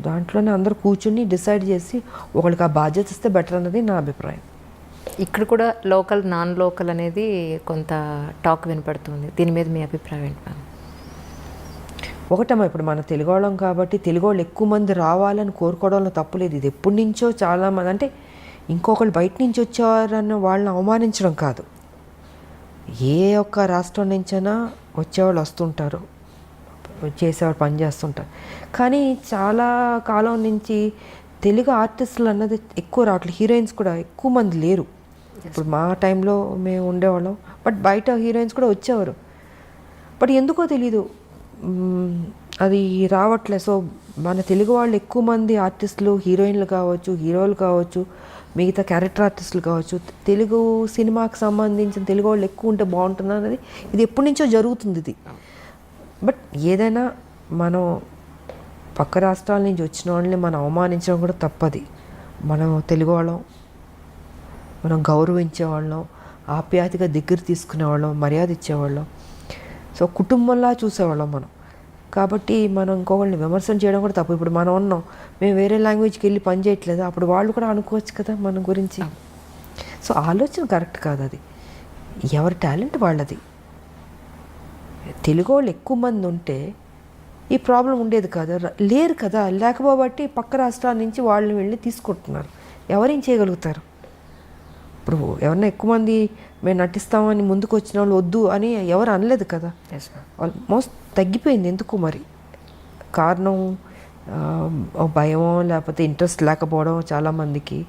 S2: దాంట్లోనే అందరూ కూర్చుని డిసైడ్ చేసి ఒకరికి ఆ బాధ్యత ఇస్తే బెటర్ అన్నది నా అభిప్రాయం.
S1: ఇక్కడ కూడా లోకల్, నాన్ లోకల్ అనేది కొంత టాక్ వినపడుతుంది. దీని మీద మీ అభిప్రాయం ఏంటి మ్యామ్?
S2: ఒకటమ్మా, ఇప్పుడు మన తెలుగు వాళ్ళం కాబట్టి తెలుగు వాళ్ళు ఎక్కువ మంది రావాలని కోరుకోవడంలో తప్పులేదు. ఇది ఎప్పటి నుంచో చాలామంది, అంటే ఇంకొకళ్ళు బయట నుంచి వచ్చేవారన్న వాళ్ళని అవమానించడం కాదు. ఏ ఒక్క రాష్ట్రం నుంచైనా వచ్చేవాళ్ళు వస్తుంటారు, చేసేవాళ్ళు పని చేస్తుంటారు. కానీ చాలా కాలం నుంచి తెలుగు ఆర్టిస్టులు అన్నది ఎక్కువ రావట్లేదు. హీరోయిన్స్ కూడా ఎక్కువ మంది లేరు. ఇప్పుడు మా టైంలో మేము ఉండేవాళ్ళం, బట్ బయట హీరోయిన్స్ కూడా వచ్చేవారు. బట్ ఎందుకో తెలీదు అది రావట్లే. సో మన తెలుగు వాళ్ళు ఎక్కువ మంది ఆర్టిస్టులు, హీరోయిన్లు కావచ్చు, హీరోలు కావచ్చు, మిగతా క్యారెక్టర్ ఆర్టిస్టులు కావచ్చు, తెలుగు సినిమాకి సంబంధించిన తెలుగు వాళ్ళు ఎక్కువ ఉంటే బాగుంటుంది అన్నది ఇది ఎప్పటి నుంచో జరుగుతుంది ఇది. బట్ ఏదైనా మనం పక్క రాష్ట్రాల నుంచి వచ్చిన వాళ్ళని మనం అవమానించడం కూడా తప్పది. మనం తెలుగు వాళ్ళం, మనం గౌరవించేవాళ్ళం, ఆప్యాయతగా దగ్గర తీసుకునేవాళ్ళం, మర్యాద ఇచ్చేవాళ్ళం. సో కుటుంబంలా చూసేవాళ్ళం మనం. కాబట్టి మనం ఇంకొకళ్ళని విమర్శన చేయడం కూడా తప్పు. ఇప్పుడు మనం ఉన్నాం, మేము వేరే లాంగ్వేజ్కి వెళ్ళి పని చేయట్లేదు, అప్పుడు వాళ్ళు కూడా అనుకోవచ్చు కదా మన గురించి. సో ఆలోచన కరెక్ట్ కాదు అది. ఎవరి టాలెంట్ వాళ్ళది. తెలుగు వాళ్ళు ఎక్కువ మంది ఉంటే ఈ ప్రాబ్లం ఉండేది కదా, లేరు కదా. లేకపోబట్టి పక్క రాష్ట్రాల నుంచి వాళ్ళని వెళ్ళి తీసుకుంటున్నారు. ఎవరేం చేయగలుగుతారు? ఇప్పుడు ఎవరన్నా ఎక్కువ మంది మేము నటిస్తామని ముందుకు వచ్చిన వాళ్ళు వద్దు అని ఎవరు అనలేదు కదా. ఆల్మోస్ట్ తగ్గిపోయింది. ఎందుకు మరి? కారణం భయమో లేకపోతే ఇంట్రెస్ట్ లేకపోవడం చాలామందికి,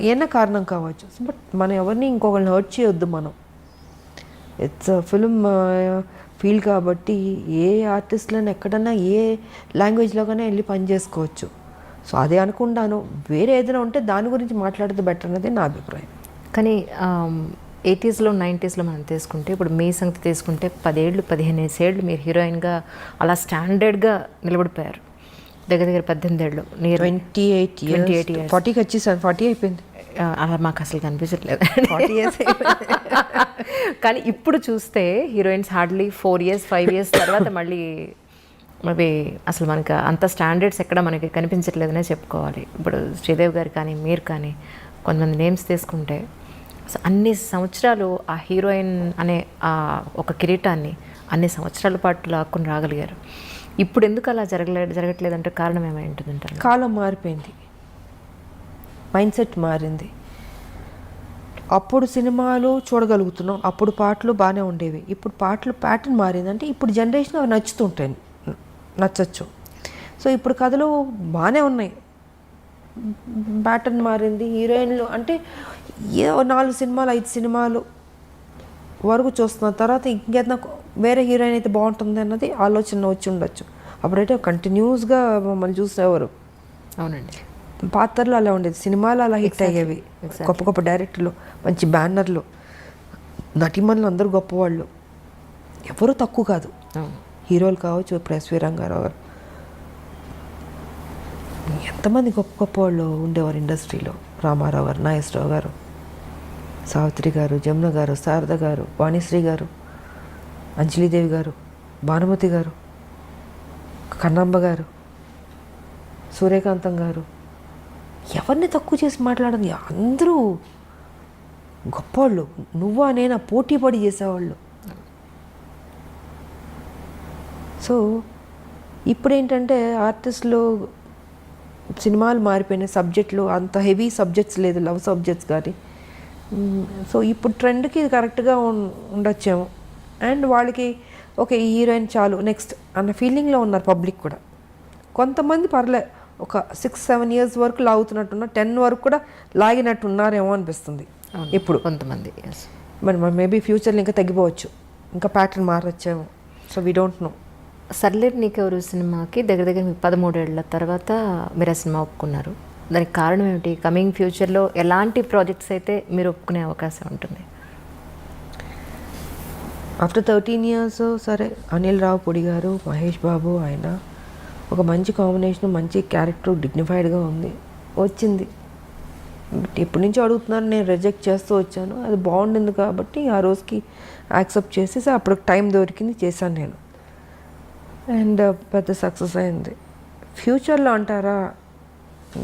S2: ఏమైనా కారణం కావచ్చు. బట్ మనం ఎవరిని ఇంకొకరిని హర్ట్ చేయొద్దు. మనం ఇట్స్ ఫిల్మ్ ఫీల్డ్ కాబట్టి ఏ ఆర్టిస్ట్లను ఎక్కడన్నా ఏ లాంగ్వేజ్లోగానే వెళ్ళి పని చేసుకోవచ్చు. సో అదే అనుకుంటాను. వేరే ఏదైనా ఉంటే దాని గురించి మాట్లాడితే బెటర్ అనేది నా అభిప్రాయం.
S1: కానీ 80s, 90s మనం తీసుకుంటే, ఇప్పుడు మీ సంగతి తీసుకుంటే 10 ఏళ్ళు 15 ఏళ్ళు మీరు హీరోయిన్గా అలా స్టాండర్డ్గా నిలబడిపోయారు. దగ్గర 18 ఏళ్ళు, నియర్
S2: 28 years 40కి వచ్చేసాను. 40 అయిపోయింది.
S1: అలా మాకు అసలు కనిపించట్లేదు. 40 years కానీ ఇప్పుడు చూస్తే హీరోయిన్స్ హార్డ్లీ 4 years 5 years తర్వాత మళ్ళీ అసలు మనకు అంత స్టాండర్డ్స్ ఎక్కడ మనకి కనిపించట్లేదనే చెప్పుకోవాలి. ఇప్పుడు శ్రీదేవి గారు కానీ, మీరు కానీ, కొంతమంది నేమ్స్ తీసుకుంటే అన్ని సంవత్సరాలు ఆ హీరోయిన్ అనే ఆ ఒక కిరీటాన్ని అన్ని సంవత్సరాల పాటు లాక్కుని రాగలిగారు. ఇప్పుడు ఎందుకు అలా జరగట్లేదంటే కారణం ఏమై ఉంటుందంటారు?
S2: కాలం మారిపోయింది, మైండ్ సెట్ మారింది. అప్పుడు సినిమాలు చూడగలుగుతున్నాం, అప్పుడు పాటలు బాగానే ఉండేవి. ఇప్పుడు పాటలు ప్యాటర్న్ మారిందంటే ఇప్పుడు జనరేషన్ అవి నచ్చుతుంటాయి, నచ్చచ్చు. సో ఇప్పుడు కథలు బాగానే ఉన్నాయి, ప్యాటర్న్ మారింది. హీరోయిన్లు అంటే ఏ 4 సినిమాలు 5 సినిమాలు వరకు చూస్తున్న తర్వాత ఇంకేదైనా వేరే హీరోయిన్ అయితే బాగుంటుంది అన్నది ఆలోచన వచ్చి ఉండొచ్చు. అప్పుడైతే కంటిన్యూస్గా మమ్మల్ని చూసేవారు.
S1: అవునండి.
S2: పాత్రలు అలా ఉండేది, సినిమాలు అలా హిట్ అయ్యేవి. గొప్ప గొప్ప డైరెక్టర్లు, మంచి బ్యానర్లు, నటిమణులు అందరూ గొప్పవాళ్ళు, ఎవరు తక్కువ కాదు. హీరోలు కావచ్చు, ఇప్పుడు ఎస్వి రంగారావు గారు, ఎంతమంది గొప్ప గొప్ప వాళ్ళు ఉండేవారు ఇండస్ట్రీలో. రామారావు గారు, నాగేశ్వరరావు గారు, సావిత్రి గారు, జమున గారు, శారద గారు, వాణిశ్రీ గారు, అంజలీదేవి గారు, భానుమతి గారు, కన్నాంబ గారు, సూర్యకాంతం గారు, ఎవరిని తక్కువ చేసి మాట్లాడదు. అందరూ గొప్పవాళ్ళు. నువ్వా నేనా పోటీ పడి చేసేవాళ్ళు. సో ఇప్పుడు ఏంటంటే ఆర్టిస్టులు సినిమాలు మారిపోయినాయి, సబ్జెక్టులు అంత హెవీ సబ్జెక్ట్స్ లేదు, లవ్ సబ్జెక్ట్స్ కానీ. సో ఇప్పుడు ట్రెండ్కి ఇది కరెక్ట్గా ఉండొచ్చేమో. అండ్ వాళ్ళకి ఓకే ఈ హీరోయిన్ చాలు నెక్స్ట్ అన్న ఫీలింగ్లో ఉన్నారు పబ్లిక్ కూడా. కొంతమంది పర్లే ఒక 6-7 years వరకు లాగుతున్నట్టున్న 10 వరకు కూడా లాగినట్టు ఉన్నారేమో అనిపిస్తుంది ఇప్పుడు
S1: కొంతమంది.
S2: మరి మేబీ ఫ్యూచర్లో ఇంకా తగ్గిపోవచ్చు, ఇంకా ప్యాటర్న్ మారొచ్చేమో. So we don't know.
S1: Sarileru Neekevvaru సినిమాకి దగ్గర దగ్గర మీకు 13 ఏళ్ల తర్వాత మీరు ఆ సినిమా ఒప్పుకున్నారు. దానికి కారణం ఏమిటి? కమింగ్ ఫ్యూచర్లో ఎలాంటి ప్రాజెక్ట్స్ అయితే మీరు ఒప్పుకునే అవకాశం ఉంటుంది?
S2: ఆఫ్టర్ 13 years సరే అనిల్ రావిపూడి గారు, మహేష్ బాబు, ఆయన ఒక మంచి కాంబినేషన్, మంచి క్యారెక్టర్, డిగ్నిఫైడ్గా ఉంది, వచ్చింది. బట్ ఎప్పటి నుంచో అడుగుతున్నారు, నేను రిజెక్ట్ చేస్తూ వచ్చాను. అది బాగుండింది కాబట్టి ఆ రోజుకి యాక్సెప్ట్ చేసేసి అప్పుడు టైం దొరికింది, చేశాను నేను. అండ్ పెద్ద సక్సెస్ అయింది. ఫ్యూచర్లో అంటారా,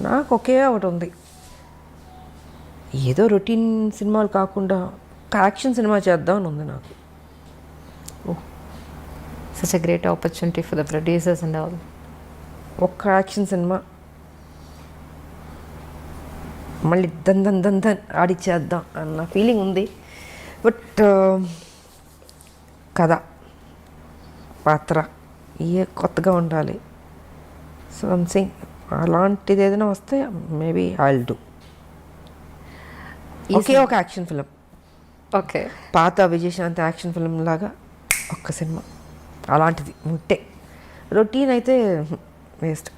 S2: నాకు ఒకే ఒకటి ఉంది, ఏదో రొటీన్ సినిమాలు కాకుండా ఒక యాక్షన్ సినిమా చేద్దామని ఉంది నాకు.
S1: Such a great opportunity for the producers and all.
S2: ఒక్క యాక్షన్ సినిమా మళ్ళీ దన్ ఆడిచ్చేద్దాం అన్న ఫీలింగ్ ఉంది. బట్ కథ, పాత్ర ఏ కొత్తగా ఉండాలి. సంథింగ్ అలాంటిది ఏదైనా వస్తే మేబీ ఐ విల్ డూ. ఒకే ఒక యాక్షన్ ఫిలిం,
S1: ఓకే,
S2: పాత విజయశాంతి యాక్షన్ ఫిలిం లాగా ఒక్క సినిమా అలాంటిది ఉంటే. రొటీన్ అయితే వేస్ట్.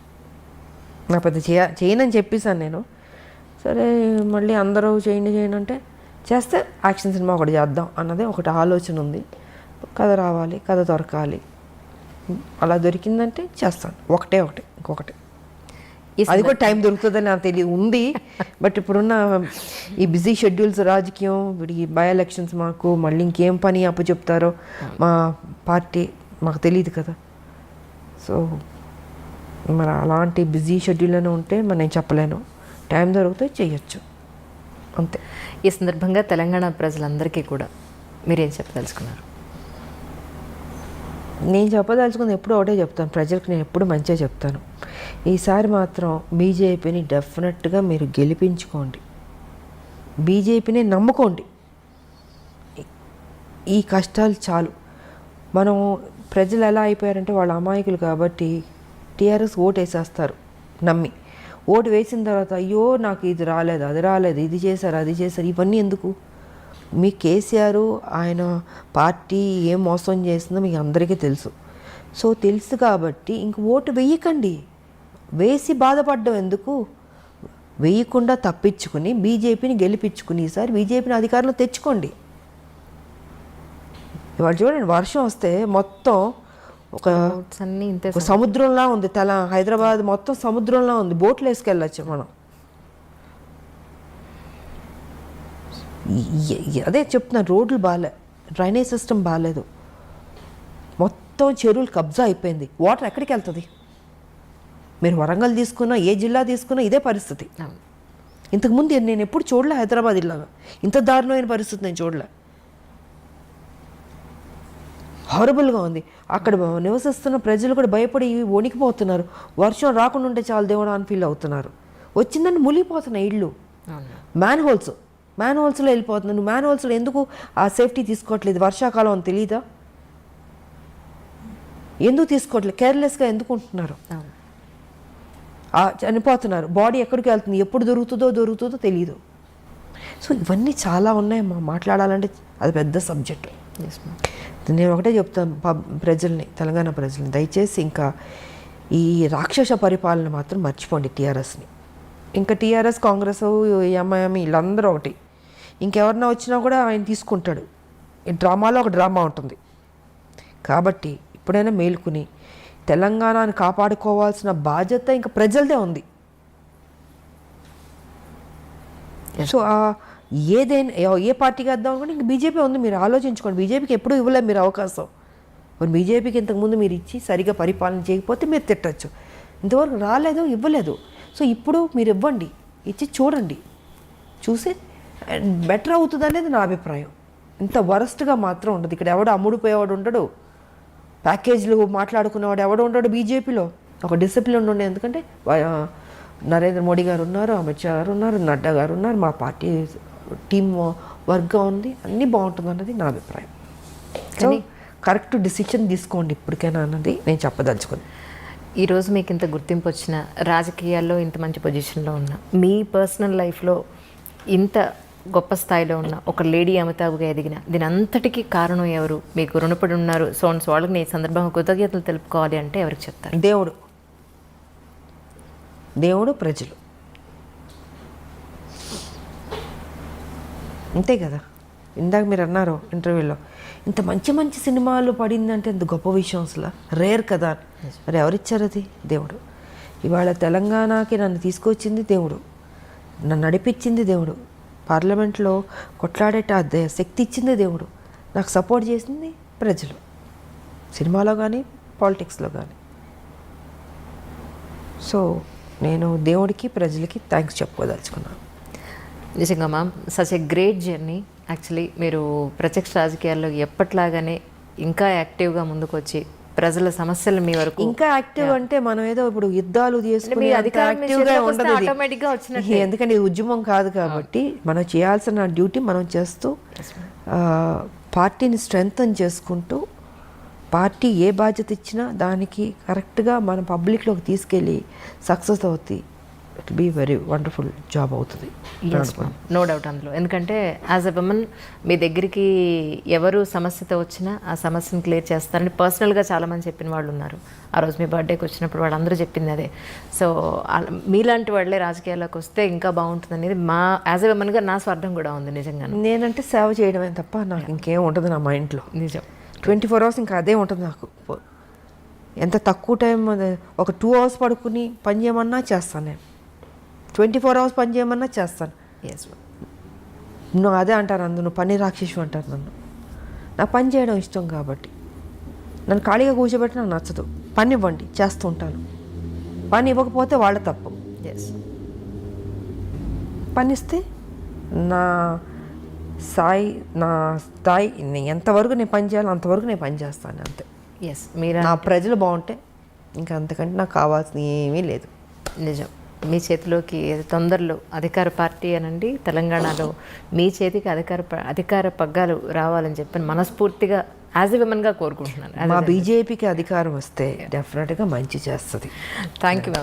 S2: నా పెద్ద చేయనని చెప్పేసాను నేను. సరే మళ్ళీ అందరూ చేయండి అంటే చేస్తే యాక్షన్ సినిమా ఒకటి చేద్దాం అన్నదే ఒకటి ఆలోచన ఉంది. కథ రావాలి, కథ దొరకాలి, అలా దొరికిందంటే చేస్తాను. ఒకటి ఇంకొకటి. అది కూడా టైం దొరుకుతుందని నాకు తెలియదు, ఉంది. బట్ ఇప్పుడున్న ఈ బిజీ షెడ్యూల్స్, రాజకీయం, ఈ బై ఎలక్షన్స్, మాకు మళ్ళీ ఇంకేం పని అప్పు చెప్తారో మా పార్టీ మాకు తెలియదు కదా. సో మరి అలాంటి బిజీ షెడ్యూల్లోనే ఉంటే మరి నేను చెప్పలేను. టైం దొరికితే చేయొచ్చు, అంతే.
S1: ఈ సందర్భంగా తెలంగాణ ప్రజలందరికీ కూడా మీరేం చెప్పదలుచుకున్నారు?
S2: నేను చెప్పదలుచుకుంది ఎప్పుడు ఒకటే చెప్తాను, ప్రజలకు నేను ఎప్పుడు మంచిగా చెప్తాను. ఈసారి మాత్రం బీజేపీని డెఫినెట్గా మీరు గెలిపించుకోండి, బీజేపీని నమ్ముకోండి. ఈ కష్టాలు చాలు. మనం ప్రజలు ఎలా అయిపోయారంటే వాళ్ళ అమాయకులు కాబట్టి టీఆర్ఎస్ ఓటు వేసేస్తారు నమ్మి. ఓటు వేసిన తర్వాత అయ్యో నాకు ఇది రాలేదు, అది రాలేదు, ఇది చేశారు, అది చేశారు, ఇవన్నీ ఎందుకు? మీ కేసీఆర్ ఆయన పార్టీ ఏం మోసం చేస్తుందో మీకు అందరికీ తెలుసు. సో తెలుసు కాబట్టి ఇంక ఓటు వేయకండి. వేసి బాధపడ్డం ఎందుకు? వేయకుండా తప్పించుకుని బీజేపీని గెలిపించుకుని ఈసారి బీజేపీని అధికారంలో తెచ్చుకోండి. ఇవాళ చూడండి, వర్షం వస్తే మొత్తం ఒక సముద్రంలా ఉంది. హైదరాబాద్ మొత్తం సముద్రంలా ఉంది. బోట్లు వేసుకెళ్ళచ్చు మనం. అదే చెప్తున్నా, రోడ్లు బాగాలే, డ్రైనేజ్ సిస్టమ్ బాగాలేదు, మొత్తం చెరువులు కబ్జా అయిపోయింది. వాటర్ ఎక్కడికి వెళ్తుంది? మీరు వరంగల్ తీసుకున్నా, ఏ జిల్లా తీసుకున్నా ఇదే పరిస్థితి. ఇంతకుముందు నేను ఎప్పుడు చూడలే హైదరాబాద్ ఇలాగా, ఇంత దారుణమైన పరిస్థితి నేను చూడలే. హారబుల్గా ఉంది. అక్కడ నివసిస్తున్న ప్రజలు కూడా భయపడి వణికిపోతున్నారు. వర్షం రాకుండా ఉంటే చాలా దేవుడు అని ఫీల్ అవుతున్నారు. వచ్చిందని మునిగిపోతున్నాయి ఇళ్ళు. మ్యాన్ హోల్స్లో వెళ్ళిపోతున్నాను. నువ్వు మ్యాన్ హోల్స్లో ఎందుకు ఆ సేఫ్టీ తీసుకోవట్లేదు? వర్షాకాలం అని తెలియదా? ఎందుకు తీసుకోవట్లేదు? కేర్లెస్గా ఎందుకు ఉంటున్నారు? చనిపోతున్నారు. బాడీ ఎక్కడికి వెళ్తుంది, ఎప్పుడు దొరుకుతుందో తెలియదు. సో ఇవన్నీ చాలా ఉన్నాయి మాట్లాడాలంటే, అది పెద్ద సబ్జెక్టు. నేను ఒకటే చెప్తాను ప్రజల్ని, తెలంగాణ ప్రజల్ని, దయచేసి ఇంకా ఈ రాక్షస పరిపాలన మాత్రం మర్చిపోండి టీఆర్ఎస్ని. ఇంకా టీఆర్ఎస్, కాంగ్రెస్, ఎంఐఎం వీళ్ళందరూ ఒకటి. ఇంకెవరన్నా వచ్చినా కూడా ఆయన తీసుకుంటాడు. ఈ డ్రామాలో ఒక డ్రామా ఉంటుంది. కాబట్టి ఇప్పుడైనా మేలుకుని తెలంగాణని కాపాడుకోవాల్సిన బాధ్యత ఇంకా ప్రజలదే ఉంది. సో ఏదైనా ఏ పార్టీకి వేద్దాం అనుకుంటే ఇంక బీజేపీ ఉంది. మీరు ఆలోచించుకోండి. బీజేపీకి ఎప్పుడూ ఇవ్వలేదు మీరు అవకాశం. మరి బీజేపీకి ఇంతకుముందు మీరు ఇచ్చి సరిగా పరిపాలన చేయకపోతే మీరు తిట్టచ్చు. ఇంతవరకు రాలేదు, ఇవ్వలేదు. సో ఇప్పుడు మీరు ఇవ్వండి, ఇచ్చి చూడండి, చూసి బెటర్ అవుతుంది అనేది నా అభిప్రాయం. ఇంత వరస్ట్గా మాత్రం ఉండదు. ఇక్కడ ఎవడు అమ్ముడుపోయేవాడు ఉండడు, ప్యాకేజీలు మాట్లాడుకునేవాడు ఎవడు ఉంటాడు బీజేపీలో? ఒక డిసిప్లిన్ ఉండే. ఎందుకంటే నరేంద్ర మోడీ గారు ఉన్నారు, అమిత్ షా గారు ఉన్నారు, నడ్డా గారు ఉన్నారు, మా పార్టీ టీమ్ వర్క్గా ఉంది, అన్నీ బాగుంటుంది అన్నది నా అభిప్రాయం. కానీ కరెక్ట్ డిసిషన్ తీసుకోండి ఇప్పటికైనా అన్నది నేను చెప్పదలుచుకుంది.
S1: ఈరోజు మీకు ఇంత గుర్తింపు వచ్చిన, రాజకీయాల్లో ఇంత మంచి పొజిషన్లో ఉన్న, మీ పర్సనల్ లైఫ్లో ఇంత గొప్ప స్థాయిలో ఉన్న ఒక లేడీ అమితాబ్గా ఎదిగిన, దీని అంతటికీ కారణం ఎవరు? మీకు రుణపడి ఉన్నారు సోన్స్ వాళ్ళకి నేను ఈ సందర్భంగా కృతజ్ఞతలు తెలుపుకోవాలి అంటే ఎవరికి చెప్తారు?
S2: దేవుడు, ప్రజలు, అంతే కదా. ఇందాక మీరు అన్నారు ఇంటర్వ్యూలో, ఇంత మంచి మంచి సినిమాలు పడిందంటే ఎంత గొప్ప విషయం, అసలు రేర్ కదా. మరి ఎవరిచ్చారు అది? దేవుడు. ఇవాళ తెలంగాణకి నన్ను తీసుకొచ్చింది దేవుడు, నన్ను నడిపించింది దేవుడు, పార్లమెంట్లో కొట్లాడేట శక్తి ఇచ్చింది దేవుడు, నాకు సపోర్ట్ చేసింది ప్రజలు, సినిమాలో కానీ పాలిటిక్స్లో కానీ. సో నేను దేవుడికి ప్రజలకి థ్యాంక్స్ చెప్పుకోదలుచుకున్నాను.
S1: నిజంగా ma'am, such a great journey. Actually మీరు ప్రత్యక్ష రాజకీయాల్లో ఎప్పట్లాగానే ఇంకా యాక్టివ్గా ముందుకు వచ్చి ప్రజల సమస్యలు మీ వరకు
S2: ఇంకా యాక్టివ్ అంటే మనం ఏదో ఇప్పుడు యుద్ధాలు చేసుకుని యాక్టివ్గా ఉండదు,
S1: ఆటోమేటిక్గా వచ్చిన.
S2: ఎందుకంటే ఇది ఉద్యమం కాదు కాబట్టి మనం చేయాల్సిన డ్యూటీ మనం చేస్తూ పార్టీని స్ట్రెంగ్తన్ చేసుకుంటూ, పార్టీ ఏ బాధ్యత ఇచ్చినా దానికి కరెక్ట్గా మన పబ్లిక్లోకి తీసుకెళ్ళి సక్సెస్ అవుతుంది. It be very wonderful job అవుతుంది,
S1: నో డౌట్ అందులో. ఎందుకంటే యాజ్ ఎ విమన్ మీ దగ్గరికి ఎవరు సమస్యతో వచ్చినా ఆ సమస్యను క్లియర్ చేస్తారని పర్సనల్గా చాలామంది చెప్పిన వాళ్ళు ఉన్నారు. ఆ రోజు మీ బర్త్డేకి వచ్చినప్పుడు వాళ్ళందరూ చెప్పింది అదే. సో మీలాంటి వాళ్ళే రాజకీయాల్లోకి వస్తే ఇంకా బాగుంటుంది అనేది మా యాజ్ ఎ విమన్గా నా స్వార్థం కూడా ఉంది నిజంగా.
S2: నేనంటే సేవ చేయడమే తప్ప నాకు ఇంకేం ఉంటుంది నా మైండ్లో.
S1: నిజం.
S2: 24 hours ఇంకా అదే ఉంటుంది నాకు. ఎంత తక్కువ టైం, ఒక 2 hours పడుకుని పని చేయమన్నా చేస్తాను నేను, 24 hours పని చేయమన్నా చేస్తాను.
S1: ఎస్,
S2: నువ్వు అదే అంటారు అందరూ, నువ్వు పని రాక్షసు అంటారు నన్ను. నాకు పని చేయడం ఇష్టం కాబట్టి, నన్ను ఖాళీగా కూర్చోబెట్టి నాకు నచ్చదు. పని ఇవ్వండి, చేస్తూ ఉంటాను. పని ఇవ్వకపోతే వాళ్ళ తప్పు.
S1: ఎస్,
S2: పని ఇస్తే నా స్థాయి ఎంతవరకు నేను పని చేయాలో అంతవరకు నేను పని చేస్తాను, అంతే.
S1: ఎస్, మీరు
S2: నా ప్రజలు బాగుంటే ఇంకా అంతకంటే నాకు కావాల్సింది ఏమీ లేదు.
S1: నిజం. మీ చేతిలోకి తొందరలో అధికార పార్టీ అనండి, తెలంగాణలో మీ చేతికి అధికార పగ్గాలు రావాలని చెప్పి మనస్ఫూర్తిగా యాజ్ ఎ విమన్గా కోరుకుంటున్నాను.
S2: మా బీజేపీకి అధికారం వస్తే డెఫినెట్గా మంచి చేస్తుంది.
S1: Thank you.